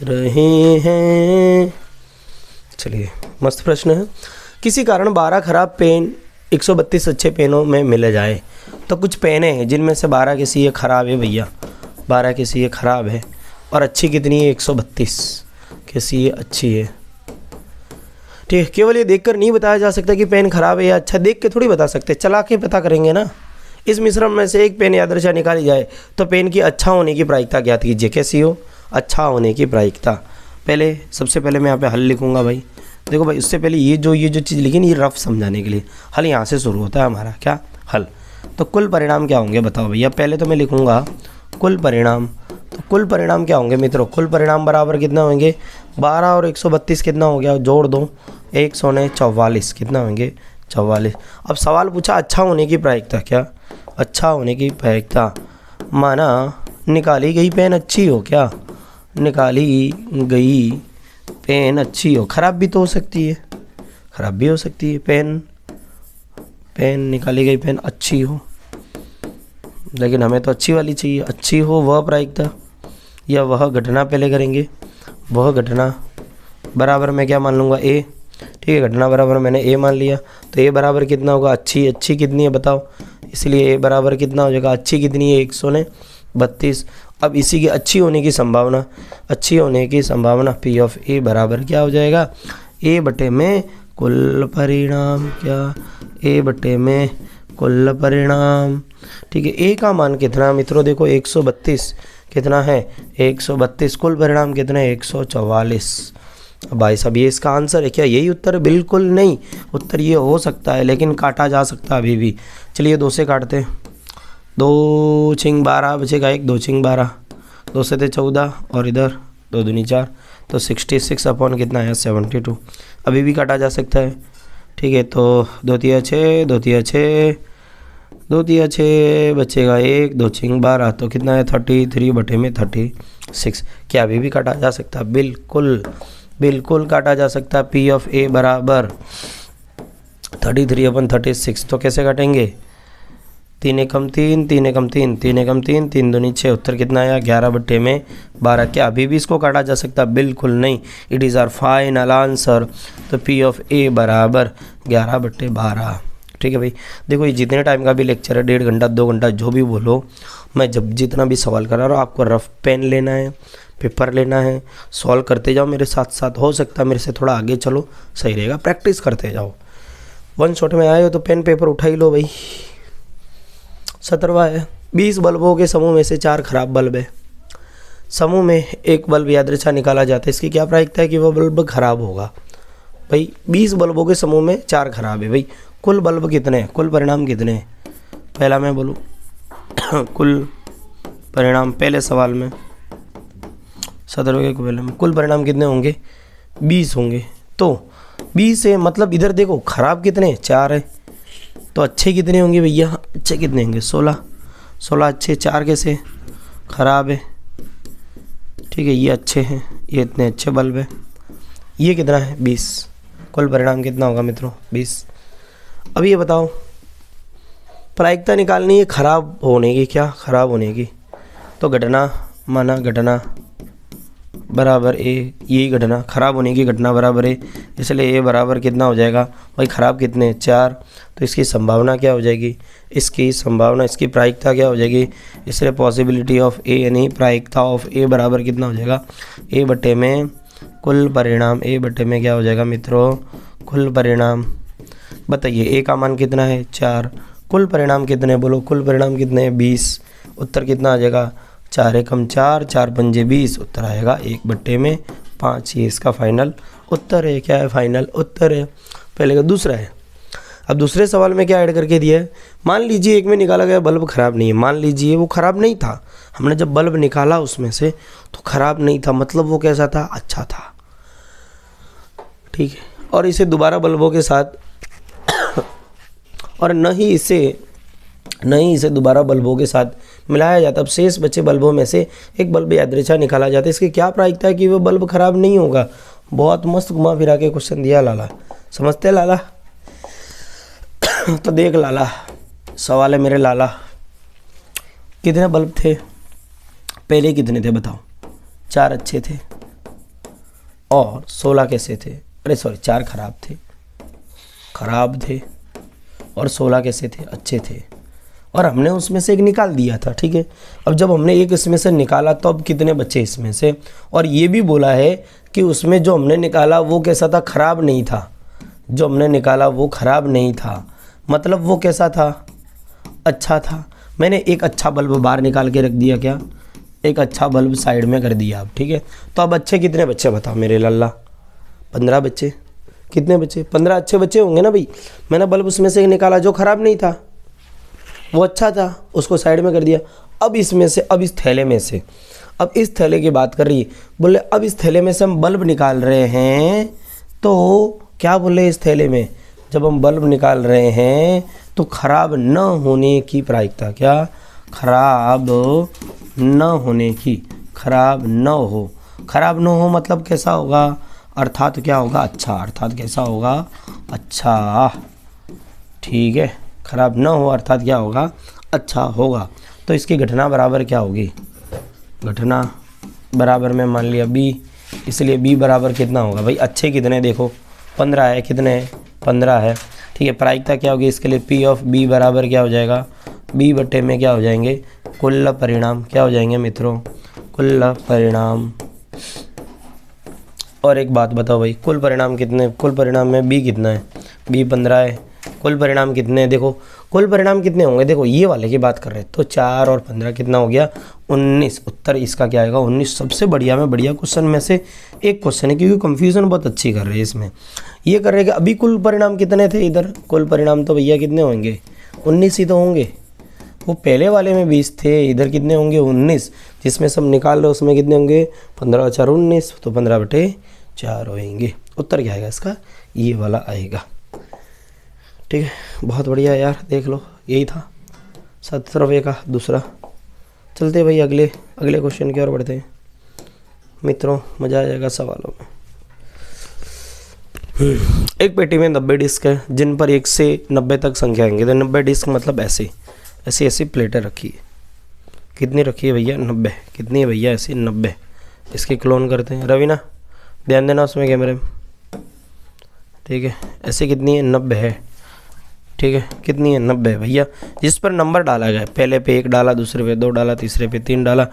रहे हैं। चलिए मस्त प्रश्न है। किसी कारण 12 खराब पेन 132 अच्छे पेनों में मिले जाए, तो कुछ पेनें हैं जिनमें से 12 की सी खराब है भैया, 12 की सी खराब है, और अच्छी कितनी है 132 की सी अच्छी है, ठीक है। केवल ये देखकर नहीं बताया जा सकता कि पेन खराब है या अच्छा, देख के थोड़ी बता सकते, चला के पता करेंगे ना। इस मिश्रण में से एक पेन यादृच्छा निकाली जाए, तो पेन की अच्छा होने की प्रायिकता ज्ञात कीजिए। कैसी हो, अच्छा होने की प्रायिकता। पहले सबसे पहले मैं यहाँ पे हल लिखूँगा भाई, देखो भाई उससे पहले ये जो चीज़ लिखी ना, ये रफ समझाने के लिए, हल यहाँ से शुरू होता है हमारा, क्या हल। तो कुल परिणाम क्या होंगे बताओ भैया, पहले तो मैं लिखूँगा कुल परिणाम। तो कुल परिणाम क्या होंगे मित्रों, कुल परिणाम बराबर कितना होंगे, 12 और 132 कितना हो गया, जोड़ दो 144, कितना होंगे 44। अब सवाल पूछा अच्छा होने की प्रायिकता, क्या अच्छा होने की प्रायिकता, माना निकाली गई पेन अच्छी हो, क्या निकाली गई पेन अच्छी हो, खराब भी तो हो सकती है, खराब भी हो सकती है, पेन निकाली गई पेन अच्छी हो, लेकिन हमें तो अच्छी वाली चाहिए। अच्छी हो वह प्रायिकता या वह घटना पहले करेंगे, वह घटना बराबर मैं क्या मान लूँगा ए, ठीक है। घटना बराबर मैंने ए मान लिया, तो ए बराबर कितना होगा, अच्छी कितनी है बताओ, इसलिए ए बराबर कितना हो जाएगा, अच्छी कितनी है 132। अब इसी की अच्छी होने की संभावना पी ऑफ ए बराबर क्या हो जाएगा, ए बटे में कुल परिणाम, क्या ए बटे में कुल परिणाम, ठीक है। ए का मान कितना मित्रों, देखो 132 कितना है 132, कुल परिणाम कितना है 144। भाई साहब ये इसका आंसर है क्या, यही उत्तर, बिल्कुल नहीं, उत्तर ये हो सकता है लेकिन काटा जा सकता है अभी भी। चलिए 2 से काटते हैं, 2 छिंग 12 बचेगा 1, 2 छिंग 12, 2 से थे 14 और इधर 2 दूनी 4, तो 66 अपॉन कितना है 72, अभी भी काटा जा सकता है, ठीक है। तो 2 तिया 6, 2 तिया 6, 2 तिया 6 बचेगा 1, 2 छिंग 12, तो कितना है 33 बटे में 36, क्या अभी भी काटा जा सकता है, बिल्कुल काटा जा सकता है। पी ऑफ ए बराबर 33/36, तो कैसे काटेंगे, 3 एकम 3, 3 एकम 3, 3 एकम 3, 3 दूनी 6, उत्तर कितना आया 11 बटे में 12, क्या अभी भी इसको काटा जा सकता है, बिल्कुल नहीं, it is our final answer. तो पी ऑफ ए बराबर 11 बटे 12, ठीक है भाई। देखो ये जितने टाइम का भी लेक्चर है, 1.5 घंटा 2 घंटा जो भी बोलो, मैं जब जितना भी सवाल करा रहा हूँ, आपको रफ पेन लेना है, पेपर लेना है, सॉल्व करते जाओ मेरे साथ साथ, हो सकता है मेरे से थोड़ा आगे चलो, सही रहेगा, प्रैक्टिस करते जाओ। 1 शॉट में आए हो तो पेन पेपर उठा ही लो भाई। 17वां है, 20 बल्बों के समूह में से 4 खराब बल्ब है, समूह में एक बल्ब यादृच्छा निकाला जाता है, इसकी क्या प्रायिकता है कि वह बल्ब खराब होगा, भाई 20 बल्बों के समूह में 4 खराब है। भाई कुल बल्ब कितने हैं, कुल परिणाम कितने हैं? पहला मैं बोलूँ कुल परिणाम, पहले सवाल में 17 के पहले में कुल परिणाम कितने होंगे? 20 होंगे। तो 20 है, मतलब इधर देखो खराब कितने हैं? 4 है। तो अच्छे कितने होंगे भैया? अच्छे कितने होंगे? 16। 16 अच्छे, 4 कैसे खराब है? ठीक है, ये अच्छे हैं, ये इतने अच्छे बल्ब है। ये कितना है? 20। कुल परिणाम कितना होगा मित्रों? 20। अब ये बताओ, प्रायिकता निकालनी है खराब होने की। क्या खराब होने की? तो घटना माना घटना बराबर ए, यही घटना खराब होने की घटना बराबर ए, इसलिए ए बराबर कितना हो जाएगा भाई? खराब कितने? 4। तो इसकी संभावना क्या हो जाएगी? इसकी संभावना, इसकी प्रायिकता क्या हो जाएगी? इसलिए पॉसिबिलिटी ऑफ ए यानी प्रायिकता ऑफ ए बराबर कितना हो जाएगा? ए बटे में कुल परिणाम, ए बटे में क्या हो जाएगा मित्रों? कुल परिणाम। बताइए ए का मान कितना है? 4। कुल परिणाम कितने? बोलो कुल परिणाम कितने हैं? 20। उत्तर कितना आ जाएगा? 4 एकम 4, 4 पंजे 20। उत्तर आएगा 1 बट्टे में 5। ये इसका फाइनल उत्तर है। क्या है? फाइनल उत्तर है। पहले का दूसरा है। अब दूसरे सवाल में क्या ऐड करके दिया है? मान लीजिए एक में निकाला गया बल्ब खराब नहीं है। मान लीजिए वो खराब नहीं था, हमने जब बल्ब निकाला उसमें से तो खराब नहीं था, मतलब वो कैसा था? अच्छा था। ठीक है, और इसे दोबारा बल्बों के साथ और न ही इसे दोबारा बल्बों के साथ मिलाया जाता। अब शेष बचे बल्बों में से एक बल्ब यादृच्छा निकाला जाता है। इसकी क्या प्रायिकता है कि वो बल्ब खराब नहीं होगा? बहुत मस्त घुमा फिरा के क्वेश्चन दिया लाला, समझते लाला? तो देख लाला, सवाल है मेरे लाला, कितने बल्ब थे पहले? कितने थे बताओ? 4 अच्छे थे और 16 कैसे थे? अरे सॉरी, 4 खराब थे और 16 कैसे थे? अच्छे थे। और हमने उसमें से एक निकाल दिया था। ठीक है, अब जब हमने एक इसमें से निकाला तो अब कितने बचे इसमें से? और ये भी बोला है कि उसमें जो हमने निकाला वो कैसा था? खराब नहीं था। जो हमने निकाला वो खराब नहीं था, मतलब वो कैसा था? अच्छा था। मैंने एक अच्छा बल्ब बाहर निकाल के रख दिया। क्या? एक अच्छा बल्ब साइड में कर दिया अब। ठीक है, तो अब अच्छे कितने बच्चे बताओ मेरे लल्ला? 15 बच्चे। कितने बच्चे? 15 अच्छे बच्चे होंगे ना भाई। मैंने बल्ब उसमें से निकाला जो खराब नहीं था, वो अच्छा था, उसको साइड में कर दिया। अब इसमें से, अब इस थैले में से, अब इस थैले की बात कर रही है, बोले अब इस थैले में से हम बल्ब निकाल रहे हैं। तो क्या बोले? इस थैले में जब हम बल्ब निकाल रहे हैं तो खराब न होने की प्रायिकता। क्या? खराब न होने की, खराब न हो। खराब न हो मतलब कैसा होगा? अर्थात क्या होगा? अच्छा। अर्थात कैसा होगा? अच्छा। ठीक है, खराब न हो अर्थात क्या होगा? अच्छा होगा। तो इसकी घटना बराबर क्या होगी? घटना बराबर में मान लिया बी, इसलिए बी बराबर कितना होगा भाई? अच्छे कितने? देखो 15 है। कितने है? 15 है। ठीक है, प्रायिकता क्या होगी इसके लिए? पी ऑफ बी बराबर क्या हो जाएगा? बी बट्टे में क्या हो जाएंगे? कुल परिणाम। क्या हो जाएंगे मित्रों? कुल परिणाम। और एक बात बताओ भाई, कुल परिणाम कितने? कुल परिणाम में बी कितना है? बी 15 है। कुल परिणाम कितने हैं? देखो कुल परिणाम कितने होंगे? देखो ये वाले की बात कर रहे हैं तो 4 और 15 कितना हो गया? 19। उत्तर इसका क्या आएगा? 19। सबसे बढ़िया में बढ़िया क्वेश्चन में से एक क्वेश्चन है, क्योंकि कंफ्यूजन बहुत अच्छी कर रहे हैं इसमें। ये कर रहे हैं कि अभी कुल परिणाम कितने थे इधर? कुल परिणाम तो भैया कितने होंगे? 19 ही तो होंगे। वो पहले वाले में 20 थे, इधर कितने होंगे? 19। जिसमें सब निकाल रहे उसमें कितने होंगे? 15 और 4 19, तो 15/4 होंगे। उत्तर क्या आएगा इसका? ये वाला आएगा। ठीक है, बहुत बढ़िया यार, देख लो यही था 17वें का दूसरा। चलते भाई अगले क्वेश्चन की ओर बढ़ते हैं मित्रों, मज़ा आ जाएगा सवालों में। एक पेटी में 90 डिस्क है जिन पर 1 से 90 तक संख्या आएंगे। तो 90 डिस्क मतलब ऐसी प्लेटें रखी है। कितनी रखी है भैया? 90। कितनी है भैया? ऐसी 90। इसके क्लोन करते हैं। रवीना ध्यान देना उसमें कैमरे में। ठीक है, ऐसे कितनी है? 90 है। ठीक है, कितनी है? 90 है भैया। जिस पर नंबर डाला गया, पहले पे 1 डाला, दूसरे पे 2 डाला, तीसरे पे 3 डाला,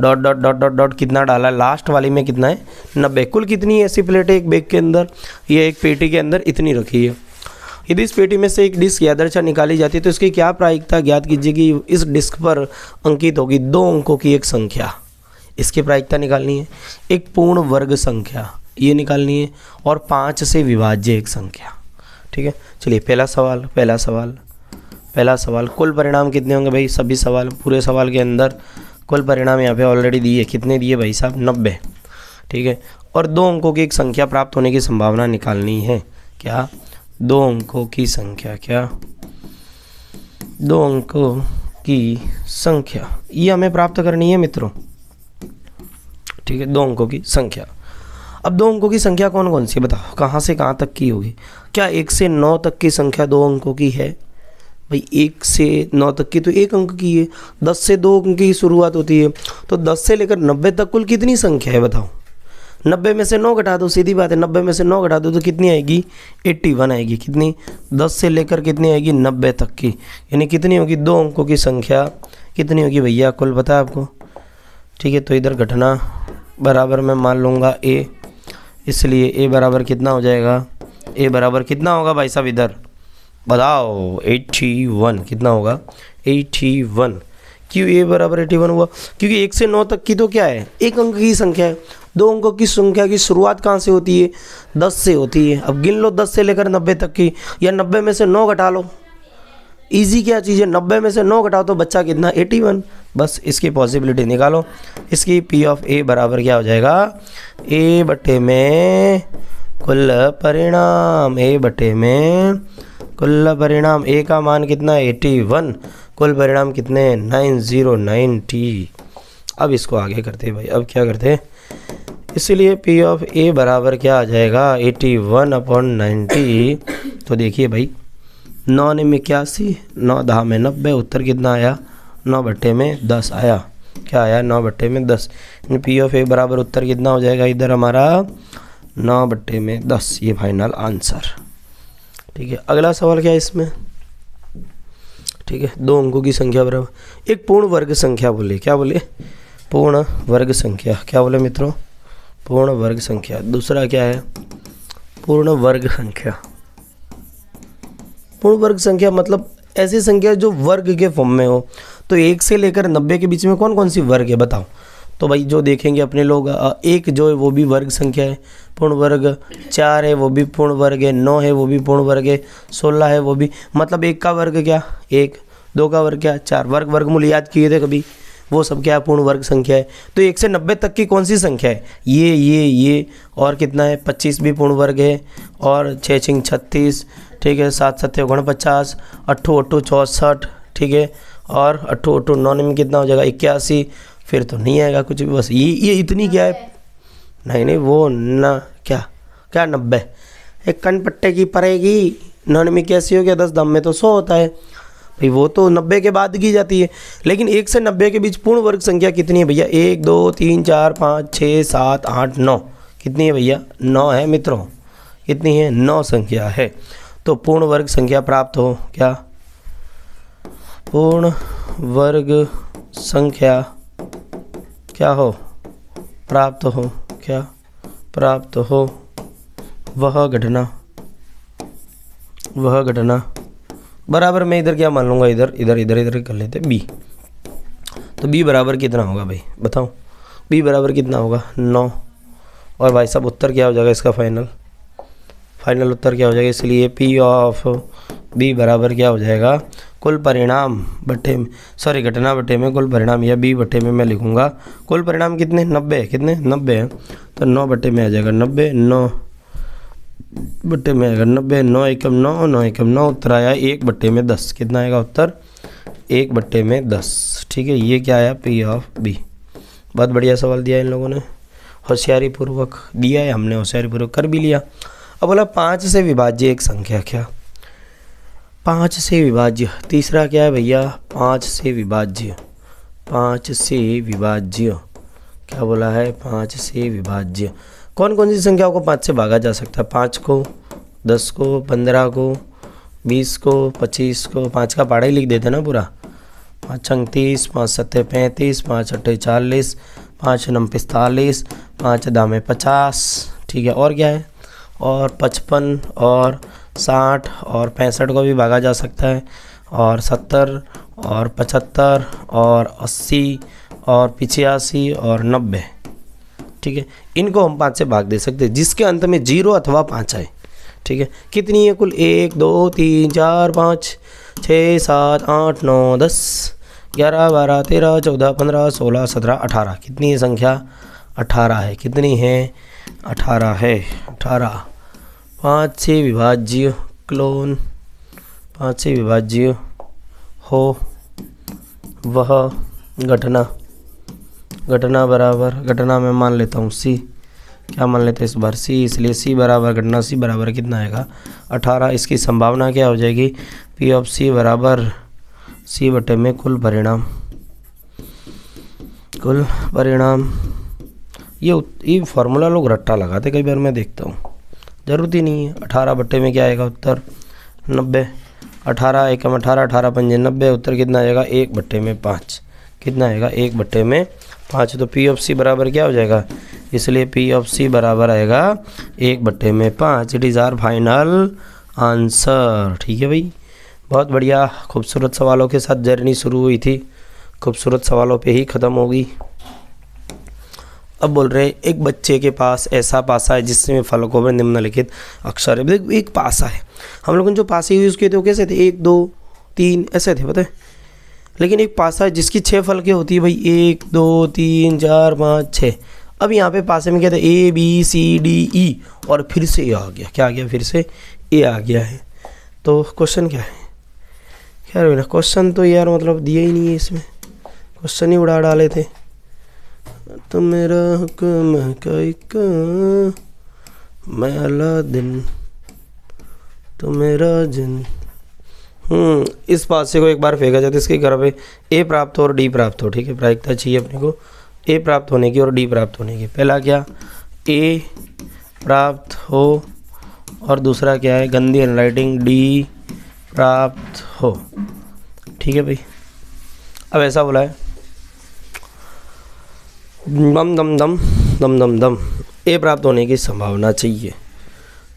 dot dot dot dot dot कितना डाला? लास्ट वाली में कितना है? 90। कुल कितनी ऐसी प्लेटें एक बैग के अंदर, ये एक पेटी के अंदर इतनी रखी है। यदि इस पेटी में से एक डिस्क यादृच्छा निकाली जाती है तो इसकी क्या प्रायिकता ज्ञात कीजिए कि इस डिस्क पर अंकित होगी 2 अंकों की एक संख्या। इसकी प्रायिकता निकालनी है। एक पूर्ण वर्ग संख्या, ये निकालनी है, और 5 से विभाज्य एक संख्या। ठीक है, चलिए पहला सवाल कुल परिणाम कितने होंगे भाई? सभी सवाल, पूरे सवाल के अंदर कुल परिणाम यहाँ पे ऑलरेडी दिए, कितने दिए भाई साहब? 90। ठीक है, और 2 अंकों की एक संख्या प्राप्त होने की संभावना निकालनी है। क्या? 2 अंकों की संख्या। क्या? 2 अंकों की संख्या, ये हमें प्राप्त करनी है मित्रों। ठीक है, 2 अंकों की संख्या। अब 2 अंकों की संख्या कौन कौन सी बताओ, कहाँ से कहाँ तक की होगी? क्या 1 से 9 तक की संख्या 2 अंकों की है? भाई 1 से 9 तक की तो 1 अंक की है। 10 से 2 अंक की शुरुआत होती है, तो 10 से लेकर 90 तक कुल कितनी संख्या है बताओ? 90 में से 9 घटा दो, सीधी बात है, 90 में से 9 घटा दो तो कितनी आएगी? 81 आएगी। कितनी? 10 से लेकर कितनी आएगी? 90 तक की, यानी कितनी होगी? 2 अंकों की संख्या कितनी होगी भैया? कुल पता है आपको? ठीक है, तो इधर घटना बराबर मैं मान लूँगा a, इसलिए a बराबर कितना हो जाएगा? a बराबर कितना होगा भाई साहब? इधर बताओ, 81। कितना होगा? 81। क्यों a बराबर 81 हुआ? क्योंकि 1 से 9 तक की तो क्या है? 1 अंक की संख्या है। 2 अंकों की संख्या की शुरुआत कहाँ से होती है? 10 से होती है। अब गिन लो 10 से लेकर 90 तक की, या 90 में से 9 घटा लो। इजी क्या चीज़ है? 90 में से 9 घटाओ तो बच्चा कितना? 81। बस इसकी पॉसिबिलिटी निकालो। इसकी P ऑफ A बराबर क्या हो जाएगा? A बटे में कुल परिणाम, A बटे में कुल परिणाम। A का मान कितना है? 81। कुल परिणाम कितने? 9090। अब इसको आगे करते भाई, अब क्या करते? इसलिए P ऑफ A बराबर क्या आ जाएगा? 81/90। तो देखिए भाई, 9 ने में 81, 9 10 में 90, उत्तर कितना आया? 9 बट्टे में 10 आया। क्या आया? 9 बट्टे में 10। P ऑफ A बराबर उत्तर कितना हो जाएगा इधर हमारा? 9 बट्टे में 10, ये फाइनल आंसर। ठीक है, अगला सवाल क्या है इसमें? ठीक है, 2 अंकों की संख्या बराबर एक पूर्ण वर्ग संख्या बोले। क्या बोले? पूर्ण वर्ग संख्या। क्या बोले मित्रों? पूर्ण वर्ग संख्या। दूसरा क्या है? पूर्ण वर्ग संख्या। पूर्ण वर्ग संख्या मतलब ऐसी संख्या जो वर्ग के फॉर्म में हो। तो 1 से लेकर 90 के बीच में कौन कौन सी वर्ग है बताओ? तो भाई जो देखेंगे अपने लोग, 1 जो है वो भी वर्ग संख्या है, पूर्ण वर्ग। 4 है वो भी पूर्ण वर्ग है। 9 है वो भी पूर्ण वर्ग है। 16 है वो भी, मतलब 1 का वर्ग क्या? 1, 2 का वर्ग क्या? 4। वर्गमूल याद किए थे कभी? वो सब क्या है? पूर्ण वर्ग संख्या है। तो 1 से 90 तक की कौन सी संख्या है? ये और कितना है? 25 भी पूर्ण वर्ग है, और 6 6 36। ठीक है, 7 7 49, 8 8 64। ठीक है, और 8 8 9 में कितना हो जाएगा? 81। फिर तो नहीं आएगा कुछ भी, बस ये इतनी क्या है? नहीं वो ना क्या 90 एक कन पट्टे की पड़ेगी। 9 में 81 हो गया, 10 दम में तो 100 होता है भाई, वो तो 90 के बाद की जाती है। लेकिन 1 से 90 के बीच पूर्ण वर्ग संख्या कितनी है भैया? 1 2 3 4 5 6 7 8 9। कितनी है भैया? 9 है मित्रों। कितनी है? 9 संख्या है। तो पूर्ण वर्ग संख्या प्राप्त हो। क्या? पूर्ण वर्ग संख्या क्या हो? प्राप्त हो। क्या? प्राप्त हो वह घटना बराबर। मैं इधर क्या मान लूँगा? इधर कर लेते B। तो B बराबर कितना होगा भाई बताओ? B बराबर कितना होगा? 9। और भाई साहब उत्तर क्या हो जाएगा इसका? फाइनल उत्तर क्या हो जाएगा? इसलिए P ऑफ B बराबर क्या हो जाएगा? कुल परिणाम बटे में, सॉरी घटना बटे में कुल परिणाम, या B बटे में मैं लिखूँगा कुल परिणाम कितने? 90। कितने? 90 है, तो 9 बटे में आ जाएगा 90। 9 बटे में आएगा 90। 9 एकम 9, 9 एकम 9। उत्तर आया 1 बटे में 10। कितना आएगा उत्तर? 1 बटे में 10। ठीक है, ये क्या आया? P of B। बहुत बढ़िया सवाल दिया इन लोगों ने, होशियारी पूर्वक दिया है हमने, होशियारी पूर्वक कर भी लिया। अब बोला 5 से विभाज्य एक संख्या। क्या? 5 से विभाज्य। तीसरा क्या है भैया? 5 से विभाज्य। 5 से विभाज्य क्या बोला है? 5 से विभाज्य। कौन कौन सी संख्याओं को 5 से भागा जा सकता है? 5 को, 10 को, 15 को, 20 को, 25 को। 5 का पहाड़ा ही लिख देते ना पूरा। 5 छंग 30, 5 सत्ते 35, 5 अट्ठे 40, 5 नम 45, 5 दामे 50। ठीक है, और क्या है? और 55 और 60 और 65 को भी भागा जा सकता है, और 70 और 75 और 80 और 85 और 90। ठीक है, इनको हम 5 से भाग दे सकते हैं जिसके अंत में 0 अथवा 5 आए। ठीक है, कितनी है कुल? 1 2 3 4 5 6 7 8 9 10 11 12 13 14 15 16 17 18। कितनी है संख्या? 18 है। कितनी है? 18 है। 18 5 से विभाज्य क्लोन, 5 से विभाज्य हो वह घटना, घटना बराबर, घटना में मान लेता हूँ सी, क्या मान लेते हैं इस बार? सी, इसलिए सी बराबर घटना सी बराबर कितना आएगा? 18। इसकी संभावना क्या हो जाएगी? पी ऑफ सी बराबर सी बटे में कुल परिणाम, कुल परिणाम। ये फार्मूला लोग रट्टा लगाते कई बार, मैं देखता हूँ, ज़रूरत ही नहीं है। 18 बटे में क्या आएगा उत्तर? 90। 18 एकम 18, 18 पंजे 90, उत्तर कितना आएगा? 1 बटे में 5। कितना आएगा? 1 बटे में 5। तो पी ऑफ सी बराबर क्या हो जाएगा? इसलिए पी ऑफ सी बराबर आएगा 1 बटे में 5। It is our final answer. ठीक है भाई, बहुत बढ़िया। खूबसूरत सवालों के साथ जर्नी शुरू हुई थी, खूबसूरत सवालों पे ही ख़त्म होगी। अब बोल रहे एक बच्चे के पास ऐसा पासा है जिसमें फलकों में निम्नलिखित अक्षर है। देखो एक पासा है, हम लोगों ने जो पासे यूज़ किए थे वो कैसे थे? 1 2 3 ऐसे थे, पता है। लेकिन एक पासा है जिसकी 6 फलकें होती है भाई, 1 2 3 4 5 6। अब यहाँ पे पासे में क्या था? A B C D E और फिर से ए आ गया। क्या आ गया? फिर से ए आ गया है। तो क्वेश्चन क्या है? खैर ना, क्वेश्चन तो यार मतलब दिया ही नहीं है इसमें, क्वेश्चन ही उड़ा डाले थे। तो मेरा हुक्म का मैं अलादीन, तो मेरा जिन। इस पासे को एक बार फेंका जाता है, इसके घर पे ए प्राप्त हो और डी प्राप्त हो। ठीक है, प्रायिकता चाहिए अपने को ए प्राप्त होने की और डी प्राप्त होने की। पहला क्या? ए प्राप्त हो और दूसरा क्या है? गंदी हैंडराइटिंग डी प्राप्त हो। ठीक है भाई, अब ऐसा बोला है दम दम दम दम दम दम ए प्राप्त होने की संभावना चाहिए।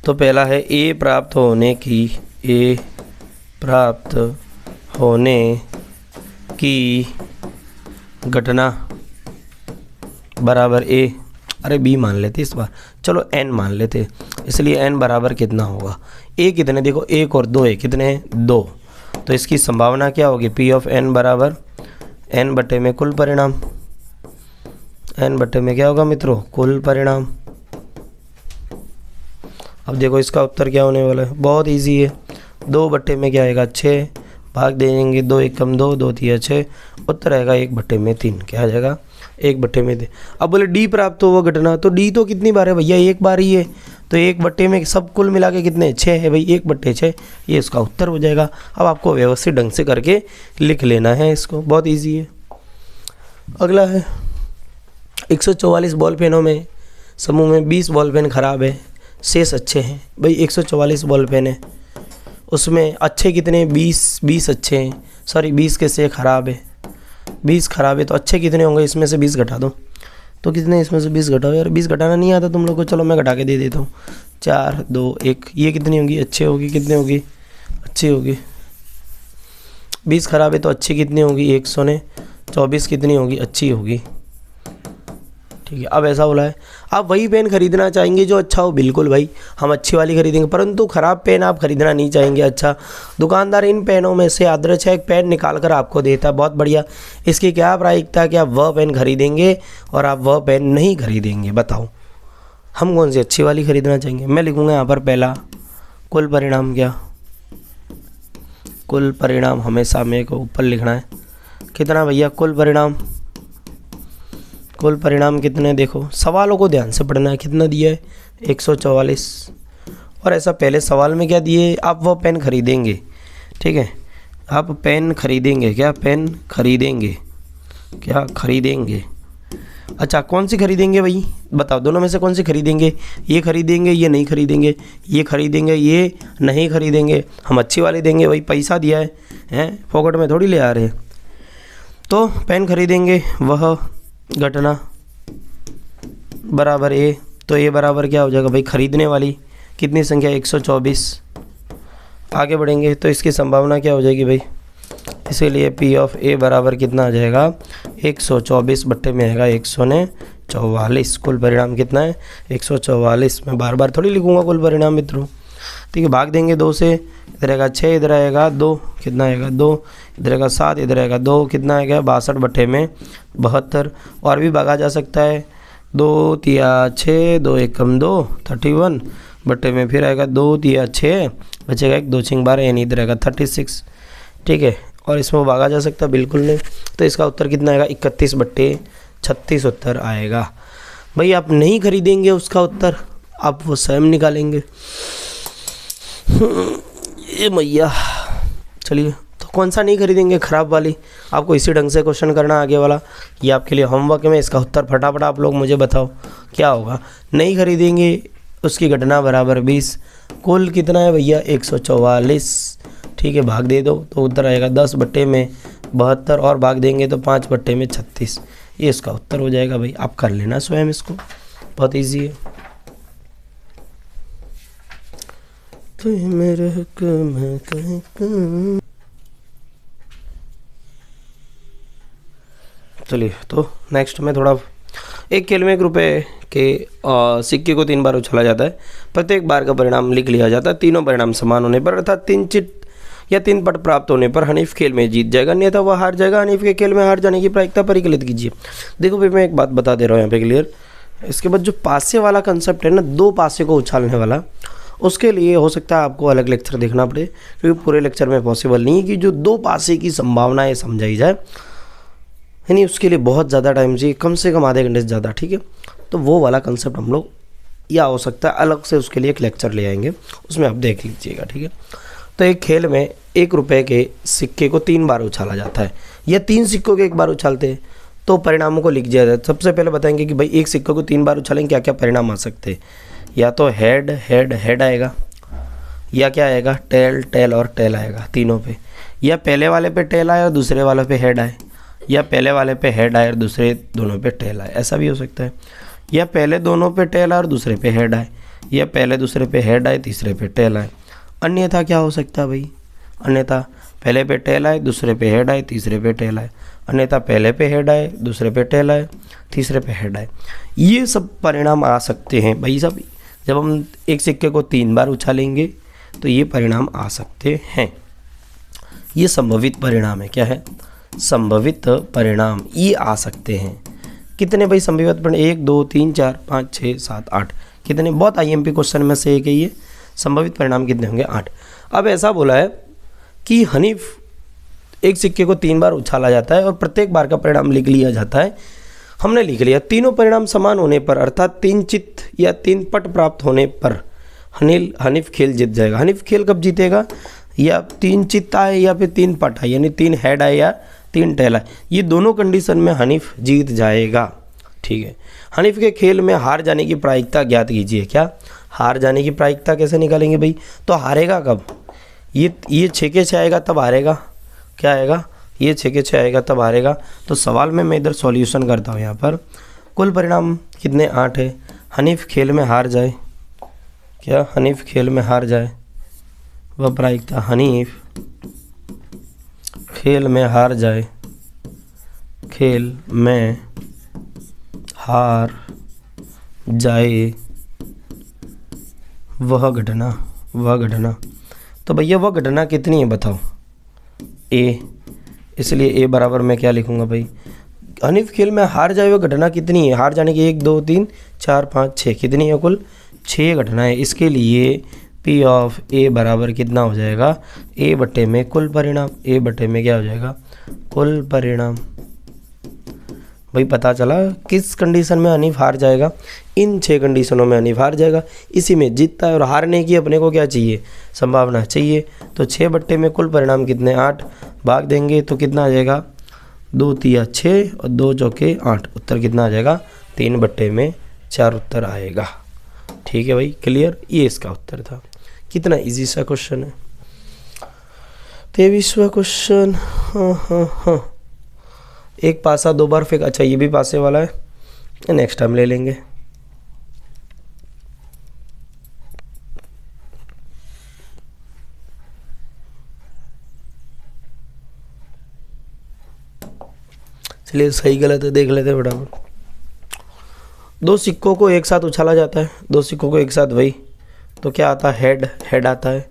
तो पहला है ए प्राप्त होने की, ए प्राप्त होने की घटना बराबर ए, अरे बी मान लेते इस बार, चलो एन मान लेते, इसलिए एन बराबर कितना होगा? ए कितने? देखो 1 और 2 है, कितने हैं? 2। तो इसकी संभावना क्या होगी? पी ऑफ एन बराबर एन बटे में कुल परिणाम, एन बटे में क्या होगा मित्रों? कुल परिणाम। अब देखो इसका उत्तर क्या होने वाला है, बहुत इजी है। 2 बटे में क्या आएगा? 6, भाग देंगे 2 एकम 2, 2 तिया 6, उत्तर आएगा 1 बटे में 3। क्या आ जाएगा? 1 बटे में 3। अब बोले डी प्राप्त हो वो घटना, तो डी तो कितनी बार है भैया? 1 बार ही है। तो 1 बटे में सब कुल मिला के कितने? 6 है भाई, 1 बटे 6, ये इसका उत्तर हो जाएगा। अब आपको व्यवस्थित ढंग से करके लिख लेना है इसको, बहुत ईजी है। अगला है 144 बॉल पेनों में समूह में 20 बॉल पेन खराब है, शेष अच्छे हैं। भाई 144 बॉल पेन है, उसमें अच्छे कितने? 20 अच्छे हैं, सॉरी 20 के से खराब है, 20 खराब है, तो अच्छे कितने होंगे? इसमें से 20 घटा दो, तो कितने इसमें से 20 घटाओ। यार 20 घटाना नहीं आता तुम लोग को, चलो मैं घटा के दे देता हूँ। 4 2 1, ये कितनी होगी? अच्छे होगी, कितने होगी? अच्छी होगी। 20 खराब है तो अच्छी कितनी होगी? 124 कितनी होगी? अच्छी होगी। ठीक है, अब ऐसा बोला है आप वही पेन खरीदना चाहेंगे जो अच्छा हो, बिल्कुल भाई हम अच्छी वाली खरीदेंगे, परंतु ख़राब पेन आप खरीदना नहीं चाहेंगे। अच्छा, दुकानदार इन पेनों में से आदर्श एक पेन निकाल कर आपको देता है, बहुत बढ़िया। इसकी क्या प्रायिकता है कि आप वह पेन खरीदेंगे और आप वह पेन नहीं खरीदेंगे? बताओ हम कौन सी अच्छी वाली खरीदना चाहेंगे? मैं लिखूँगा यहाँ पर पहला कुल परिणाम। क्या कुल परिणाम? हमेशा मेरे को ऊपर लिखना है। कितना भैया कुल परिणाम? कुल परिणाम कितने? देखो सवालों को ध्यान से पढ़ना है। कितना दिया है? 144। और ऐसा पहले सवाल में क्या दिए? आप वह पेन खरीदेंगे। ठीक है, आप पेन खरीदेंगे। क्या पेन खरीदेंगे? क्या खरीदेंगे? अच्छा, कौन सी खरीदेंगे भाई? बताओ दोनों में से कौन सी खरीदेंगे? ये खरीदेंगे, ये नहीं खरीदेंगे? ये खरीदेंगे, ये नहीं खरीदेंगे? हम अच्छी वाली देंगे भाई, पैसा दिया है, हैं पॉकेट में थोड़ी ले आ रहे हैं। तो पेन खरीदेंगे, वह घटना बराबर ए, तो ए बराबर क्या हो जाएगा भाई? खरीदने वाली कितनी संख्या? 124। आगे बढ़ेंगे तो इसकी संभावना क्या हो जाएगी भाई? इसीलिए पी ऑफ ए बराबर कितना आ जाएगा? 124 बट्टे में आएगा 144। कुल परिणाम कितना है? 144। मैं बार बार थोड़ी लिखूंगा कुल परिणाम मित्रों। ठीक है, भाग देंगे 2 से, इधर आएगा 6, इधर आएगा 2, कितना आएगा 2, इधर आएगा 7, इधर आएगा 2, कितना आएगा 62 बटे में 72। और भी भागा जा सकता है, 2 तिया 6, 2 एकम 2, 31 बटे में फिर आएगा 2 तिया 6, बचेगा 1, 2 6 12, यानी इधर आएगा 36। ठीक है, और इसमें भागा जा सकता है? बिल्कुल नहीं। तो इसका उत्तर कितना आएगा? 31 बटे 36 उत्तर आएगा। भाई आप नहीं खरीदेंगे उसका उत्तर, आप वो स्वयं निकालेंगे। ये मैया, चलिए, तो कौन सा नहीं खरीदेंगे? खराब वाली। आपको इसी ढंग से क्वेश्चन करना आगे वाला, ये आपके लिए होमवर्क में। इसका उत्तर फटाफट आप लोग मुझे बताओ क्या होगा। नहीं खरीदेंगे उसकी घटना बराबर 20। कुल कितना है भैया? 144। ठीक है, भाग दे दो तो उत्तर आएगा 10 बटे में 72, और भाग देंगे तो 5 बटे में 36। ये इसका उत्तर हो जाएगा। भाई आप कर लेना स्वयं इसको, बहुत ईजी है। तो मेरे चलिए, तो नेक्स्ट में थोड़ा, एक खेल में 1 रुपये के सिक्के को 3 बार उछाला जाता है। प्रत्येक बार का परिणाम लिख लिया जाता है। तीनों परिणाम समान होने पर अर्थात 3 चिट या 3 पट प्राप्त होने पर हनीफ खेल में जीत जाएगा, अन्यथा वह हार जाएगा। हनीफ के खेल में हार जाने की प्रायिकता परिकलित कीजिए। देखो भाई, मैं एक बात बता दे रहा हूँ यहाँ पे क्लियर। इसके बाद जो पासे वाला कंसेप्ट है ना, 2 पासे को उछालने वाला, उसके लिए हो सकता है आपको अलग लेक्चर देखना पड़े, क्योंकि पूरे लेक्चर में पॉसिबल नहीं है कि जो 2 पासे की संभावनाएं समझाई जाए, यानी उसके लिए बहुत ज़्यादा टाइम चाहिए, कम से कम आधे घंटे से ज़्यादा। ठीक है, तो वो वाला कंसेप्ट हम लोग, या हो सकता है अलग से उसके लिए एक लेक्चर ले आएंगे, उसमें आप देख लीजिएगा। ठीक है, तो एक खेल में 1 रुपये के सिक्के को 3 बार उछाला जाता है, या 3 सिक्कों के 1 बार उछालते हैं, तो परिणामों को लिख दिया जाता है। सबसे पहले बताएंगे कि भाई एक सिक्के को 3 बार उछालेंगे क्या क्या परिणाम आ सकते हैं। या तो हेड हेड हेड आएगा, या क्या आएगा? टेल टेल और टेल आएगा तीनों पे। या पहले वाले पे टेल आए और दूसरे वाले पे हेड आए, या पहले वाले पे हेड आए और दूसरे दोनों पे टेल आए, ऐसा भी हो सकता है। या पहले दोनों पे टेल आए और दूसरे पे हेड आए, या पहले दूसरे पे हेड आए तीसरे पे टेल आए। अन्यथा क्या हो सकता है भाई? अन्यथा पहले पे टेल आए, दूसरे पे हेड आए, तीसरे पे टेल आए। अन्यथा पहले पे हेड आए, दूसरे पे टेल आए, तीसरे पे हेड आए। ये सब परिणाम आ सकते हैं भाई साहब। जब हम एक सिक्के को 3 बार उछालेंगे तो ये परिणाम आ सकते हैं। ये संभवित परिणाम है। क्या है? संभवित परिणाम ये आ सकते हैं। कितने भाई संभवित परिणाम? 1 2 3 4 5 6 7 8। कितने? बहुत आईएमपी क्वेश्चन में से एक है ये। संभवित परिणाम कितने होंगे? 8। अब ऐसा बोला है कि हनीफ एक सिक्के को 3 बार उछाला जाता है और प्रत्येक बार का परिणाम लिख लिया जाता है। हमने लिख लिया। तीनों परिणाम समान होने पर अर्थात 3 चित या 3 पट प्राप्त होने पर हनीफ खेल जीत जाएगा। हनीफ खेल कब जीतेगा? या 3 चित आए या फिर 3 पट आए, यानी 3 हेड आए या 3 टेल आए, ये दोनों कंडीशन में हनीफ जीत जाएगा। ठीक है, हनीफ के खेल में हार जाने की प्रायिकता ज्ञात कीजिए। क्या? हार जाने की प्रायिकता कैसे निकालेंगे भाई? तो हारेगा कब? ये 6 के 6 आएगा तब हारेगा। क्या आएगा? ये 6 के 6 आएगा तब हारेगा। तो सवाल में मैं इधर सॉल्यूशन करता हूँ। यहाँ पर कुल परिणाम कितने? 8 है। हनीफ खेल में हार जाए। क्या? हनीफ खेल में हार जाए, वह प्रायिकता हनीफ खेल में हार जाए, खेल में हार जाए वह घटना। तो भैया वह घटना कितनी है बताओ? ए। इसलिए ए बराबर मैं क्या लिखूंगा भाई? हनीफ खेल में हार जाए वह घटना कितनी है? हार जाने की 1 2 3 4 5 6 कितनी है? कुल 6 घटनाएं। इसके लिए P ऑफ ए बराबर कितना हो जाएगा? ए बटे में कुल परिणाम। ए बटे में क्या हो जाएगा? कुल परिणाम। भाई पता चला किस कंडीशन में हनीफ हार जाएगा? इन 6 कंडीशनों में हनीफ हार जाएगा। इसी में जीतता है और हारने की अपने को क्या चाहिए? संभावना चाहिए। तो 6 बट्टे में कुल परिणाम कितने? 8। भाग देंगे तो कितना आ जाएगा? 2 तिया 6 और 2 चौके 8। उत्तर कितना आ जाएगा? 3 बट्टे में 4 उत्तर आएगा। ठीक है भाई, क्लियर? ये इसका उत्तर था। कितना इजी सा क्वेश्चन है। 23वां क्वेश्चन। हाँ, एक पासा 2 बार फेंक। अच्छा, ये भी पासे वाला है, नेक्स्ट टाइम ले लेंगे। चलिए, सही गलत है देख लेते हैं फटाफट। दो सिक्कों को एक साथ उछाला जाता है, दो सिक्कों को एक साथ, वही तो क्या आता है, हेड हेड आता है,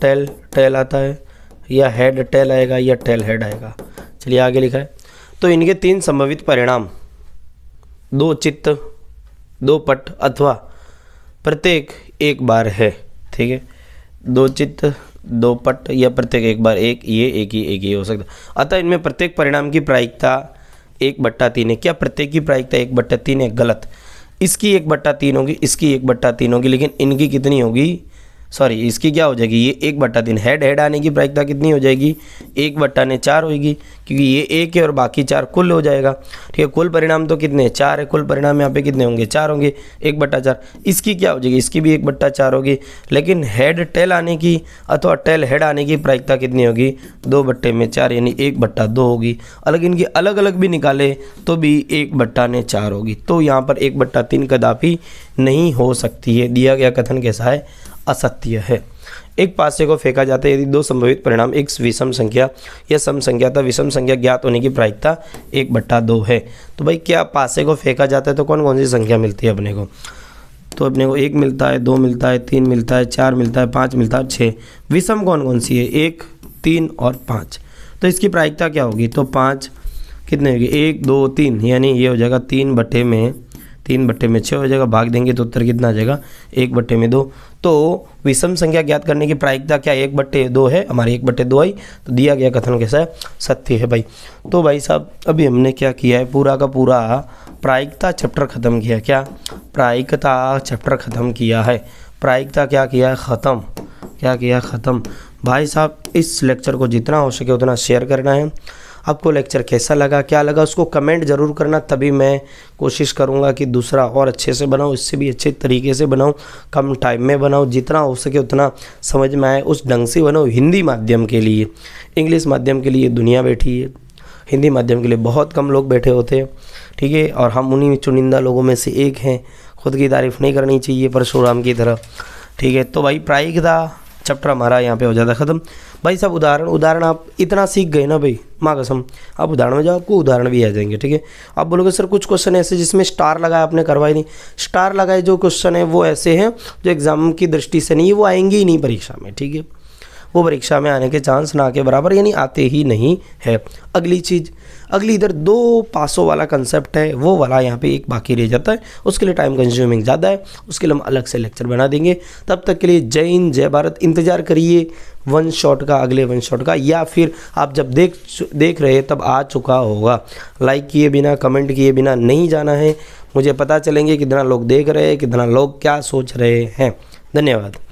टेल टेल आता है, या हेड टेल आएगा या टेल हेड आएगा। चलिए आगे लिखा है, तो इनके तीन संभावित परिणाम, दो चित्त, दो पट अथवा प्रत्येक एक बार है। ठीक है, दो चित्त, दो पट या प्रत्येक एक बार, एक ही हो सकता। अतः इनमें प्रत्येक परिणाम की प्रायिकता 1/3 है। क्या प्रत्येक की प्रायिकता 1/3 है? गलत। इसकी 1/3 होगी, इसकी 1/3 होगी, लेकिन इनकी कितनी होगी, सॉरी इसकी क्या हो जाएगी, ये 1/3। हेड हेड आने की प्रायिकता कितनी हो जाएगी, 1/4 होगी, क्योंकि ये एक है और बाकी 4 कुल हो जाएगा। ठीक है, कुल परिणाम तो कितने 4 है, कुल परिणाम यहाँ पे कितने होंगे 4 होंगे, 1/4। इसकी क्या हो जाएगी, इसकी भी 1/4 होगी, लेकिन हेड टेल आने की अथवा टेल हेड आने की प्रायिकता कितनी होगी, 2/4 यानी 1/2 होगी। अलग इनकी अलग अलग भी निकाले तो भी 1/4 होगी। तो यहाँ पर 1/3 कदापि नहीं हो सकती है। दिया गया कथन कैसा है, असत्य है। एक पासे को फेंका जाता है यदि दो संभावित परिणाम एक विषम संख्या या सम संख्या था, विषम संख्या ज्ञात होने की प्रायिकता 1/2 है। तो भाई क्या पासे को फेंका जाता है तो कौन कौन सी संख्या मिलती है अपने को, तो अपने को 1 मिलता है, 2 मिलता है, 3 मिलता है, 4 मिलता है, 5 मिलता है, 6। विषम कौन कौन सी है, 1, 3 और 5। तो इसकी प्रायिकता क्या होगी, तो 5 कितने होगी, 1, 2, 3, यानी ये हो जाएगा 3/6 हो जाएगा। भाग देंगे तो उत्तर कितना आ जाएगा, 1/2। तो विषम संख्या ज्ञात करने की प्रायिकता क्या 1/2 है, हमारी 1/2 आई। तो दिया गया कथन कैसा है, सत्य है भाई। तो भाई साहब अभी हमने क्या किया है, पूरा का पूरा प्रायिकता चैप्टर ख़त्म किया। क्या प्रायिकता चैप्टर ख़त्म किया है, प्रायिकता क्या किया है, ख़त्म। क्या किया, ख़त्म। भाई साहब इस लेक्चर को जितना हो सके उतना शेयर करना है। आपको लेक्चर कैसा लगा, क्या लगा, उसको कमेंट ज़रूर करना, तभी मैं कोशिश करूँगा कि दूसरा और अच्छे से बनाऊँ, इससे भी अच्छे तरीके से बनाऊँ, कम टाइम में बनाऊँ, जितना हो सके उतना समझ में आए उस ढंग से बनाऊँ। हिंदी माध्यम के लिए, इंग्लिश माध्यम के लिए दुनिया बैठी है, हिंदी माध्यम के लिए बहुत कम लोग बैठे होते हैं। ठीक है, और हम उन्हीं चुनिंदा लोगों में से एक हैं। खुद की तारीफ़ नहीं करनी चाहिए परशुराम की तरह। ठीक है, तो भाई प्रायिकता चैप्टर हमारा यहाँ पे हो जाता ख़त्म। भाई साहब उदाहरण आप इतना सीख गए ना भाई, माँ कसम, आप उदाहरण में जाओ, आपको उदाहरण भी आ जाएंगे। ठीक है, आप बोलोगे सर कुछ क्वेश्चन ऐसे जिसमें स्टार लगाया आपने करवाई नहीं। स्टार लगाए जो क्वेश्चन है वो ऐसे हैं जो एग्जाम की दृष्टि से नहीं, वो आएंगे ही नहीं परीक्षा में। ठीक है, वो परीक्षा में आने के चांस ना के बराबर, यानी आते ही नहीं है। अगली चीज़, अगली इधर 2 पासों वाला कंसेप्ट है, वो वाला यहाँ पे एक बाकी रह जाता है, उसके लिए टाइम कंज्यूमिंग ज़्यादा है, उसके लिए हम अलग से लेक्चर बना देंगे। तब तक के लिए जय हिंद, जय भारत। इंतज़ार करिए वन शॉट का, अगले वन शॉट का, या फिर आप जब देख रहे तब आ चुका होगा। लाइक किए बिना, कमेंट किए बिना नहीं जाना है। मुझे पता चलेंगे कितना लोग देख रहे हैं, कितना लोग क्या सोच रहे हैं। धन्यवाद।